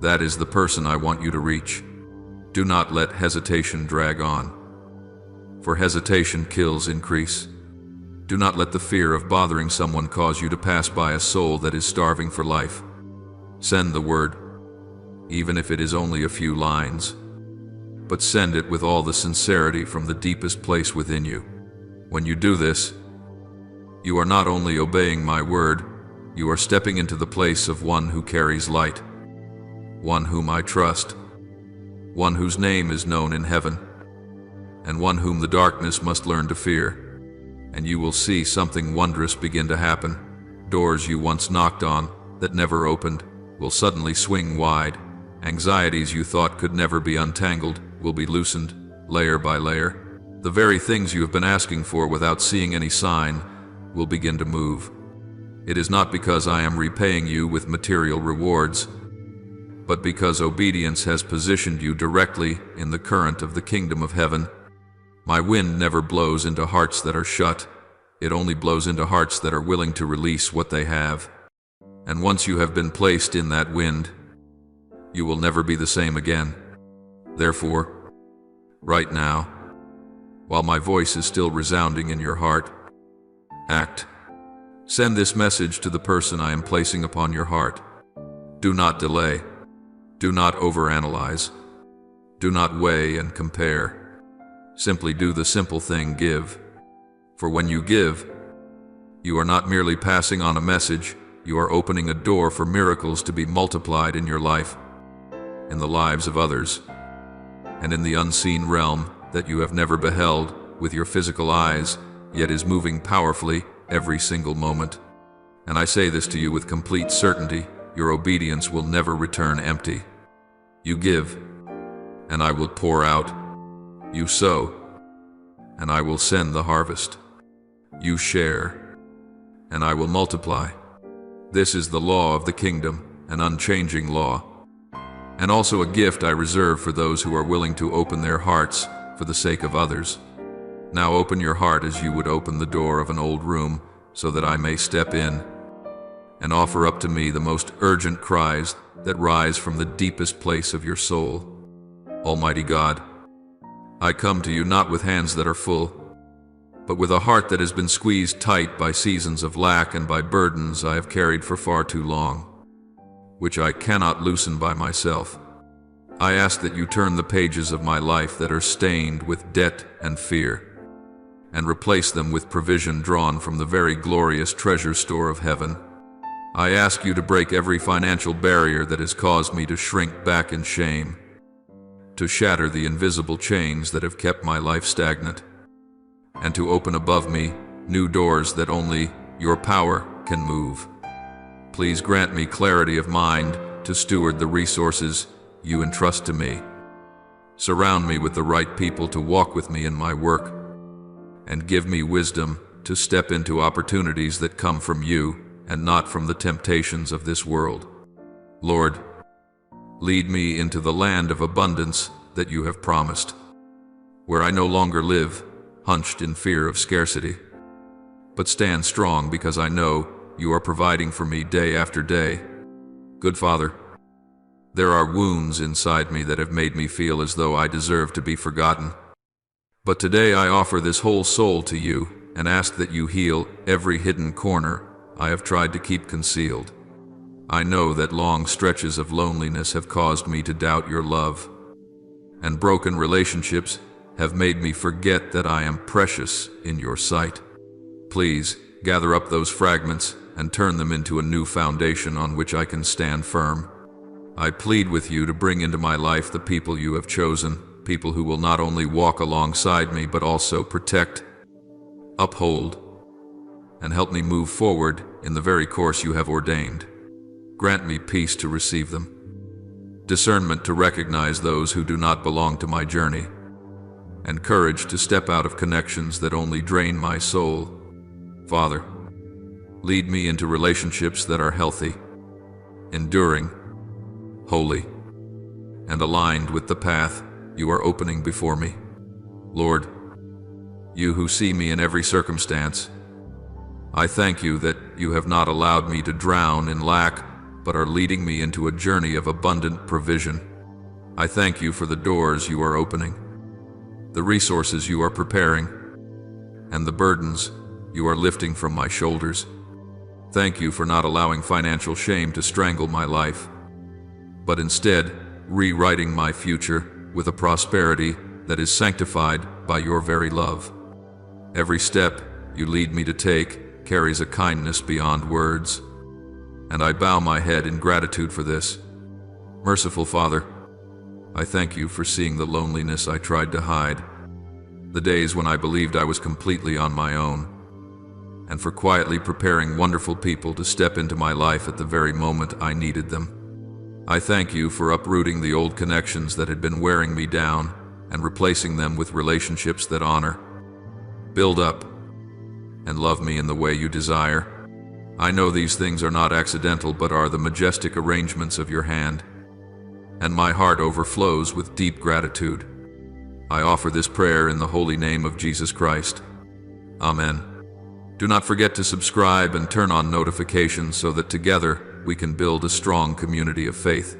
that is the person I want you to reach. Do not let hesitation drag on, for hesitation kills increase. Do not let the fear of bothering someone cause you to pass by a soul that is starving for life. Send the word, even if it is only a few lines, but send it with all the sincerity from the deepest place within you. When you do this, you are not only obeying my word, you are stepping into the place of one who carries light, one whom I trust, one whose name is known in heaven, and one whom the darkness must learn to fear. And you will see something wondrous begin to happen. Doors you once knocked on that never opened will suddenly swing wide. Anxieties you thought could never be untangled will be loosened, layer by layer. The very things you have been asking for without seeing any sign will begin to move. It is not because I am repaying you with material rewards, but because obedience has positioned you directly in the current of the kingdom of heaven. My wind never blows into hearts that are shut. It only blows into hearts that are willing to release what they have. And once you have been placed in that wind, you will never be the same again. Therefore, right now, while my voice is still resounding in your heart, act. Send this message to the person I am placing upon your heart. Do not delay. Do not overanalyze. Do not weigh and compare. Simply do the simple thing, give. For when you give, you are not merely passing on a message, you are opening a door for miracles to be multiplied in your life, in the lives of others, and in the unseen realm that you have never beheld with your physical eyes, yet is moving powerfully every single moment. And I say this to you with complete certainty, your obedience will never return empty. You give, and I will pour out. You sow, and I will send the harvest. You share, and I will multiply. This is the law of the kingdom, an unchanging law, and also a gift I reserve for those who are willing to open their hearts for the sake of others. Now open your heart as you would open the door of an old room, so that I may step in and offer up to me the most urgent cries that rise from the deepest place of your soul. Almighty God, I come to you not with hands that are full, but with a heart that has been squeezed tight by seasons of lack and by burdens I have carried for far too long, which I cannot loosen by myself. I ask that you turn the pages of my life that are stained with debt and fear, and replace them with provision drawn from the very glorious treasure store of heaven. I ask you to break every financial barrier that has caused me to shrink back in shame, to shatter the invisible chains that have kept my life stagnant, and to open above me new doors that only your power can move. Please grant me clarity of mind to steward the resources you entrust to me, Surround me with the right people to walk with me in my work, and give me wisdom to step into opportunities that come from you and not from the temptations of this world. Lord, lead me into the land of abundance that you have promised, where I no longer live hunched in fear of scarcity, but stand strong because I know you are providing for me day after day. Good Father, there are wounds inside me that have made me feel as though I deserve to be forgotten. But today I offer this whole soul to you and ask that you heal every hidden corner I have tried to keep concealed. I know that long stretches of loneliness have caused me to doubt your love, and broken relationships have made me forget that I am precious in your sight. Please gather up those fragments and turn them into a new foundation on which I can stand firm. I plead with you to bring into my life the people you have chosen, people who will not only walk alongside me but also protect, uphold, and help me move forward in the very course you have ordained. Grant me peace to receive them, discernment to recognize those who do not belong to my journey, and courage to step out of connections that only drain my soul. Father, lead me into relationships that are healthy, enduring, holy, and aligned with the path you are opening before me. Lord, you who see me in every circumstance, I thank you that you have not allowed me to drown in lack, but are leading me into a journey of abundant provision. I thank you for the doors you are opening, the resources you are preparing, and the burdens you are lifting from my shoulders. Thank you for not allowing financial shame to strangle my life, but instead rewriting my future with a prosperity that is sanctified by your very love. Every step you lead me to take carries a kindness beyond words, and I bow my head in gratitude for this. Merciful Father, I thank you for seeing the loneliness I tried to hide, the days when I believed I was completely on my own, and for quietly preparing wonderful people to step into my life at the very moment I needed them. I thank you for uprooting the old connections that had been wearing me down and replacing them with relationships that honor, build up, and love me in the way you desire. I know these things are not accidental but are the majestic arrangements of your hand, and my heart overflows with deep gratitude. I offer this prayer in the holy name of Jesus Christ. Amen. Do not forget to subscribe and turn on notifications so that together we can build a strong community of faith.